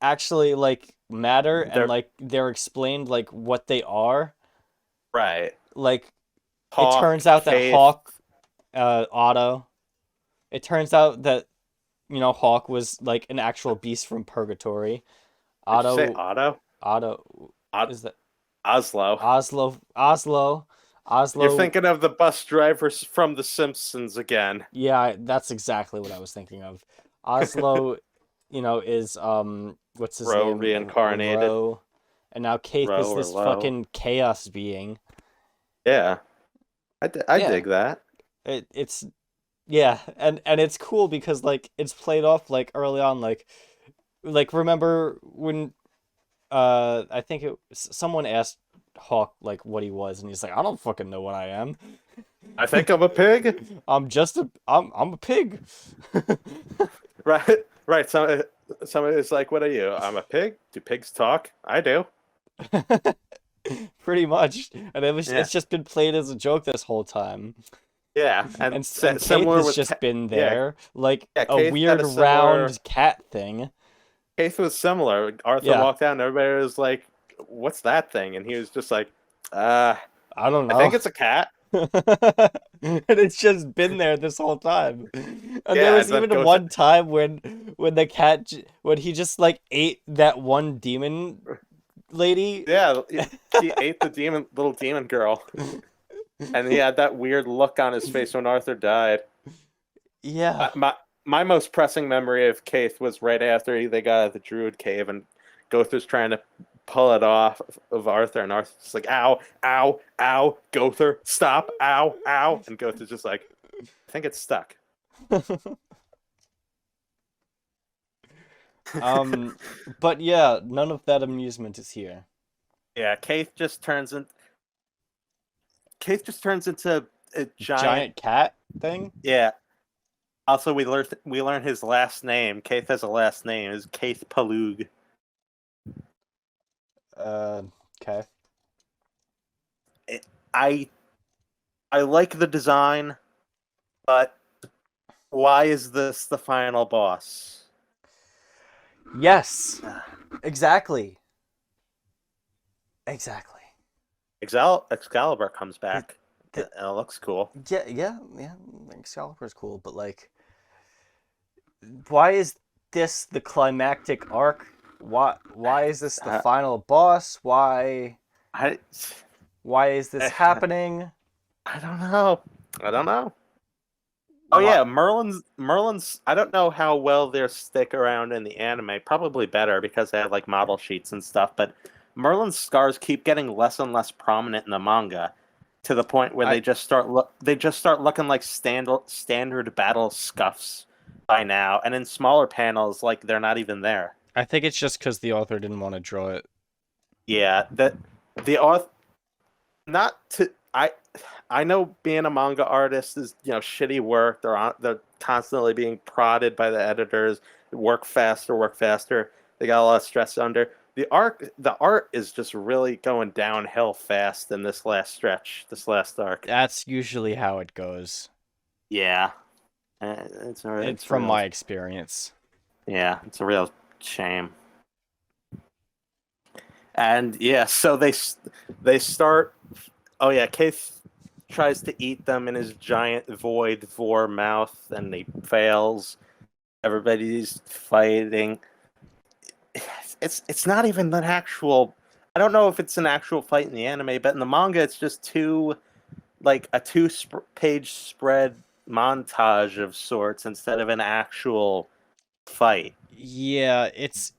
actually like matter and
They're
like they're explained like what they are.
right.
Like it
Hawk,
turns out that
Faith.
Hawk, Otto. It turns out that Hawk was like an actual beast from purgatory.
Did you say
Otto,
Otto?
Otto,
O-
is that
Oslo.
Oslo? Oslo,
You're
Oslo.
thinking of the bus drivers from The Simpsons again.
Yeah, that's exactly what I was thinking of. Oslo, is what's his
Row
name?
reincarnated.
Ro, and now Kaith
Row
is
or
this
low.
fucking chaos being.
Yeah, I
Yeah,
dig that.
it's yeah, and it's cool because like it's played off like early on, like remember when I think someone asked Hawk like what he was, and he's like, I don't fucking know what I am.
I think I'm a pig.
I'm a pig.
Right, right. Somebody is like, "What are you? I'm a pig. Do pigs talk? I do."
Pretty much, and
Yeah,
it's just been played as a joke this whole time.
yeah. And
And Kaith
similar
has
with
just been
yeah,
there, like
yeah.
a
Keith had
weird
a similar.
round cat thing.
Keith was similar. Arthur
Yeah,
walked out, and everybody was like, "What's that thing?" And he was just like, "Uh,
I don't
I think
know.
it's a cat."
And it's just been there this whole time. And there
Yeah,
was
and then
even
goes,
one time when the cat when he just like ate that one demon lady.
yeah, he ate the little demon girl, and he had that weird look on his face when Arthur died.
Yeah.
My most pressing memory of Keith was right after they got out of the Druid cave and Gother's trying to pull it off of Arthur, and Arthur's just like, "Ow, ow, ow, Gother, stop, ow, ow," and Gother's just like, "I think it's stuck."
Um, but yeah, none of that amusement is here.
Yeah, Keith just turns into a giant.
Giant cat thing?
Yeah. Also, we learned his last name. Keith has a last name. Is Keith Palug.
Uh, okay.
I I like the design, but why is this the final boss?
Yes, exactly. Exactly.
Excalibur comes
The,
back.
the,
It looks cool.
yeah, Excalibur's cool, but like, why is this the climactic arc? Why is this the
Uh,
final boss?
I
Why is this happening?
I don't know. I don't know. Oh
Why?
yeah, Merlin's. I don't know how well they stick around in the anime. Probably better because they have like model sheets and stuff. But Merlin's scars keep getting less and less prominent in the manga, to the point where
I
they just start looking like standard battle scuffs by now. And in smaller panels, like they're not even there.
I think it's just because the author didn't want to draw it.
Yeah, the author not to I know being a manga artist is shitty work. They're constantly being prodded by the editors. Work faster, work faster. They got a lot of stress under. The art is just really going downhill fast in this last stretch, this last arc.
That's usually how it goes.
Yeah,
It
it's a
from
real
my experience.
yeah, it's a real shame. And yeah, so they start. Oh yeah, Keith tries to eat them in his giant void vor mouth, and he fails. Everybody's fighting. It's not even an actual. I don't know if it's an actual fight in the anime, but in the manga, it's just a two-page spread montage of sorts instead of an actual fight.
Yeah, it's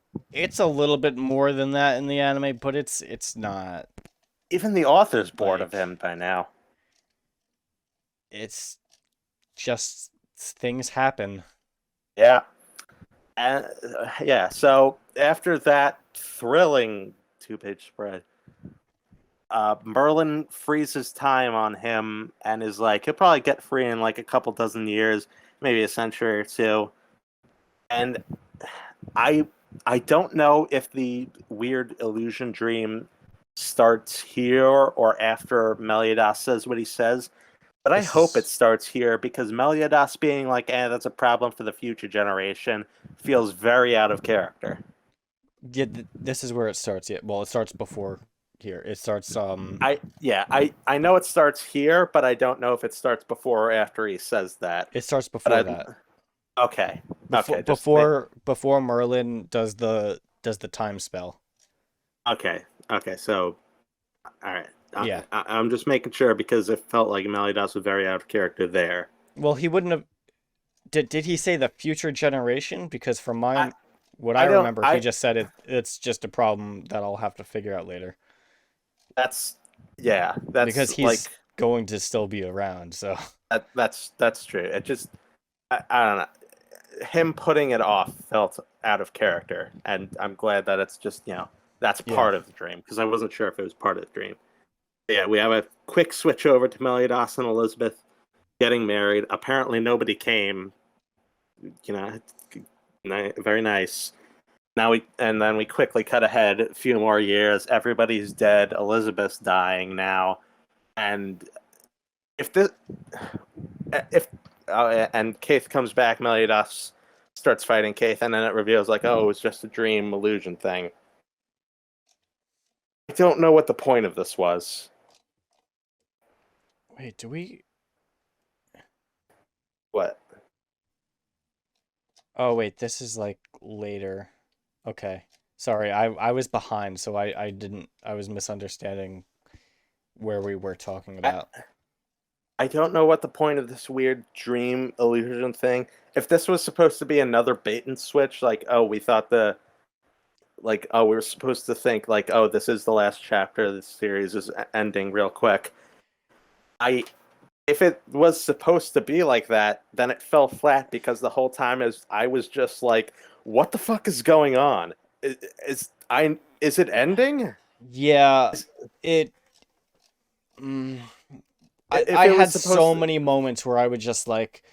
a little bit more than that in the anime, but it's not
Even the author's bored of
like
him by now.
it's just things happen.
Yeah. And yeah, so after that thrilling two-page spread, Merlin freezes time on him and is like, he'll probably get free in like a couple dozen years, maybe a century or two. And I I don't know if the weird illusion dream starts here or after Meliodas says what he says, but I hope it
This
starts here because Meliodas being like, that's a problem for the future generation feels very out of character.
Yeah, this is where it starts. Yeah, well, it starts before here. It starts
I know it starts here, but I don't know if it starts before or after he says that.
it starts
But
before that.
okay,
Before
just
before Merlin does the time spell.
okay, okay. So all right,
Yeah.
I'm just making sure because it felt like Meliodas was very out of character there.
Well, he wouldn't have did he say the future generation? Because from
I
my what I
I don't
remember, he
I
just said it's just a problem that I'll have to figure out later.
that's yeah that's
Because he's
like
going to still be around, so
that's true. It just I don't know. Him putting it off felt out of character, and I'm glad that it's just that's
yeah.
part of the dream because I wasn't sure if it was part of the dream. Yeah, we have a quick switch over to Meliodas and Elizabeth getting married. Apparently, nobody came. You know, very nice. Then we quickly cut ahead a few more years. Everybody's dead. Elizabeth's dying now, and if this if and Keith comes back, Meliodas starts fighting Keith, and then it reveals like, oh, it was just a dream illusion thing. I don't know what the point of this was.
Wait, do we
What?
Oh wait, this is like later. Okay. Sorry, I was behind, so I didn't I was misunderstanding where we were talking
I,
about.
I don't know what the point of this weird dream illusion thing. If this was supposed to be another bait and switch, like, oh, we thought we were supposed to think like, oh, this is the last chapter. This series is ending real quick. I if it was supposed to be like that, then it fell flat because the whole time I was just like, what the fuck is going on? Is it ending?
Yeah,
Is,
it mm,
if
I
it was
had
supposed
so
to
many moments where I would just like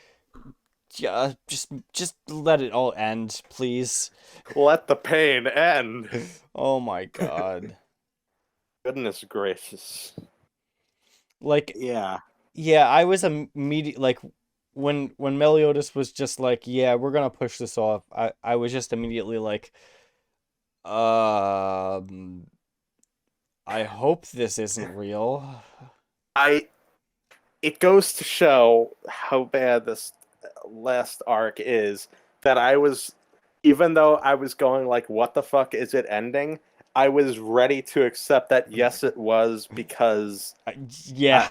yeah, just let it all end, please.
let the pain end.
Oh my God.
Goodness gracious.
Like
Yeah.
yeah, I was immediate like when Meliodas was just like, "Yeah, we're gonna push this off." I was just immediately like, um, I hope this isn't real.
I it goes to show how bad this last arc is that I was even though I was going like what the fuck is it ending? I was ready to accept that yes it was because
I, yeah,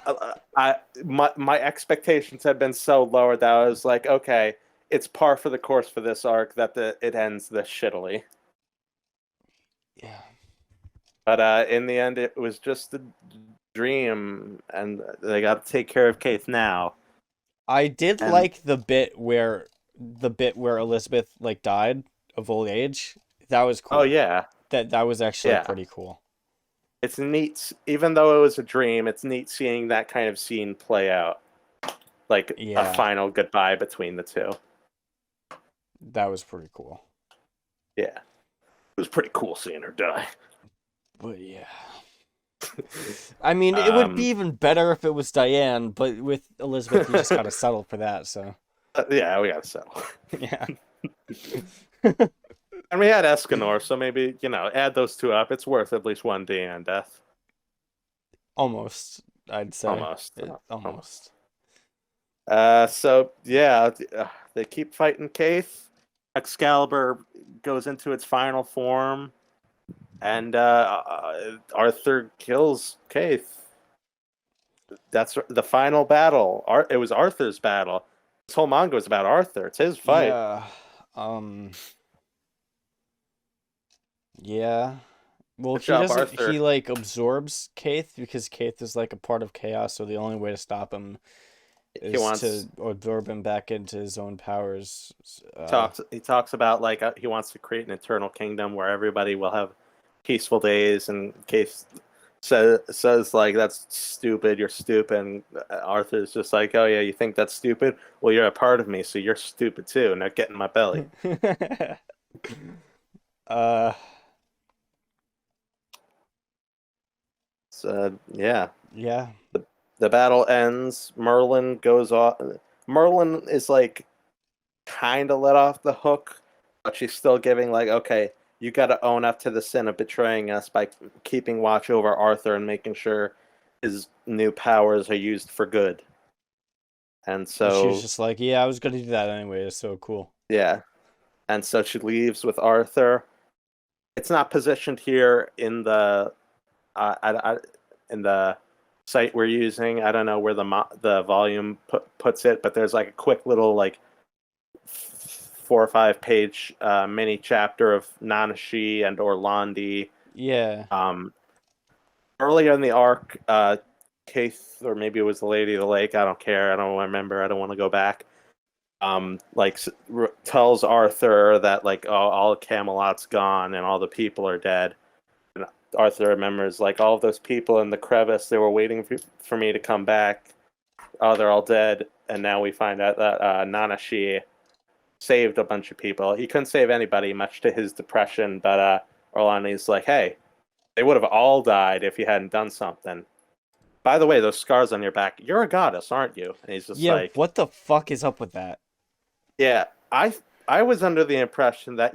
my expectations had been so lower that I was like okay, it's par for the course for this arc that it ends this shittily.
yeah.
But in the end it was just a dream and they got to take care of Keith now.
I did
And
like the bit where Elizabeth like died of old age. That was
oh
cool.
yeah,
That was actually
yeah.
pretty cool.
It's neat, even though it was a dream. It's neat seeing that kind of scene play out, like a
Yeah,
final goodbye between the two.
that was pretty cool.
Yeah, it was pretty cool seeing her die.
But yeah. I mean, it would be
Um,
even better if it was Diane, but with Elizabeth, you just gotta settle for that. So,
yeah, we gotta settle.
yeah,
And we had Escanor, so maybe add those two up. It's worth at least one Diane death.
almost. I'd say
Almost, almost.
almost.
So yeah, they keep fighting Kaith. Excalibur goes into its final form, and Arthur kills Kaith. That's the final battle. It was Arthur's battle. This whole manga was about Arthur. It's his fight.
Yeah. Um. Yeah. Well,
Good
he
job,
doesn't.
Arthur.
He like absorbs Kaith because Kaith is like a part of chaos. So the only way to stop him
He
is
wants
to absorb him back into his own powers.
he talks about like he wants to create an eternal kingdom where everybody will have peaceful days. And Case says like that's stupid. You're stupid. And Arthur's just like, oh yeah, you think that's stupid? Well, you're a part of me, so you're stupid too. Now get in my belly.
uh.
So yeah,
Yeah.
the battle ends. Merlin goes off. Merlin is like kind of let off the hook, but she's still giving like, okay, you got to own up to the sin of betraying us by keeping watch over Arthur and making sure his new powers are used for good. And
And she was
so,
just like, yeah, I was gonna do that anyway. It's so cool.
yeah. And so she leaves with Arthur. It's not positioned here in the in the site we're using. I don't know where the volume puts it, but there's like a quick little like 4 or 5 page mini chapter of Nanashi and Orlandi.
Yeah.
Earlier in the arc, Kaith, or maybe it was the Lady of the Lake. I don't care. I don't remember. I don't want to go back. Like tells Arthur that like all Camelot's gone and all the people are dead. And Arthur remembers like all of those people in the crevice. They were waiting for me to come back. Oh, they're all dead. And now we find out that Nanashi saved a bunch of people. He couldn't save anybody, much to his depression. But Orlandi's like, hey, they would have all died if you hadn't done something. By the way, those scars on your back, you're a goddess, aren't you? And he's just
Yeah,
like,
what the fuck is up with that?
yeah, I was under the impression that,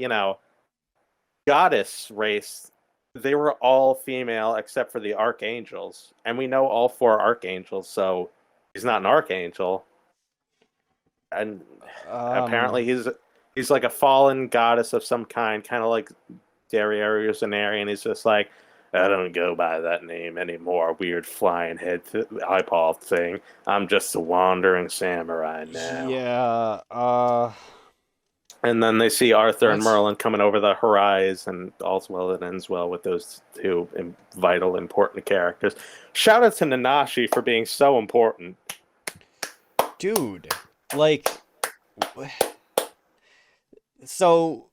goddess race, they were all female except for the archangels. And we know all 4 archangels, so he's not an archangel. And apparently he's like a fallen goddess of some kind of like Darius and Arian. He's just like, I don't go by that name anymore. Weird flying head eyeball thing. I'm just a wandering samurai now.
Yeah,
And then they see Arthur and
what?
Merlin coming over the horizon, and all's well that ends well with those two vital, important characters. Shout out to Nanashi for being so important.
Dude, like, so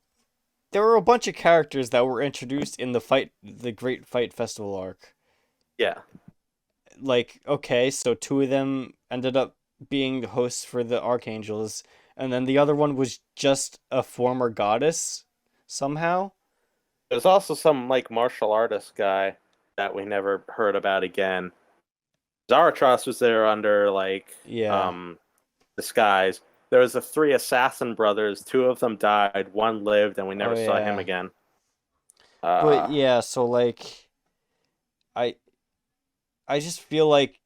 there were a bunch of characters that were introduced in the Great Fight Festival arc.
Yeah.
Like, okay, so 2 of them ended up being the hosts for the Archangels, and then the other one was just a former goddess somehow.
There's also some like martial artist guy that we never heard about again. Zaratros was there under like
Yeah.
disguise. There was the 3 assassin brothers. 2 of them died. 1 lived, and we
Oh
never saw him
yeah.
again.
But yeah, so like I I just feel like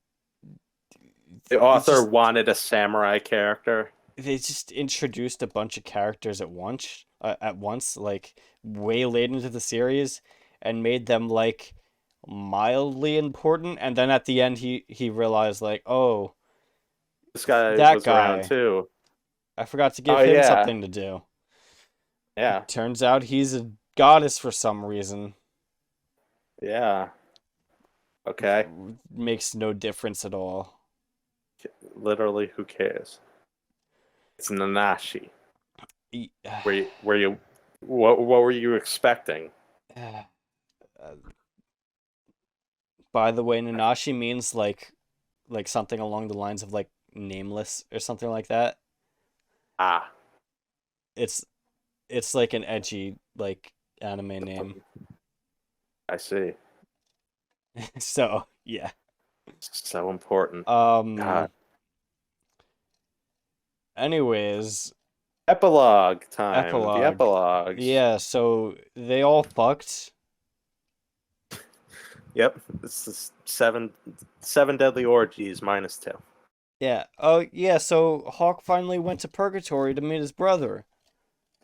The
it's
author
just
wanted a samurai character.
they just introduced a bunch of characters at once, like way late into the series, and made them like mildly important, and then at the end he realized like, oh,
This guy
that
was around
guy,
too.
I forgot to
Oh
give him
yeah,
something to do.
yeah,
Turns out he's a goddess for some reason.
yeah. Okay,
Makes no difference at all.
literally, who cares? It's Nanashi.
E-
Were you, what were you expecting?
By the way, Nanashi means like something along the lines of like nameless or something like that.
Ah,
It's it's like an edgy like anime name.
I see.
So, yeah.
So important.
Um
God.
anyways,
Epilogue time. The
epilogue.
epilogues.
Yeah, so they all fucked.
Yep. This is seven deadly orgies minus 2.
Yeah. Oh, yeah, so Hawk finally went to purgatory to meet his brother.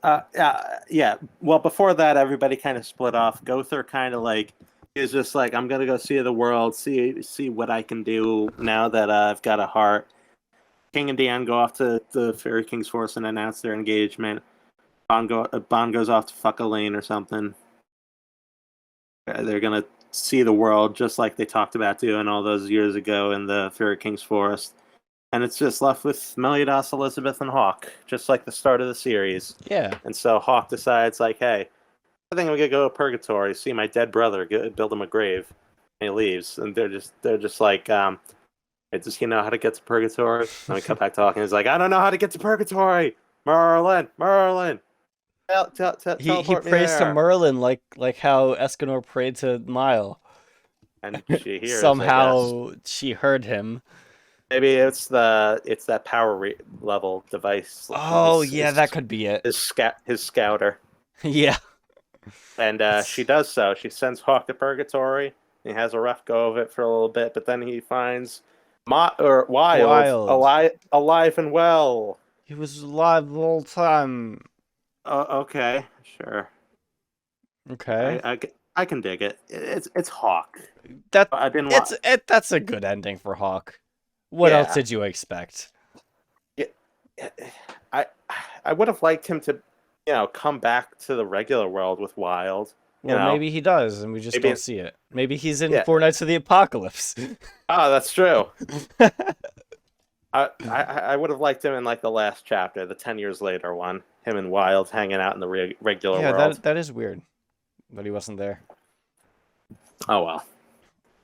Yeah. Well, before that, everybody kind of split off. Gother kind of like is just like, I'm gonna go see the world, see what I can do now that I've got a heart. King and Diane go off to the Fairy King's Force and announce their engagement. Bond goes off to fuck Elaine or something. They're gonna see the world just like they talked about doing all those years ago in the Fairy King's Forest. And it's just left with Meliodas, Elizabeth, and Hawk, just like the start of the series.
Yeah.
And so Hawk decides, like, hey, I think I'm gonna go to Purgatory, see my dead brother, build him a grave. And he leaves, and they're just like, hey, does he know how to get to Purgatory? And we come back talking. He's like, I don't know how to get to Purgatory. Merlin,
He
teleport me
prays to
there.
Merlin like how Escanor prayed to Mile.
And she hears, I guess.
Somehow she heard him.
Maybe it's that power level device.
Oh, yeah, that could be it.
His scouter.
Yeah.
And she
It's
does so. She sends Hawk to purgatory. He has a rough go of it for a little bit, but then he finds Wild
wild.
alive and well.
He was alive the whole time.
Okay, sure.
Okay.
I can dig it. It's Hawk.
That
I didn't want.
that's a good ending for Hawk. What else
Yeah,
did you expect?
yeah, I I would have liked him to, come back to the regular world with Wild. You
Well,
know,
maybe he does, and we just
maybe
don't see it. Maybe he's in
yeah.
Four Nights of the Apocalypse.
Oh, that's true. I would have liked him in like the last chapter, the 10 years later one. Him and Wild hanging out in the regular
Yeah,
world.
that is weird that he wasn't there.
Oh well.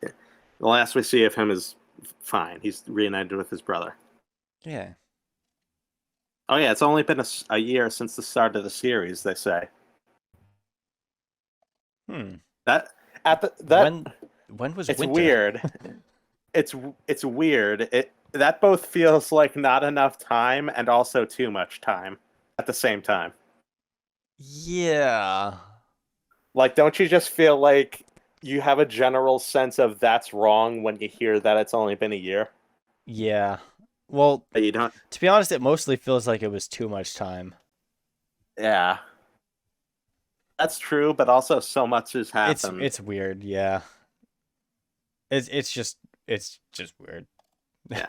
The last we see of him is fine. He's reunited with his brother.
Yeah.
Oh yeah, it's only been a year since the start of the series. They say
Hmm.
that at the that
When was
it's
winter?
weird. It's weird. It that both feels like not enough time and also too much time at the same time.
Yeah.
Like, don't you just feel like you have a general sense of that's wrong when you hear that it's only been a year?
Yeah. Well,
But you don't.
to be honest, it mostly feels like it was too much time.
Yeah, that's true. But also, so much has happened.
It's weird, yeah. It's just weird.
Yeah.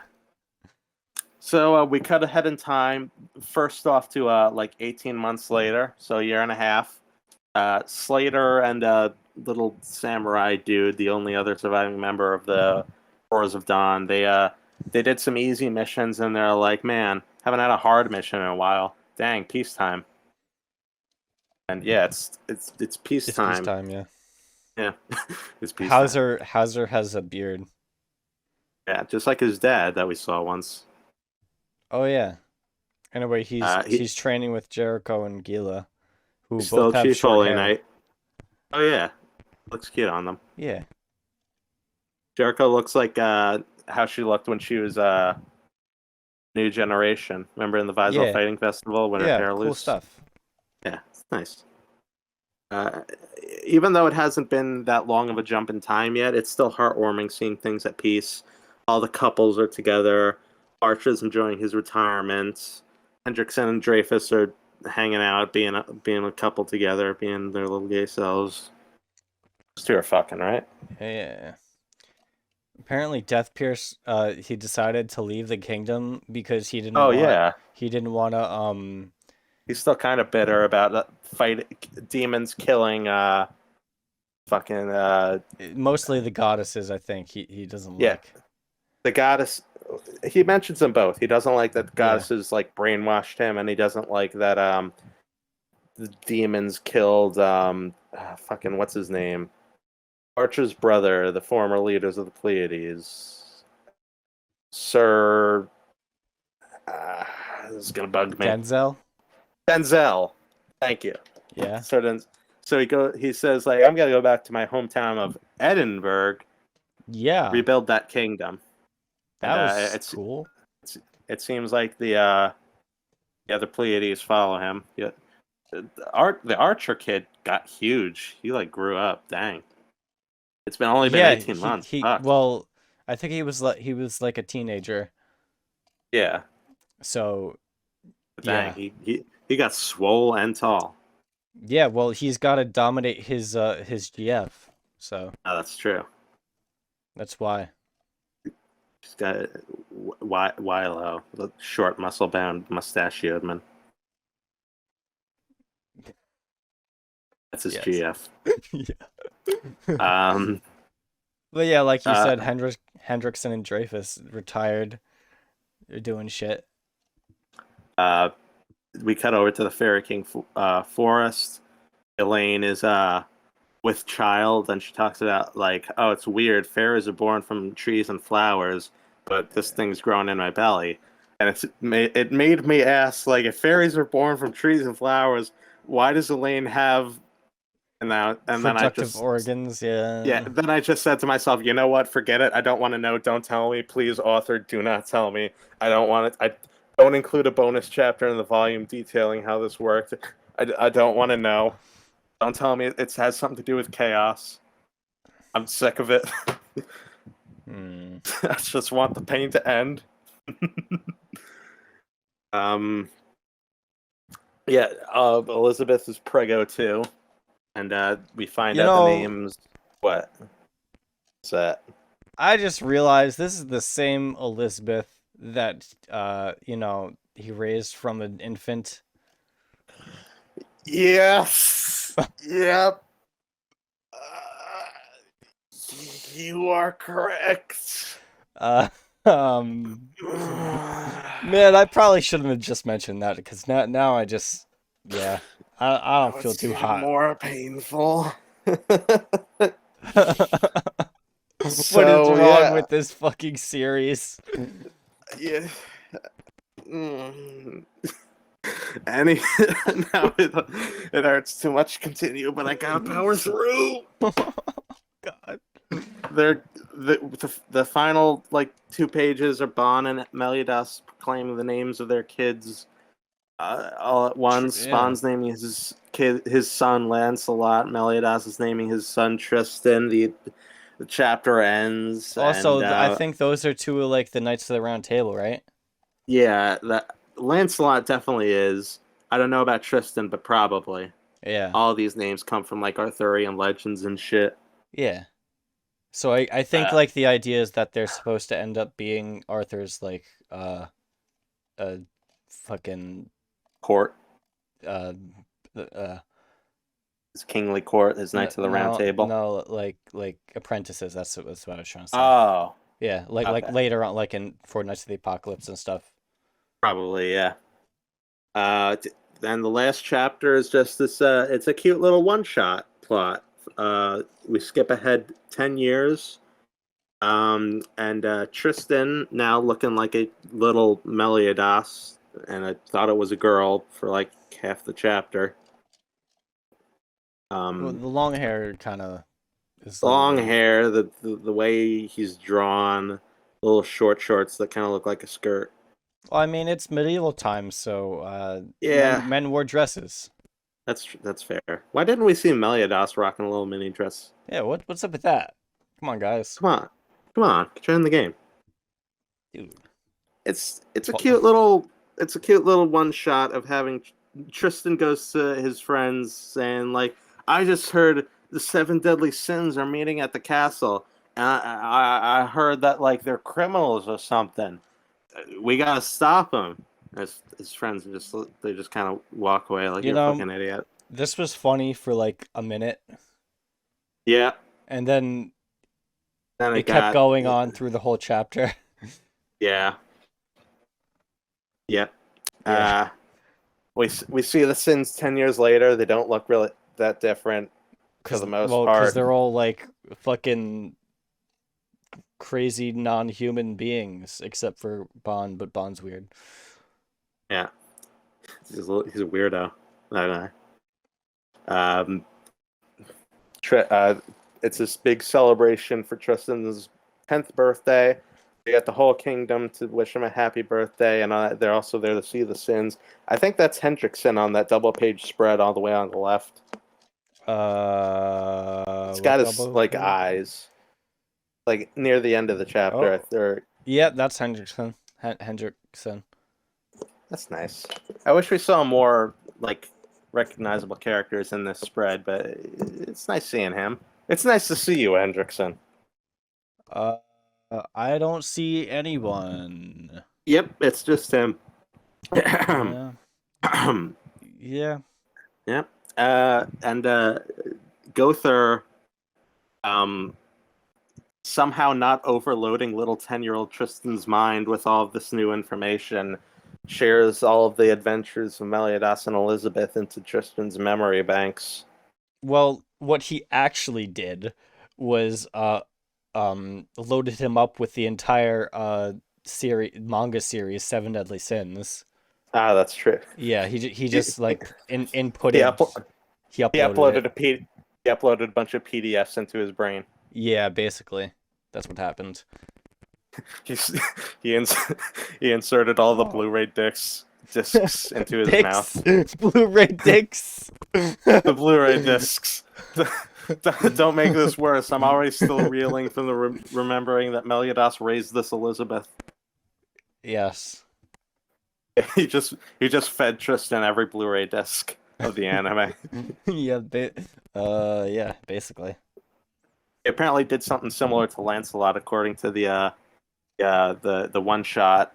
So we cut ahead in time. First off to like 18 months later, so a year and a half. Slater and little samurai dude, the only other surviving member of the Horrors of Dawn, they did some easy missions, and they're like, man, haven't had a hard mission in a while. Dang, peacetime. And yeah, it's
It's
peacetime.
peacetime, yeah.
Yeah, it's peacetime.
Hauser has a beard.
Yeah, just like his dad that we saw once.
Oh yeah. Anyway,
He
he's training with Jericho and Gila, who
he's
both
still
have
Chief
short
Holy
hair.
Knight. Oh yeah, looks cute on them.
Yeah.
Jericho looks like how she looked when she was New Generation. Remember in the Visor
Yeah.
Fighting Festival when her
Yeah,
hair
cool
loose?
stuff.
Yeah, it's nice. Uh, Even though it hasn't been that long of a jump in time yet, it's still heartwarming seeing things at peace. All the couples are together. Archer's enjoying his retirement. Hendrickson and Dreyfus are hanging out, being a couple together, being their little gay selves. Those two are fucking, right?
Yeah. Apparently Death Pierce he decided to leave the kingdom because
Oh yeah,
he didn't want to
he's still kind of bitter about demons killing fucking
mostly the goddesses, I think. He doesn't
yeah,
like.
the goddess. He mentions them both. He doesn't like that
Yeah.
goddesses like brainwashed him, and he doesn't like that the demons killed fucking what's his name, Archer's brother, the former leaders of the Pleiades, Sir. This is gonna bug me.
Denzel?
Denzel. Thank you.
Yeah.
So he says like I'm gonna go back to my hometown of Edinburgh,
Yeah.
rebuild that kingdom, and
That was cool.
it seems like the other Pleiades follow him. Yeah, the Archer kid got huge. He like grew up. Dang, it's been only been
Yeah,
18 months.
he
Fuck.
well, I think he was like a teenager.
Yeah,
So,
but dang,
yeah.
he got swole and tall.
Yeah, well, he's got to dominate his GF. So,
Oh, that's true.
that's why.
He's got Wilo, the short, muscle-bound, mustachioed man. That's his
Yes.
GF.
Yeah.
Um,
But yeah, like you
uh,
said, Hendrickson and Dreyfus retired. They're doing shit.
uh, we cut over to the Fairy King forest. Elaine is with child, and she talks about like, oh, it's weird. Fairies are born from trees and flowers, but this thing's grown in my belly, and it made me ask, like, if fairies are born from trees and flowers, why does Elaine have? And then I
Productive
just
organs,
yeah,
yeah.
then I just said to myself, you know what? Forget it. I don't want to know. Don't tell me, please, author. Do not tell me. I don't want it. I don't include a bonus chapter in the volume detailing how this worked. I don't want to know. Don't tell me it has something to do with chaos. I'm sick of it. I just want the pain to end. Yeah, Elizabeth is Prego too, and we find out the names. What? What's that?
I just realized this is the same Elizabeth that he raised from an infant.
Yes. Yep. You are correct.
Man, I probably shouldn't have just mentioned that because now I just, yeah, I don't feel too hot.
More painful.
What is wrong with this fucking series?
Yeah. Any now it hurts too much to continue, but I gotta power through.
God.
The final like 2 pages are Bon and Meliodas proclaiming the names of their kids all at once.
Yeah.
Bon's naming his son Lancelot. Meliodas is naming his son Tristan. The chapter ends.
Also,
and,
I think those are 2 of like the Knights of the Round Table, right?
Yeah, that Lancelot definitely is. I don't know about Tristan, but probably.
Yeah.
All these names come from like Arthurian legends and shit.
Yeah. So I think like the idea is that they're supposed to end up being Arthur's like fucking
court. His kingly court, his Knights of the Round Table.
No, like apprentices. That's what I was trying to say.
Oh.
Yeah, like later on, like in for Knights of the Apocalypse and stuff.
Probably, yeah. Then the last chapter is just this. It's a cute little one-shot plot. We skip ahead 10 years. And Tristan now looking like a little Meliodas, and I thought it was a girl for like half the chapter.
Well, the long hair kind of is
long hair, the way he's drawn, little short shorts that kind of look like a skirt.
Well, I mean, it's medieval times, so
yeah,
men wore dresses.
That's fair. Why didn't we see Meliodas rocking a little mini dress?
Yeah, what's up with that? Come on, guys.
Come on, get in the game,
dude.
It's a cute little one shot of having Tristan goes to his friends saying like, I just heard the 7 deadly sins are meeting at the castle, and I heard that like they're criminals or something. We gotta stop them. His friends just kind of walk away like you're a fucking idiot.
This was funny for like a minute.
Yeah.
And then it kept going on through the whole chapter.
Yeah. Yep. Yeah. We see the sins 10 years later. They don't look really that different for the most part.
Because they're all like fucking crazy non-human beings, except for Bon, but Bon's weird.
Yeah. He's a weirdo. I don't know. It's this big celebration for Tristan's 10th birthday. You got the whole kingdom to wish him a happy birthday, and they're also there to see the sins. I think that's Hendrickson on that double-page spread all the way on the left. It's got his like eyes, like near the end of the chapter.
Yeah, that's Hendrickson. Hendrickson.
That's nice. I wish we saw more like recognizable characters in this spread, but it's nice seeing him. It's nice to see you, Hendrickson.
I don't see anyone.
Yep, it's just him.
Yeah. Yeah.
Yep. And Gother, somehow not overloading little 10-year-old Tristan's mind with all of this new information, shares all of the adventures of Meliodas and Elizabeth into Tristan's memory banks.
Well, what he actually did was loaded him up with the entire manga series 7 Deadly Sins.
Ah, that's true.
Yeah, he just like inputted. He uploaded
a bunch of PDFs into his brain.
Yeah, basically, that's what happened.
He inserted all the Blu-ray discs discs into his
Dicks.
mouth.
Blu-ray dicks.
The Blu-ray discs. Don't make this worse. I'm already still reeling from the remembering that Meliodas raised this Elizabeth.
Yes.
He just fed Tristan every Blu-ray disc of the anime.
Yeah, yeah, basically.
He apparently did something similar to Lancelot, according to the one shot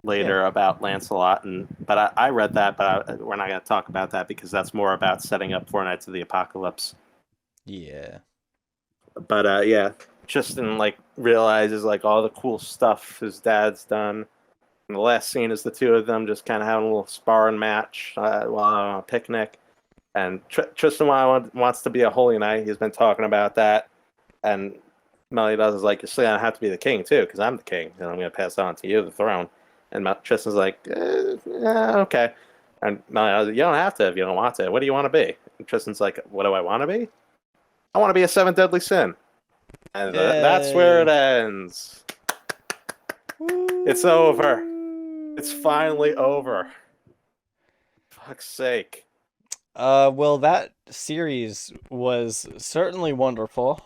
later about Lancelot. But I read that, but we're not going to talk about that because that's more about setting up Four Knights of the Apocalypse.
Yeah.
But yeah, Tristan like realizes like all the cool stuff his dad's done. And the last scene is the two of them just kind of having a little sparring match while on a picnic. And Tristan wants to be a holy knight. He's been talking about that. And Meliodas is like, you're still going to have to be the king, too, because I'm the king. And I'm going to pass on to you the throne. And Tristan's like, yeah, okay. And Meliodas like, you don't have to if you don't want to. What do you want to be? And Tristan's like, what do I want to be? I want to be a seventh deadly sin. And that's where it ends. It's over. It's finally over. Fuck's sake.
Well, that series was certainly wonderful.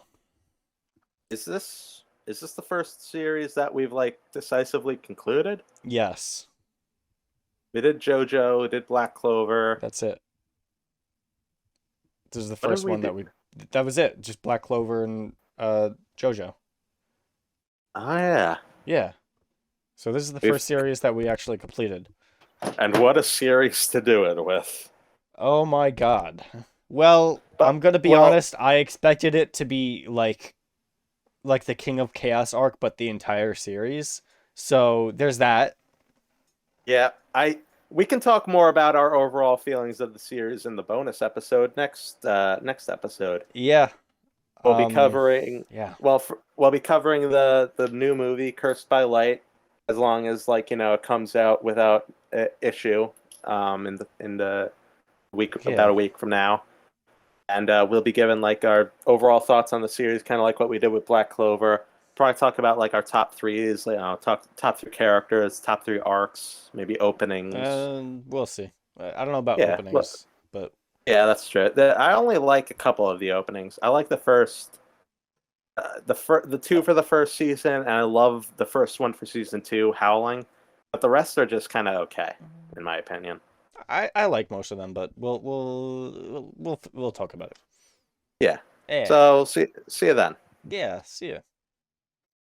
Is this the first series that we've like decisively concluded?
Yes.
We did JoJo, we did Black Clover.
That's it. This is the first one that was it. Just Black Clover and JoJo.
Oh yeah.
Yeah. So this is the first series that we actually completed.
And what a series to do it with.
Oh my god. Well, I'm gonna be honest, I expected it to be like the King of Chaos arc, but the entire series. So there's that.
Yeah, we can talk more about our overall feelings of the series in the bonus episode next episode.
Yeah.
We'll be covering we'll be covering the new movie Cursed by Light, as long as it comes out without issue in the week about a week from now. And we'll be giving our overall thoughts on the series, kind of like what we did with Black Clover. Probably talk about our top threes, top three characters, top three arcs, maybe openings.
We'll see. I don't know about openings, but
yeah, that's true. I only like a couple of the openings. I like the first, the two for the first season, and I love the first one for season 2, Howling. But the rest are just kind of okay, in my opinion.
I like most of them, but we'll talk about it.
Yeah. So see you then.
Yeah, see ya.